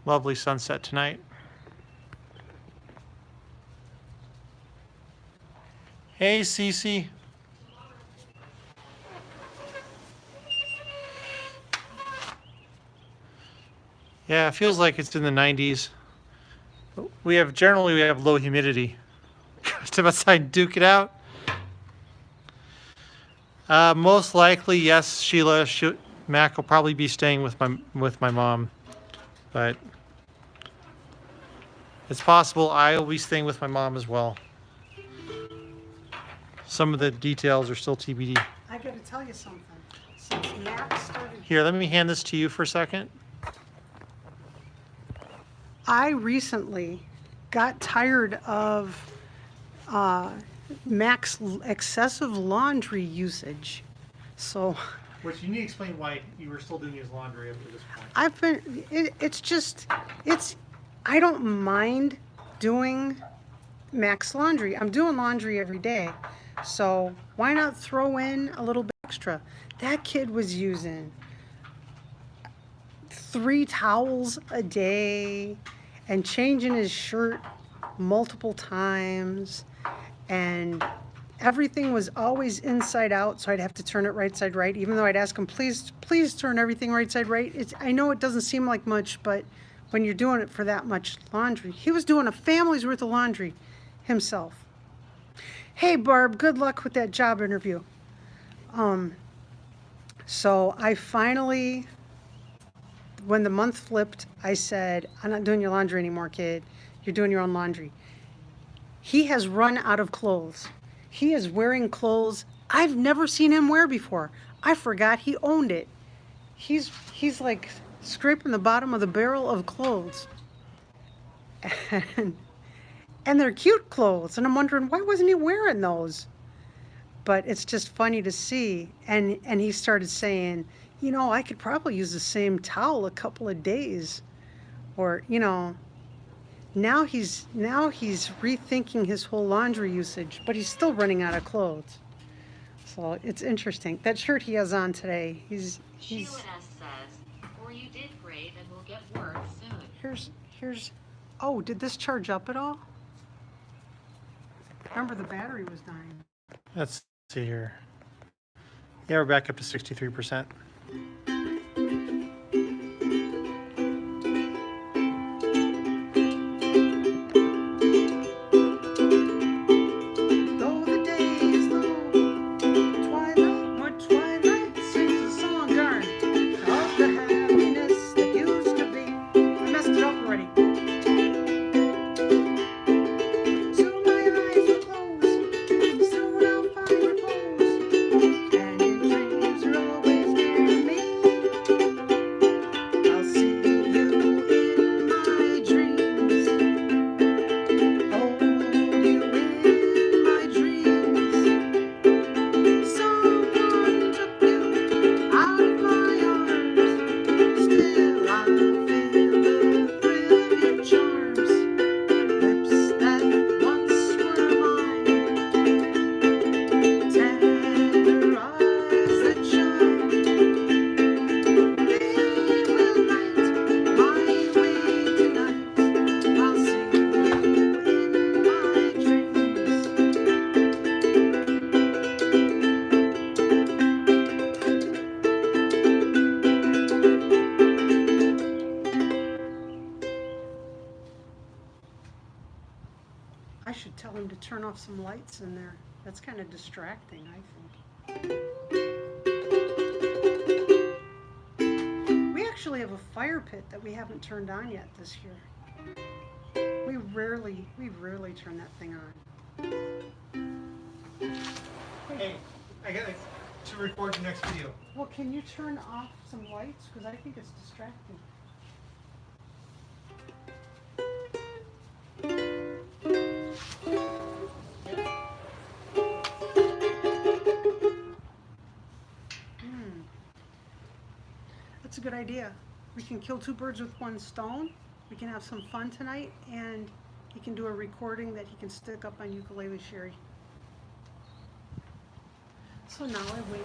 Lovely sunset tonight. Hey, Cece. Yeah, it feels like it's in the 90s. Generally we have low humidity. Step outside and duke it out. Most likely, yes, Sheila. Mac will probably be staying with my mom, but it's possible I will be staying with my mom as well. Some of the details are still TBD. I gotta tell you something. Since Max started, Here, let me hand this to you for a second. I recently got tired of Mac's excessive laundry usage. So Which you need to explain why you were still doing his laundry up to this point. I've been, I don't mind doing Mac's laundry. I'm doing laundry every day. So why not throw in a little bit extra? That kid was using 3 towels a day and changing his shirt multiple times, and everything was always inside out, so I'd have to turn it right side right, even though I'd ask him, please turn everything right side right. I know it doesn't seem like much, but when you're doing it for that much laundry, he was doing a family's worth of laundry himself. Hey Barb, good luck with that job interview. So I finally when the month flipped, I said, I'm not doing your laundry anymore, kid. You're doing your own laundry. He has run out of clothes. He is wearing clothes I've never seen him wear before. I forgot he owned it. He's like scraping the bottom of the barrel of clothes. And they're cute clothes. And I'm wondering, why wasn't he wearing those? But it's just funny to see. And he started saying, you know, I could probably use the same towel a couple of days. Or, you know, now he's rethinking his whole laundry usage, but he's still running out of clothes. So it's interesting. That shirt he has on today, he's Sheila S. says, or you did great and will get work soon. here's oh, did this charge up at all? Remember the battery was dying. Let's see here. Yeah, we're back up to 63%. Though the day is long, twilight, more twilight, sings a song, darn, of the happiness that used to be. I messed it up already. So my eyes will close, soon I'll find repose, and your dreams are always near me. I'll see you in my dreams, hold you in my dreams. Someone took you out of my arms, still I feel the thrill of your charms. Lips that once were mine, tender eyes that shine. They will light my way tonight. I'll see you in my dreams. I should tell him to turn off some lights in there. That's kind of distracting, I think. We actually have a fire pit that we haven't turned on yet this year. We rarely turn that thing on. Hey, I got to record the next video. Well, can you turn off some lights? Because I think it's distracting. That's a good idea. We can kill two birds with one stone. We can have some fun tonight, and he can do a recording that he can stick up on Ukulele Sherry. So now I wait.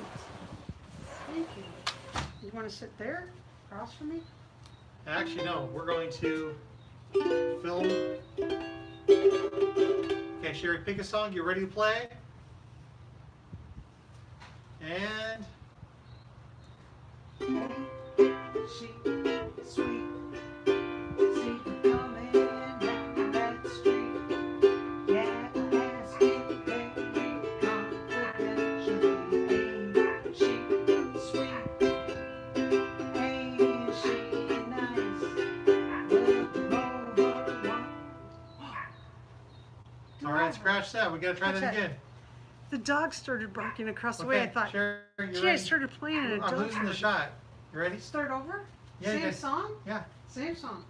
Thank you. You want to sit there, across from me? Actually, no. We're going to film. Okay, Sherry, pick a song. You ready to play? And She, sweet, see her coming down that street. Yeah, I asked it very confidentially. Ain't she sweet? Ain't she nice? Look over all right, scratch that. We gotta try What's that that? again. The dog started barking across the way. I thought, Sherry, you gee, I ready? started playing and a I'm dog losing the started. shot. You ready? Start over? Yeah, Same yeah. song? Yeah. Same song.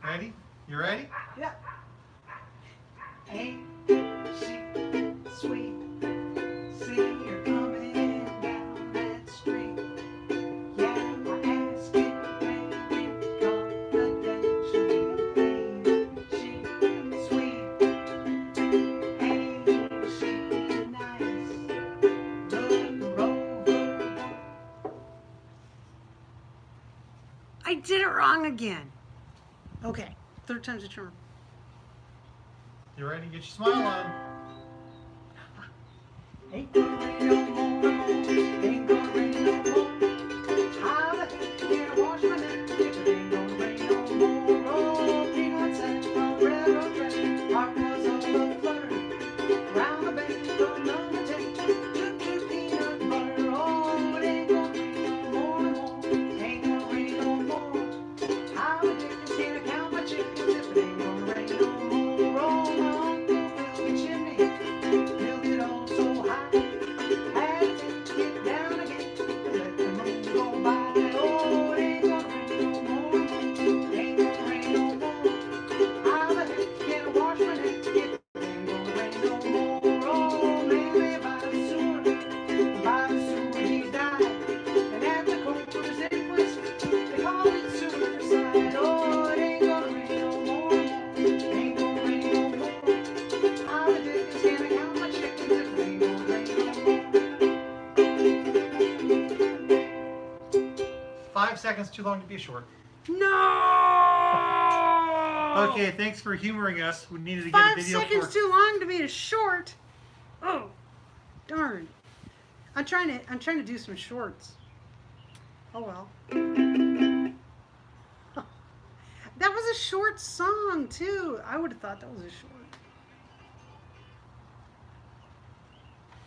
Ready? You ready? Yeah. Ain't she sweet? See her coming down that street. Yeah, I asked it very confidentially. Ain't she sweet? Ain't she nice? Look her over. I did it wrong again. Okay, third time's a charm. You ready? Get your smile on. Ain't gonna rain no more, ain't gonna rain no more. How the heck can I wash my neck if it ain't gonna rain no more? Oh, peanuts and a railroad track, heart was all aflutter. Round the bend, don't undertake, toot toot peanut butter. Oh, it ain't gonna rain no more, ain't gonna rain no seconds too long to be a short. No. Okay, thanks for humoring us. We needed to get a 5 video seconds for. too long to be a short. Oh, darn. I'm trying to do some shorts. Oh well. That was a short song too. I would have thought that was a short.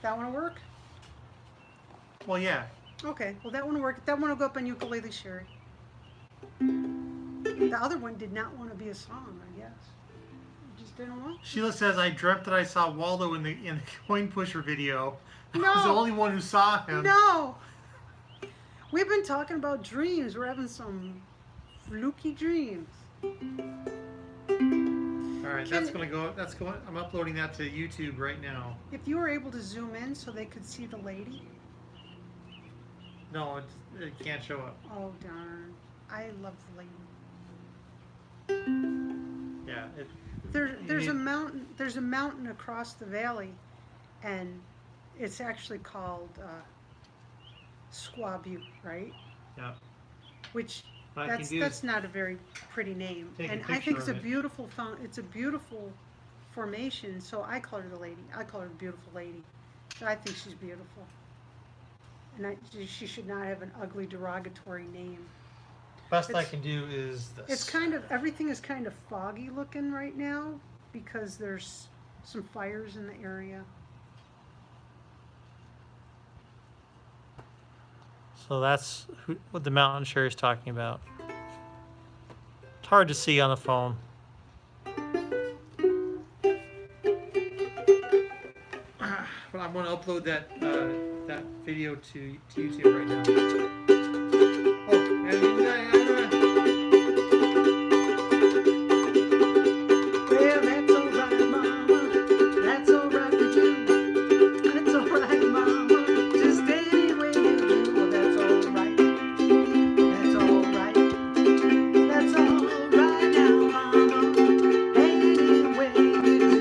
That one will work? Well, yeah. Okay, well that one will work. That one will go up on Ukulele Sherry. The other one did not want to be a song, I guess. It just didn't want to. Sheila says, I dreamt that I saw Waldo in the coin pusher video. I was the No. only one who saw him. No! We've been talking about dreams. We're having some fluky dreams. All right, that's Can- gonna go. That's going. I'm uploading that to YouTube right now. If you were able to zoom in so they could see the lady. No, it can't show up. Oh darn. I love the lady. Yeah. There's a mountain across the valley, and it's actually called Squaw Butte, right? Yeah. Which What I can do that's is not a very pretty name, take a and I picture think it's a of it. beautiful it's a beautiful formation. So I call her the lady. I call her the beautiful lady. So I think she's beautiful, and she should not have an ugly, derogatory name. best I it's- can do is this. It's kind of everything is kind of foggy looking right now because there's some fires in the area. So that's what the mountain Sherry's talking about. It's hard to see on the phone. But I'm going to upload that that video to YouTube right now. Oh, and Well, that's alright, Mama. That's alright with you. That's alright, Mama. Just any way you do. Well, that's alright. That's alright. That's alright now, Mama. Any way you do.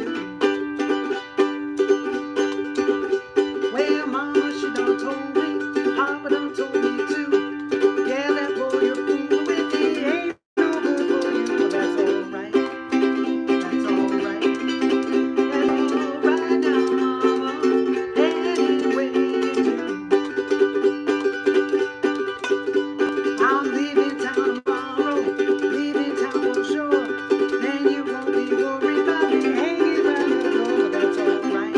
Well, Mama, she done told me. Papa done told me too. Yeah, that boy you're fooling with, he ain't no good for you. Well, that's alright. That's alright. That's alright now, Mama. Any way you do. I'm leaving town tomorrow. Leaving town for sure. Then you won't be worried about me hanging around the door. But that's alright.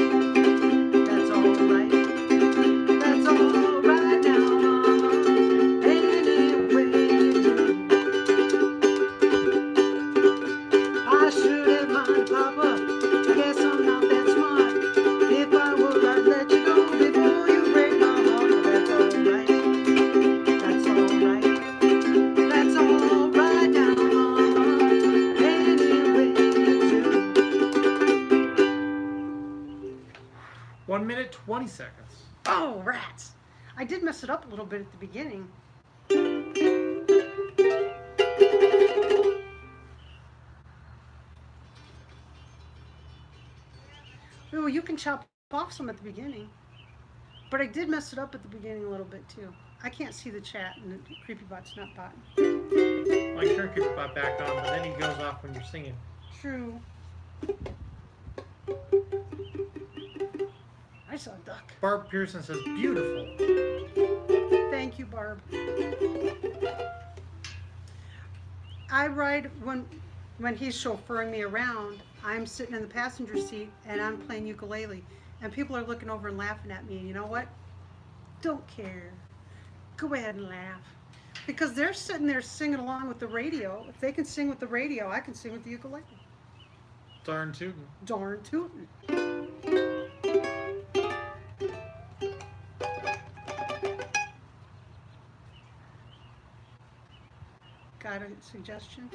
That's alright. That's alright now, Mama. Any way you do. I should have minded, Papa. I guess I'm not that smart. If I would, I'd let you go before you break my heart. But that's alright. That's alright. That's alright now, Mama. Any way you do. 1 minute 20 seconds. Oh, rats! I did mess it up a little bit at the beginning. Well, you can chop off some at the beginning. But I did mess it up at the beginning a little bit too. I can't see the chat and the CreepyBot's not botting. I turn CreepyBot back on, but then he goes off when you're singing. True. I saw a duck. Barb Pearson says, beautiful. Thank you, Barb. I ride when he's chauffeuring me around. I'm sitting in the passenger seat and I'm playing ukulele, and people are looking over and laughing at me. And you know what? Don't care. Go ahead and laugh, because they're sitting there singing along with the radio. If they can sing with the radio, I can sing with the ukulele. Darn tootin'. Darn tootin'. Got a suggestion?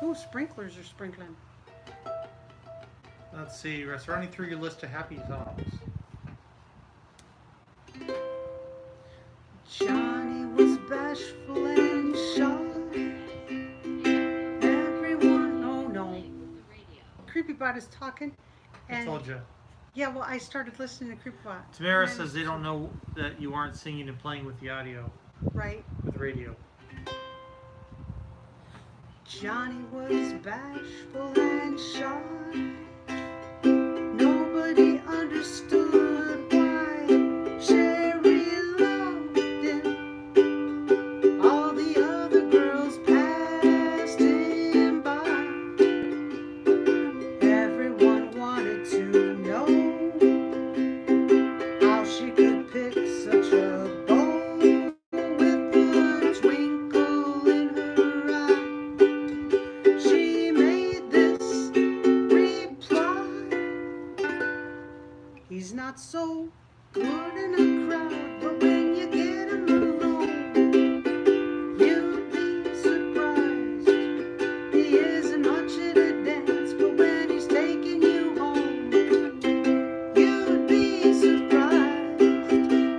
Ooh, sprinklers are sprinkling. Let's see, Russ, running through your list of happy songs. Johnny was bashful and shy. Everyone, oh no. Play with the radio. CreepyBot is talking, I told you. Yeah, well, I started listening to Creepbot. Tamara says they don't know that you aren't singing and playing with the audio, Right. with radio. Johnny was bashful and shy. Nobody understood why Sherry loved him. All the other girls passed him by. Everyone wanted to know how she could pick such a beau with a twinkle in her eye. She made this reply: he's not so good in a crowd, but when you get him alone, you'd be surprised. He isn't much at a dance, but when he's taking you home, you'd be surprised.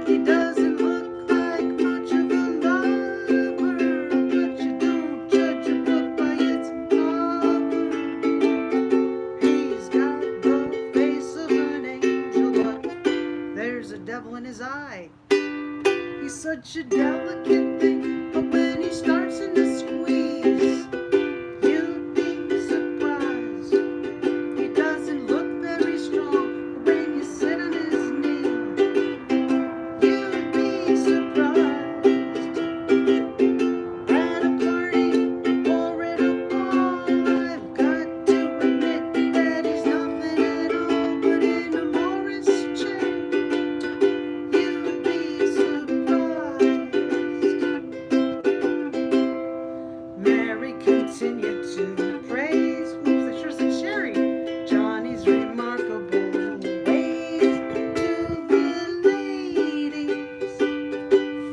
He doesn't look like much of a lover, but you don't judge a book by its cover. He's got the face of an angel, but there's a devil in his eye. He's such a delicate thing, but when he starts in the squeeze, you'd be surprised. He doesn't look very strong, but when you sit on his knee, you'd be surprised. At a party or at a ball, I've got to admit that he's nothing at all, but in a Morris chair, you'd be surprised. Mary continued to praise, oops, I sure said Sherry, Johnny's remarkable ways to the ladies.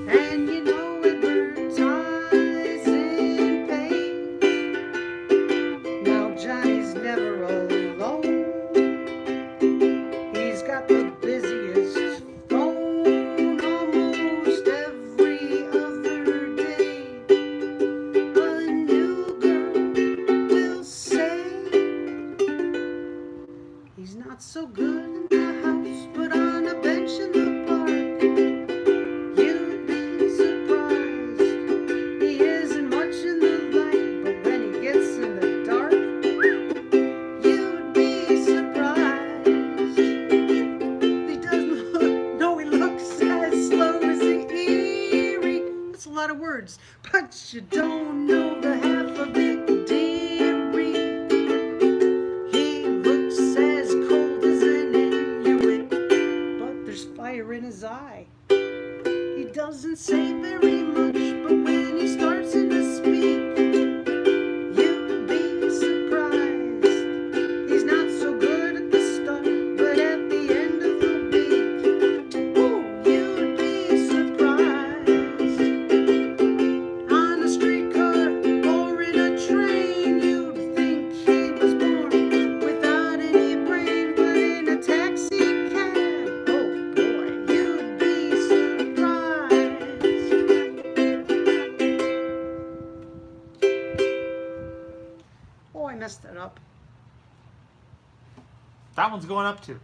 And you know advertising pays. Now Johnny's never alone. He's got the busiest phone almost every other day. A new girl will say he's not so good in the house, but on a bench in the park, you'd be surprised. He isn't much in the light, but when he gets in the dark, you'd be surprised. He doesn't look, no, he looks as slow as the eerie. That's a lot of words, but you don't know the half of it, dearie. He looks as cold as an Inuit, but there's fire in his eye. He doesn't say very much, but when he starts in to speak, you'd be surprised. He's not so good at the start, but at the end of the week, ooh, you'd be surprised. On a streetcar or in a train, you'd think he was born without any brain, but in a taxi cab, oh boy, you'd be surprised. Oh, I messed that up. That one's going up too.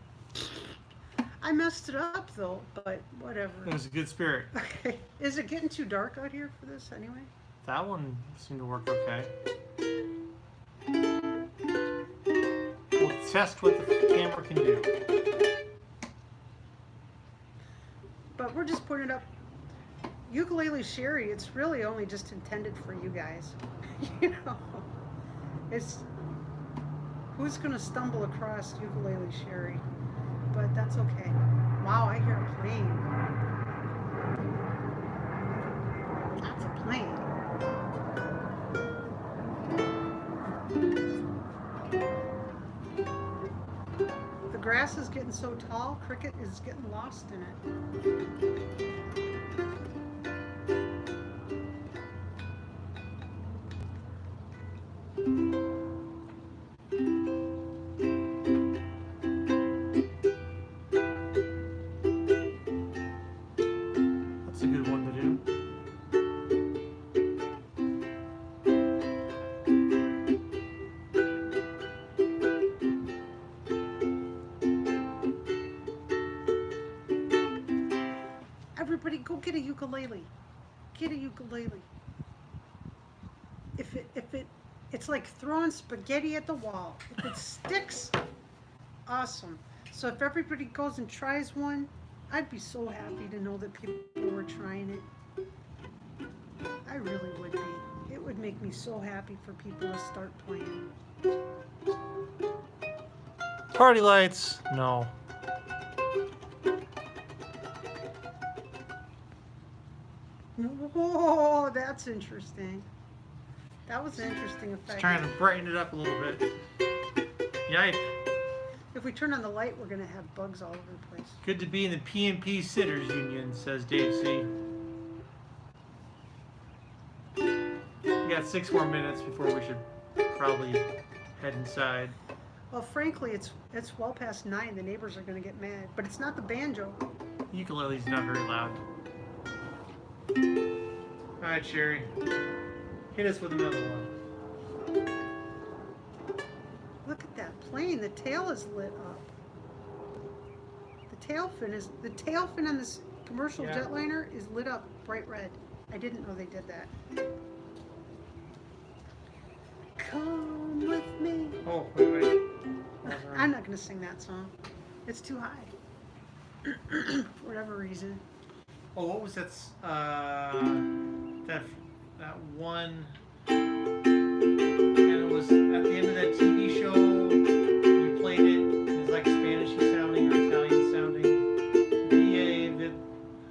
I messed it up though, but whatever. It was a good spirit. Okay. Is it getting too dark out here for this anyway? That one seemed to work okay. We'll test what the camera can do. But we're just putting it up. Ukulele Sherry, it's really only just intended for you guys. You know, it's who's gonna stumble across Ukulele Sherry? But that's okay. Wow, I hear a plane. That's a plane. The grass is getting so tall, Cricket is getting lost in it. That's a good one to do. Go get a ukulele. Get a ukulele. It's like throwing spaghetti at the wall. If it sticks, awesome. So if everybody goes and tries one, I'd be so happy to know that people were trying it. I really would be. It would make me so happy for people to start playing. Party lights? No. Whoa, that's interesting. That was an interesting effect. Just trying to brighten it up a little bit. Yikes. If we turn on the light, we're going to have bugs all over the place. Good to be in the PNP Sitters Union, says Dave C. We got 6 more minutes before we should probably head inside. Well, frankly, it's well past 9. The neighbors are going to get mad. But it's not the banjo. Ukulele's not very loud. Alright, Sherry. Hit us with another one. Look at that plane. The tail is lit up. The tail fin on this commercial jetliner is lit up bright red. I didn't know they did that. Come with me. Oh, wait. I'm not going to sing that song. It's too high. For whatever reason. Oh, what was that? That one. And it was at the end of that TV show. You played it. It's like Spanishy sounding or Italian sounding.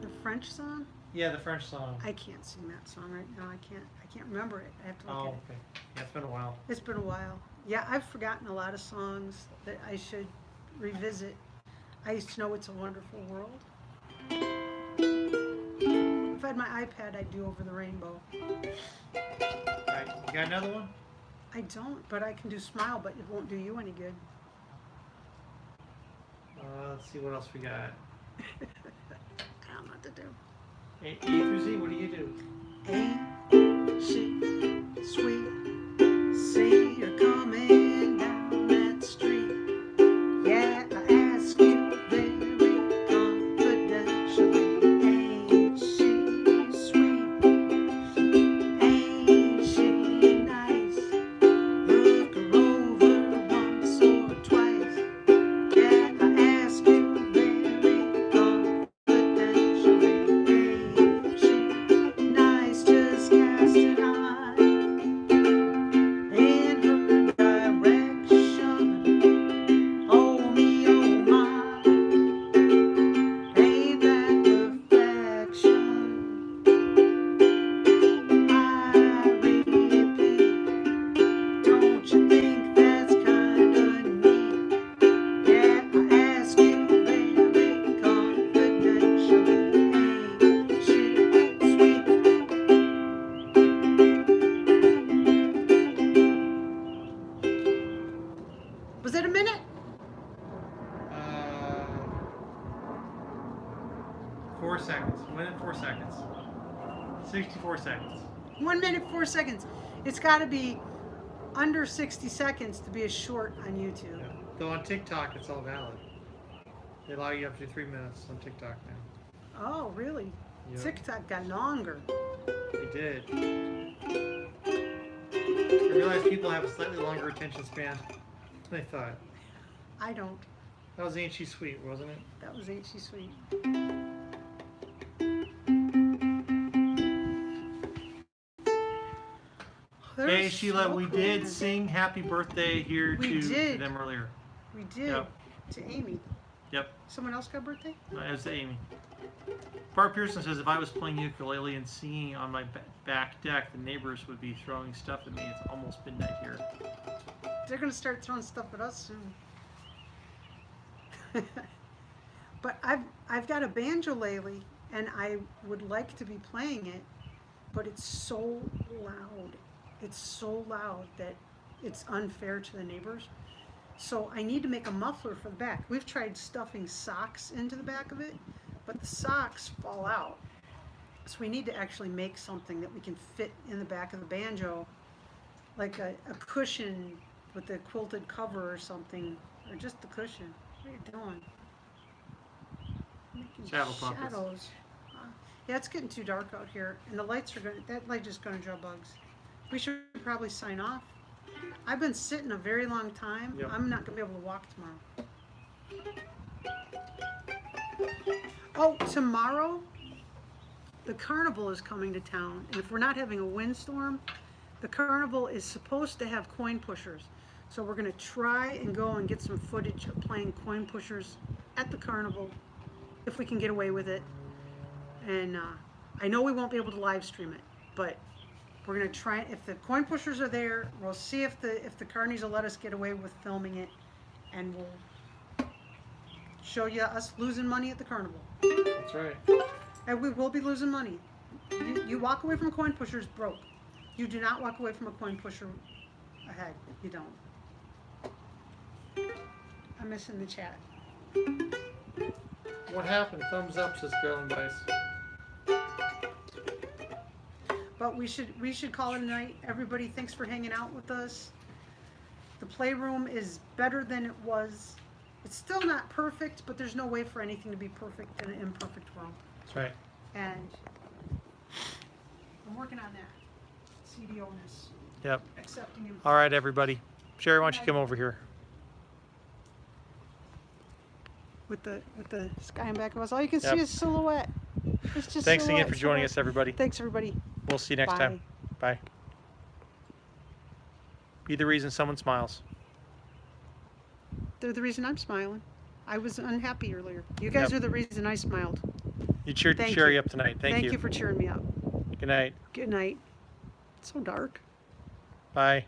The French song? Yeah, the French song. I can't sing that song right now. I can't remember it. I have to look at it. Okay. Yeah, it's been a while. It's been a while. Yeah, I've forgotten a lot of songs that I should revisit. I used to know It's a Wonderful World. If I had my iPad, I'd do Over the Rainbow. Alright, you got another one? I don't, but I can do Smile, but it won't do you any good. Let's see what else we got. I don't know what to do. A through Z, what do you do? Ain't she sweet? See her coming down that street. Yeah, I ask you very confidentially. Ain't she sweet? Ain't she nice? Look her over once or twice. Yeah, I ask you very confidentially. Ain't she nice? Just cast an eye in her direction. Oh me, oh my, ain't that perfection? I repeat, don't you think that's kinda neat? Yeah, I ask you very confidentially. Ain't she sweet? Was it a minute? 4 seconds. 1 minute, 4 seconds. 64 seconds. 1 minute, 4 seconds. It's got to be under 60 seconds to be a short on YouTube. Yeah. Though on TikTok, it's all valid. They allow you up to 3 minutes on TikTok now. Oh, really? Yep. TikTok got longer. They did. I realize people have a slightly longer attention span than I thought. I don't. That was Ain't She Sweet, wasn't it? That was Ain't She Sweet. They're Hey Sheila, so we cool. did sing Happy Birthday here We to did. them earlier. We did. Yep. To Amy. Yep, Someone else got a birthday? it was to Amy. Bart Pearson says if I was playing ukulele and singing on my back deck, the neighbors would be throwing stuff at me. It's almost midnight here. They're gonna start throwing stuff at us soon. But I've got a banjolele and I would like to be playing it, but it's so loud. It's so loud that it's unfair to the neighbors. So I need to make a muffler for the back. We've tried stuffing socks into the back of it, but the socks fall out. So we need to actually make something that we can fit in the back of the banjo, like a cushion with the quilted cover or something, or just the cushion. What are you doing? Making Shadow puppets. shadows. Yeah, it's getting too dark out here, and the lights are gonna. That light is gonna draw bugs. We should probably sign off. I've been sitting a very long time. Yep. I'm not gonna be able to walk tomorrow. Oh, tomorrow, the carnival is coming to town, and if we're not having a windstorm, the carnival is supposed to have coin pushers. So we're gonna try and go and get some footage of playing coin pushers at the carnival, if we can get away with it. And I know we won't be able to live stream it, but we're gonna try. If the coin pushers are there, we'll see if the carnies will let us get away with filming it, and we'll show you us losing money at the carnival. That's right. And we will be losing money. You walk away from coin pushers broke. You do not walk away from a coin pusher ahead. You don't. I'm missing the chat. What happened? Thumbs up, says Growling Dice. But we should call it a night. Everybody, thanks for hanging out with us. The playroom is better than it was. It's still not perfect, but there's no way for anything to be perfect in an imperfect world. That's right. And I'm working on that. CDO-ness. Yep. Accepting him. All right, everybody. Sherry, why don't you come over here? With the sky in back of us. All you can Yep. see is silhouette. It's just Thanks again silhouette, for joining silhouette. us, everybody. Thanks, everybody. We'll see you next Bye. time. Bye. Be the reason someone smiles. They're the reason I'm smiling. I was unhappy earlier. You guys Yep. are the reason I smiled. You cheered Thank Sherry you. up tonight. Thank you. Thank you for cheering me up. Good night. Good night. It's so dark. Bye.